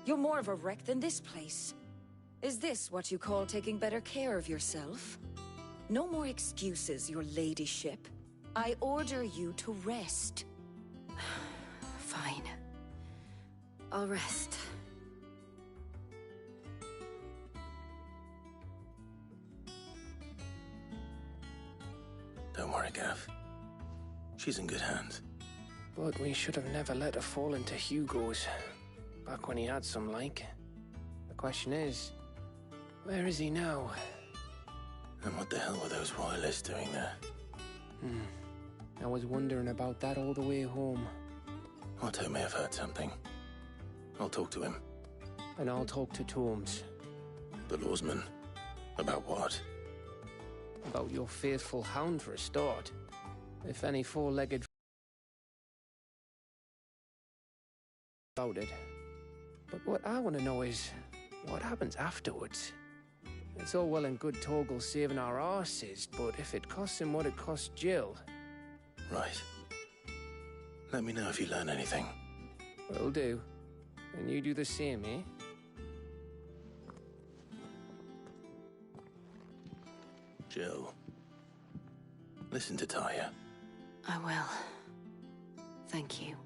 You're more of a wreck than this place. Is this what you call taking better care of yourself? No more excuses, your ladyship. I order you to rest. Fine. I'll rest. Don't worry, Gav. She's in good hands. But we should have never let her fall into Hugo's. Back when he had some like. The question is, where is he now? And what the hell were those royalists doing there? I was wondering about that all the way home. Otto may have heard something. I'll talk to him. And I'll talk to Tomes. The lawsman? About what? About your faithful hound for a start. If any four-legged about it. But what I want to know is, what happens afterwards? It's all well and good Torgal saving our arses, but if it costs him what it cost Jill... Right. Let me know if you learn anything. Will do. And you do the same, eh? Jill. Listen to Taya. I will. Thank you.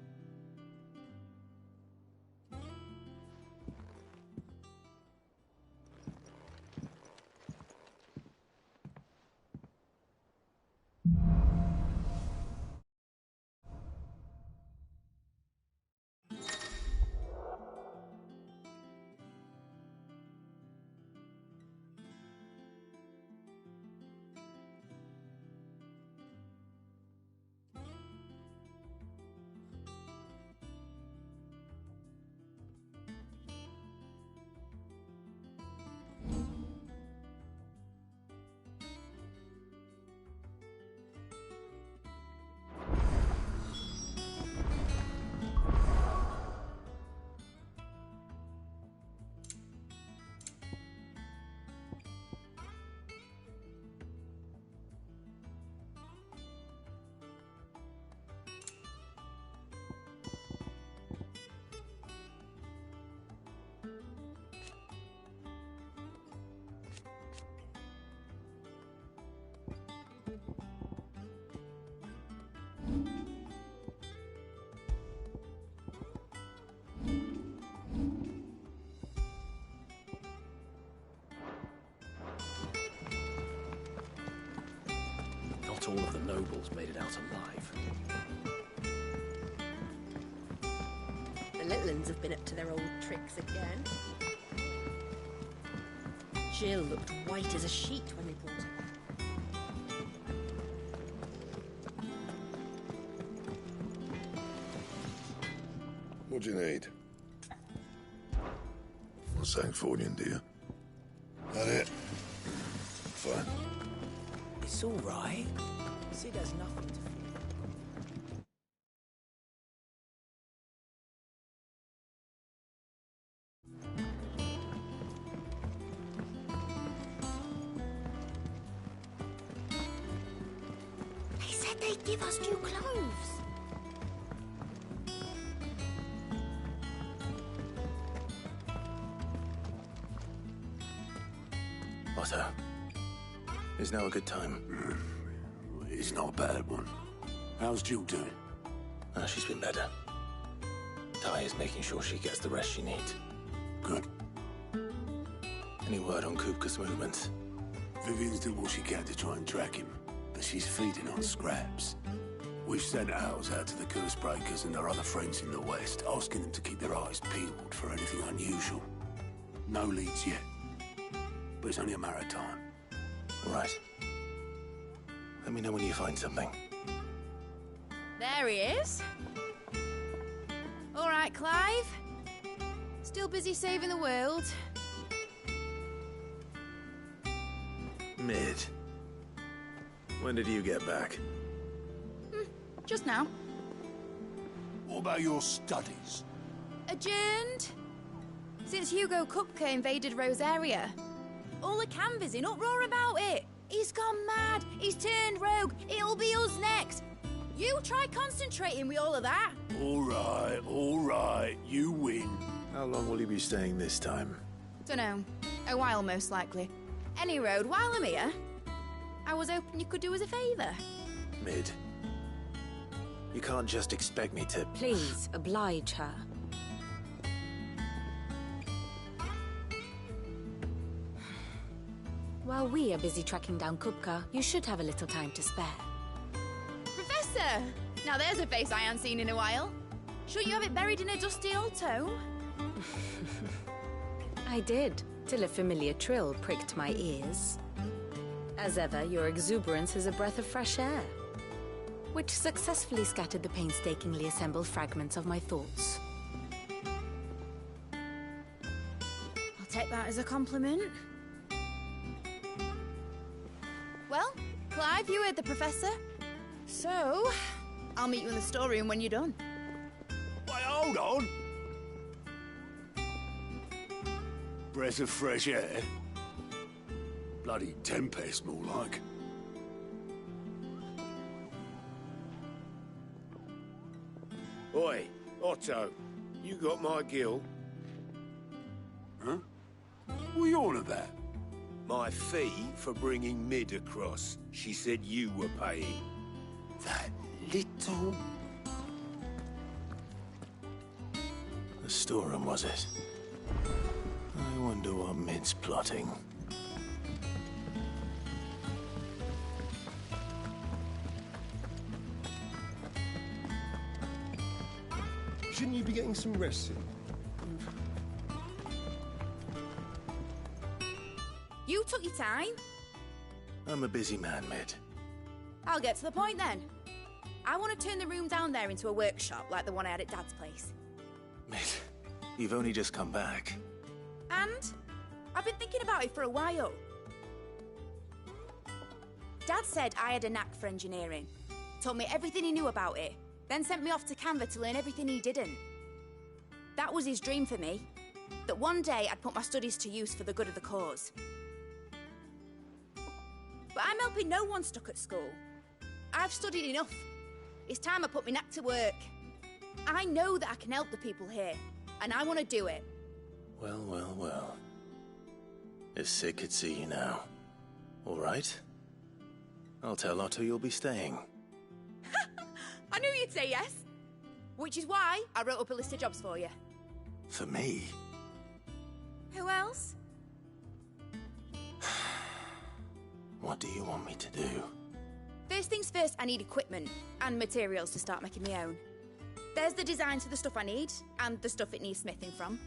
Not all of the nobles made it out alive. The little uns have been up to their old tricks again. Jill looked white as a sheet when they brought her back. What do you need? Not Sancfordian, do you? That it? Fine. It's all right. Sid has nothing to fear. They said they'd give us new clothes. Otto, is now a good time? It's not a bad one. How's Jill doing? She's been better. Taya's making sure she gets the rest she needs. Good. Any word on Kupka's movements? Vivian's doing what she can to try and track him, but she's feeding on scraps. We've sent ours out to the Cursebreakers and their other friends in the West, asking them to keep their eyes peeled for anything unusual. No leads yet, but it's only a matter of time. Right. Let me know when you find something. There he is. All right, Clive. Still busy saving the world. Mid. When did you get back? Just now. What about your studies? Adjourned. Since Hugo Kupka invaded Rosaria. All the canvas in uproar about it. He's gone mad. He's turned rogue. It'll be us next. You try concentrating with all of that. All right. You win. How long will you be staying this time? Dunno. A while, most likely. Any road, while I'm here, I was hoping you could do us a favour. Mid. You can't just expect me to... Please, oblige her. While we are busy tracking down Kupka, you should have a little time to spare. Professor! Now there's a face I haven't seen in a while. Shouldn't you have it buried in a dusty old tome? I did, till a familiar trill pricked my ears. As ever, your exuberance is a breath of fresh air, which successfully scattered the painstakingly assembled fragments of my thoughts. I'll take that as a compliment. Well, Clive, you heard the Professor. So, I'll meet you in the storeroom when you're done. Wait, hold on! Breath of fresh air? Bloody tempest, more like. Oi, Otto, you got my gill? Huh? What are you on about? My fee for bringing Mid across. She said you were paying. That little... The storeroom, was it? I wonder what Mid's plotting. Shouldn't you be getting some rest soon? You took your time. I'm a busy man, Mid. I'll get to the point then. I want to turn the room down there into a workshop like the one I had at Dad's place. Mid, you've only just come back. And I've been thinking about it for a while. Dad said I had a knack for engineering. Told me everything he knew about it. Then sent me off to Canva to learn everything he didn't. That was his dream for me. That one day I'd put my studies to use for the good of the cause. But I'm helping no one stuck at school. I've studied enough. It's time I put my knack to work. I know that I can help the people here, and I want to do it. Well, well, well. If Sid could see you now. All right. I'll tell Otto you'll be staying. I knew you'd say yes. Which is why I wrote up a list of jobs for you. For me? Who else? What do you want me to do? First things first, I need equipment and materials to start making my own. There's the designs for the stuff I need, and the stuff it needs smithing from.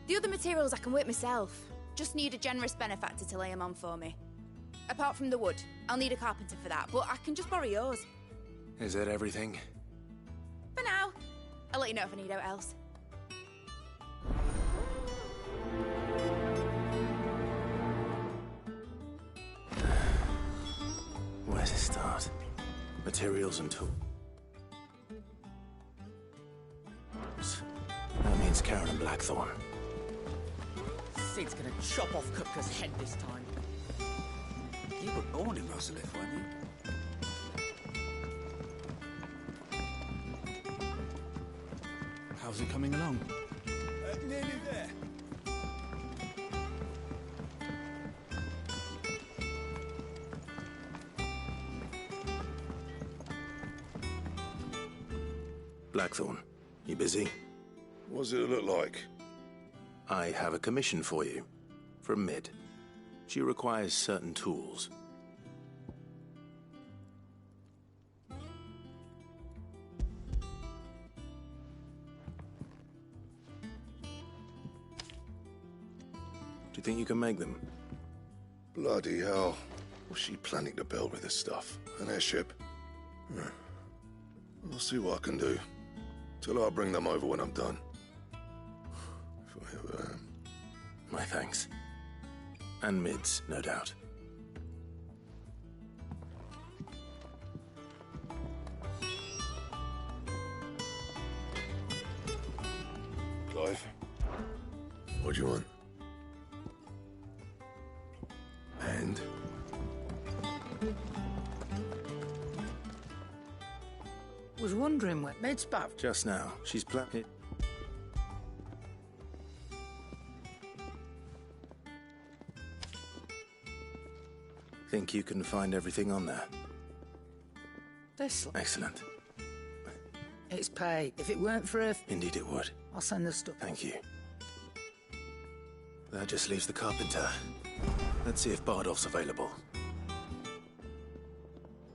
The other materials I can work myself. Just need a generous benefactor to lay them on for me. Apart from the wood, I'll need a carpenter for that, but I can just borrow yours. Is that everything? For now. I'll let you know if I need out else. Where to start? Materials and tools. That means Karen and Blackthorn. Sid's gonna chop off Kupka's head this time. You were born in Rosalith, weren't you? How's it coming along? Nearly there. Blackthorn, you busy? What does it look like? I have a commission for you. From Mid. She requires certain tools. Do you think you can make them? Bloody hell. What's she planning to build with this stuff? An airship? I'll see what I can do. Till I bring them over when I'm done. If I ever am. My thanks. And Mid's, no doubt. Clive? What do you want? And? Was wondering what Mid's back. Just now, she's planning. Think you can find everything on there? This. Excellent. It's paid. If it weren't for her... Indeed it would. I'll send the stuff. Thank you. That just leaves the carpenter. Let's see if Bardolph's available.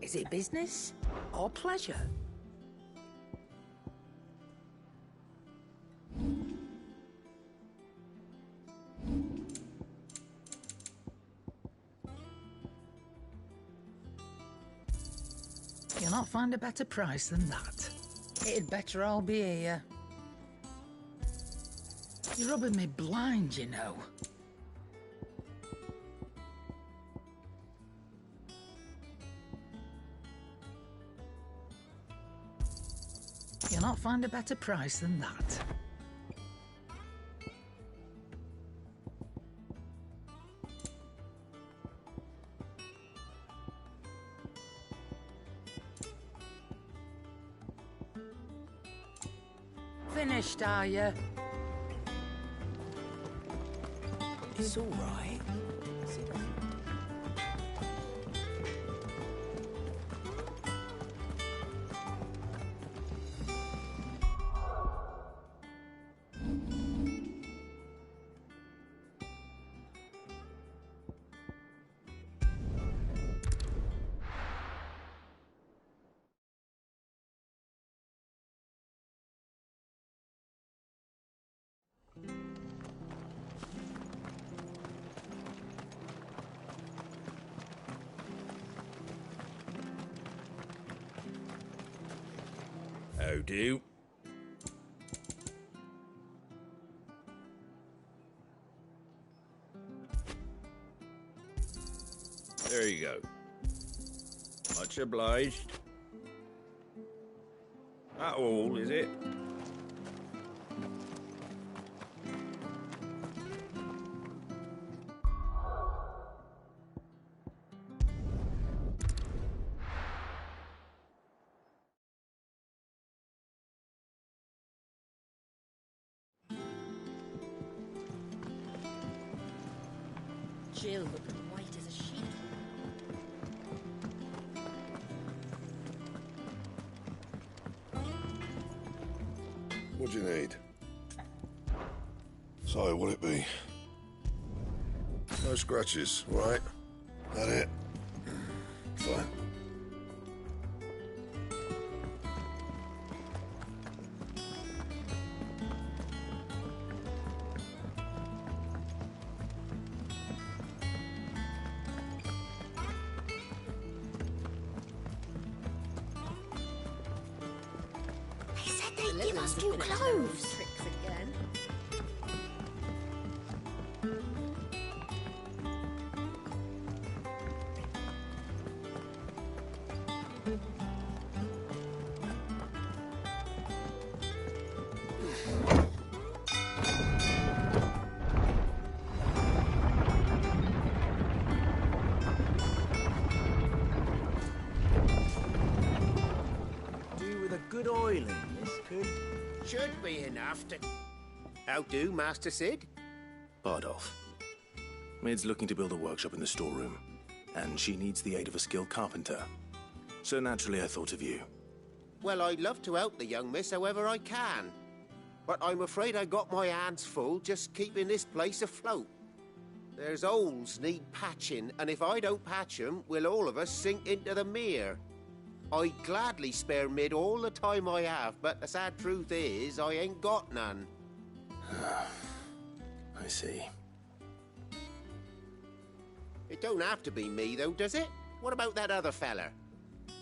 Is it business or pleasure? You'll not find a better price than that. It'd better all be here. You're rubbing me blind, you know. You'll not find a better price than that. Finished, are you? It's all right. Sit down. How do? There you go. Much obliged. That all, is it? Jill looking white as a sheet. What do you need? So, what'll it be? No scratches, right? That it? Fine. They said they'd give us new clothes. Tricks again. Do with a good oiling, this could. Should be enough to... How do, Master Sid? Bardolph. Maid's looking to build a workshop in the storeroom, and she needs the aid of a skilled carpenter. So naturally I thought of you. Well, I'd love to help the young miss however I can. But I'm afraid I got my hands full just keeping this place afloat. There's holes need patching, and if I don't patch 'em, we'll all of us sink into the mere. I'd gladly spare Mid all the time I have, but the sad truth is, I ain't got none. I see. It don't have to be me, though, does it? What about that other fella?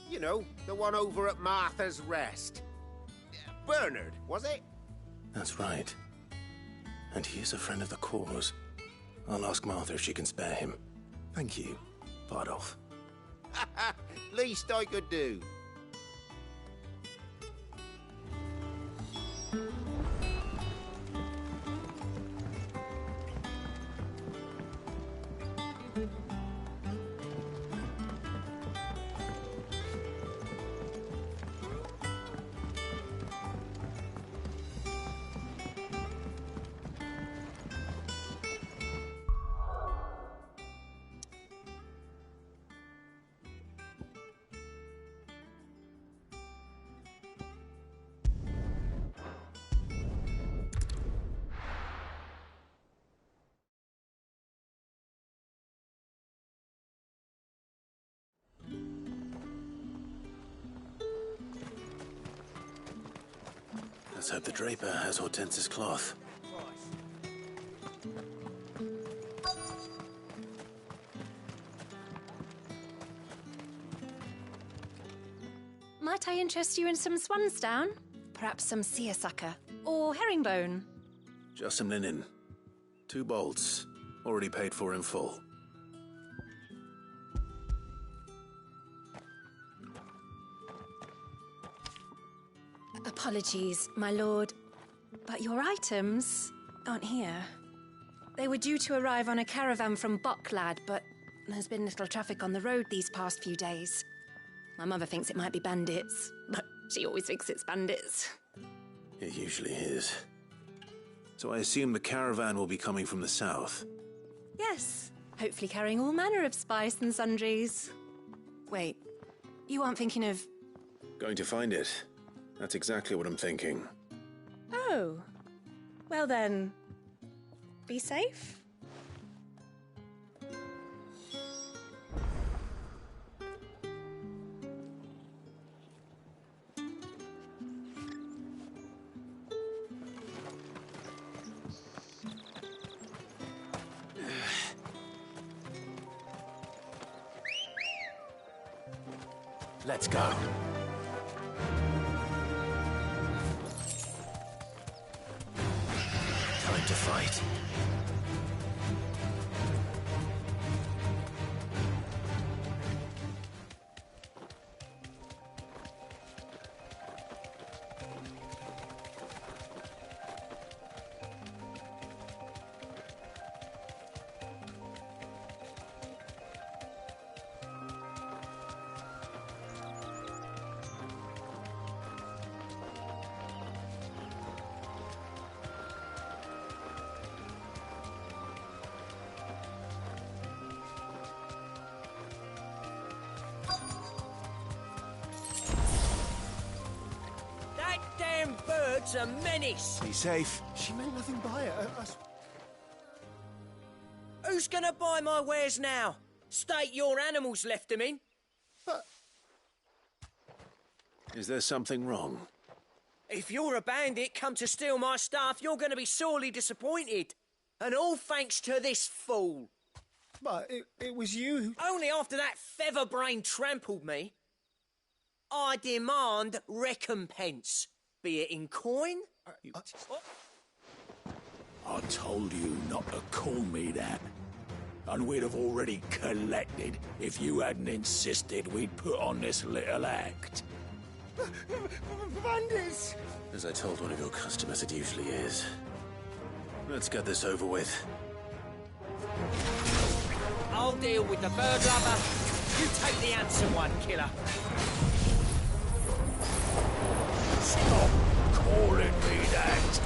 You know, the one over at Martha's Rest. Bernard, was it? That's right. And he is a friend of the cause. I'll ask Martha if she can spare him. Thank you, Bardolph. Least I could do. Let's hope the draper has Hortense's cloth. Might I interest you in some swansdown? Perhaps some seersucker or herringbone? Just some linen. 2 bolts. Already paid for in full. Apologies, my lord, but your items aren't here. They were due to arrive on a caravan from Bocklad, but there's been little traffic on the road these past few days. My mother thinks it might be bandits, but she always thinks it's bandits. It usually is. So I assume the caravan will be coming from the south. Yes, hopefully carrying all manner of spice and sundries. Wait, you aren't thinking of... Going to find it. That's exactly what I'm thinking. Oh. Well then, be safe. Let's go. Time to fight. Bird's a menace. Be safe. She meant nothing by it. Who's gonna buy my wares now? State your animals left them in. But... Is there something wrong? If you're a bandit come to steal my stuff, you're gonna be sorely disappointed. And all thanks to this fool. But it was you who... Only after that feather-brain trampled me. I demand recompense. Be it in coin? I told you not to call me that. And we'd have already collected if you hadn't insisted we'd put on this little act. Bandits! As I told one of your customers, it usually is. Let's get this over with. I'll deal with the bird lover. You take the handsome one, killer. Stop calling me that!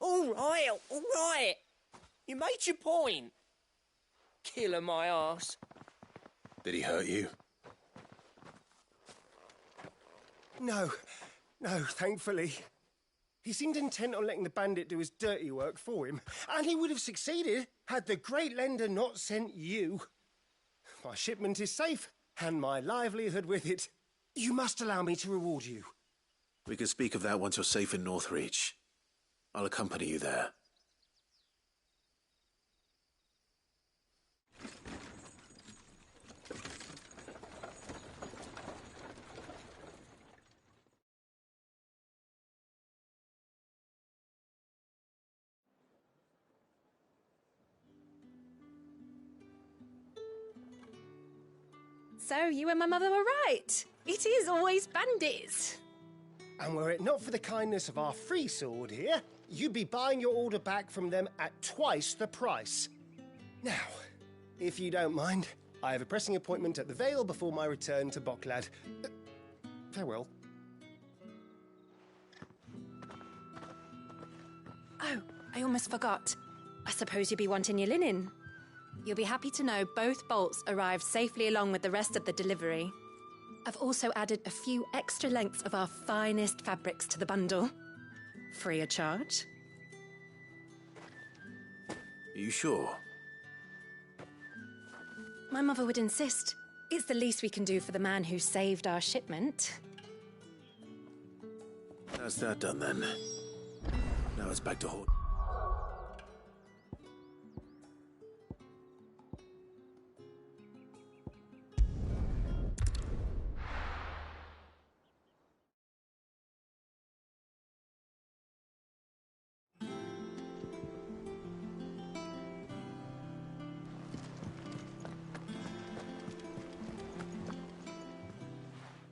All right. You made your point. Killer my arse. Did he hurt you? No, thankfully. He seemed intent on letting the bandit do his dirty work for him, and he would have succeeded had the great lender not sent you. My shipment is safe, and my livelihood with it. You must allow me to reward you. We can speak of that once you're safe in Northreach. I'll accompany you there. So you and my mother were right. It is always bandits. And were it not for the kindness of our free sword here, you'd be buying your order back from them at twice the price. Now, if you don't mind, I have a pressing appointment at the Vale before my return to Bocklad. Farewell. Oh, I almost forgot. I suppose you'll be wanting your linen. You'll be happy to know both bolts arrived safely along with the rest of the delivery. I've also added a few extra lengths of our finest fabrics to the bundle. Free of charge. Are you sure? My mother would insist. It's the least we can do for the man who saved our shipment. That's that done then. Now it's back to Hort.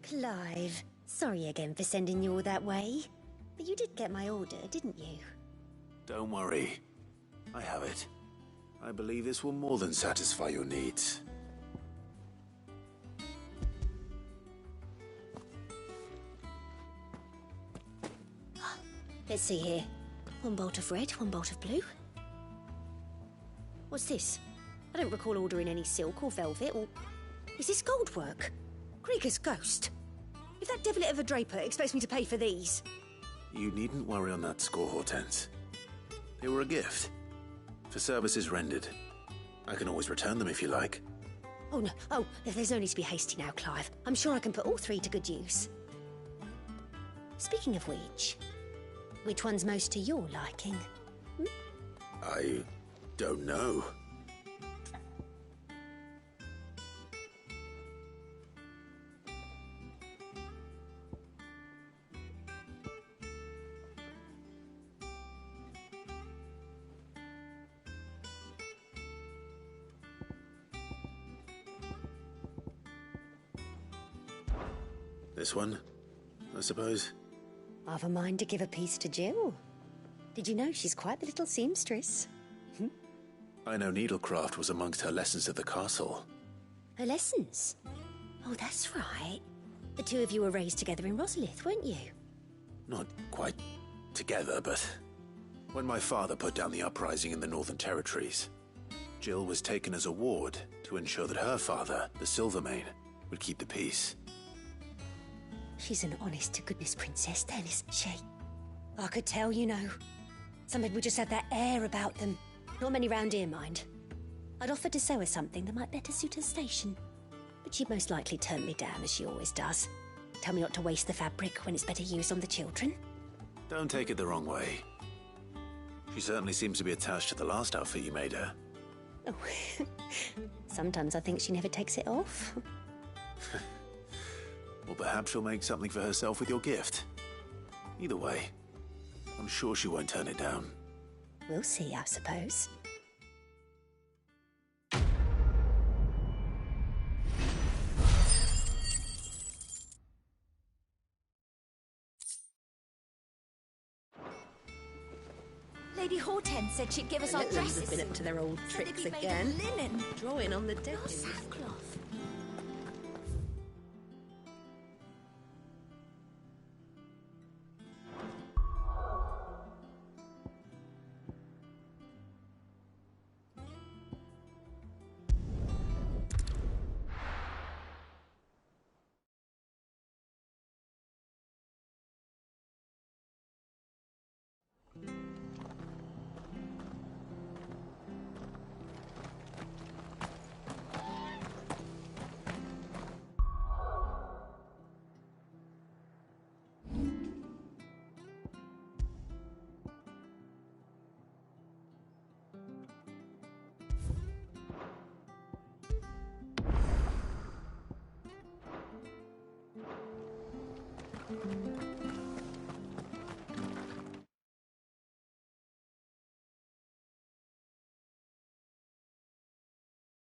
Clive, sorry again for sending you all that way. But you did get my order, didn't you? Don't worry. I have it. I believe this will more than satisfy your needs. Let's see here. One bolt of red, one bolt of blue. What's this? I don't recall ordering any silk or velvet or... Is this gold work? Krieger's ghost. If that devilit of a draper expects me to pay for these... You needn't worry on that score, Hortense. They were a gift. For services rendered. I can always return them if you like. Oh, no. Oh, there's no need to be hasty now, Clive. I'm sure I can put all three to good use. Speaking of which one's most to your liking? I don't know. This one, I suppose. I've a mind to give a piece to Jill. Did you know she's quite the little seamstress? I know needlecraft was amongst her lessons at the castle. Her lessons? Oh, that's right. The two of you were raised together in Rosalith, weren't you? Not quite together, but when my father put down the uprising in the Northern Territories, Jill was taken as a ward to ensure that her father, the Silvermane, would keep the peace. She's an honest-to-goodness princess then, isn't she? I could tell, you know. Some people just have that air about them. Not many round here, mind. I'd offered to sew her something that might better suit her station. But she'd most likely turn me down, as she always does. Tell me not to waste the fabric when it's better used on the children. Don't take it the wrong way. She certainly seems to be attached to the last outfit you made her. Oh, sometimes I think she never takes it off. Or perhaps she'll make something for herself with your gift. Either way, I'm sure she won't turn it down. We'll see, I suppose. Lady Hortense said she'd give us our Litlins dresses. have been up to their old Said tricks they'd be made again. of linen. Drawing on the dead. Not sackcloth.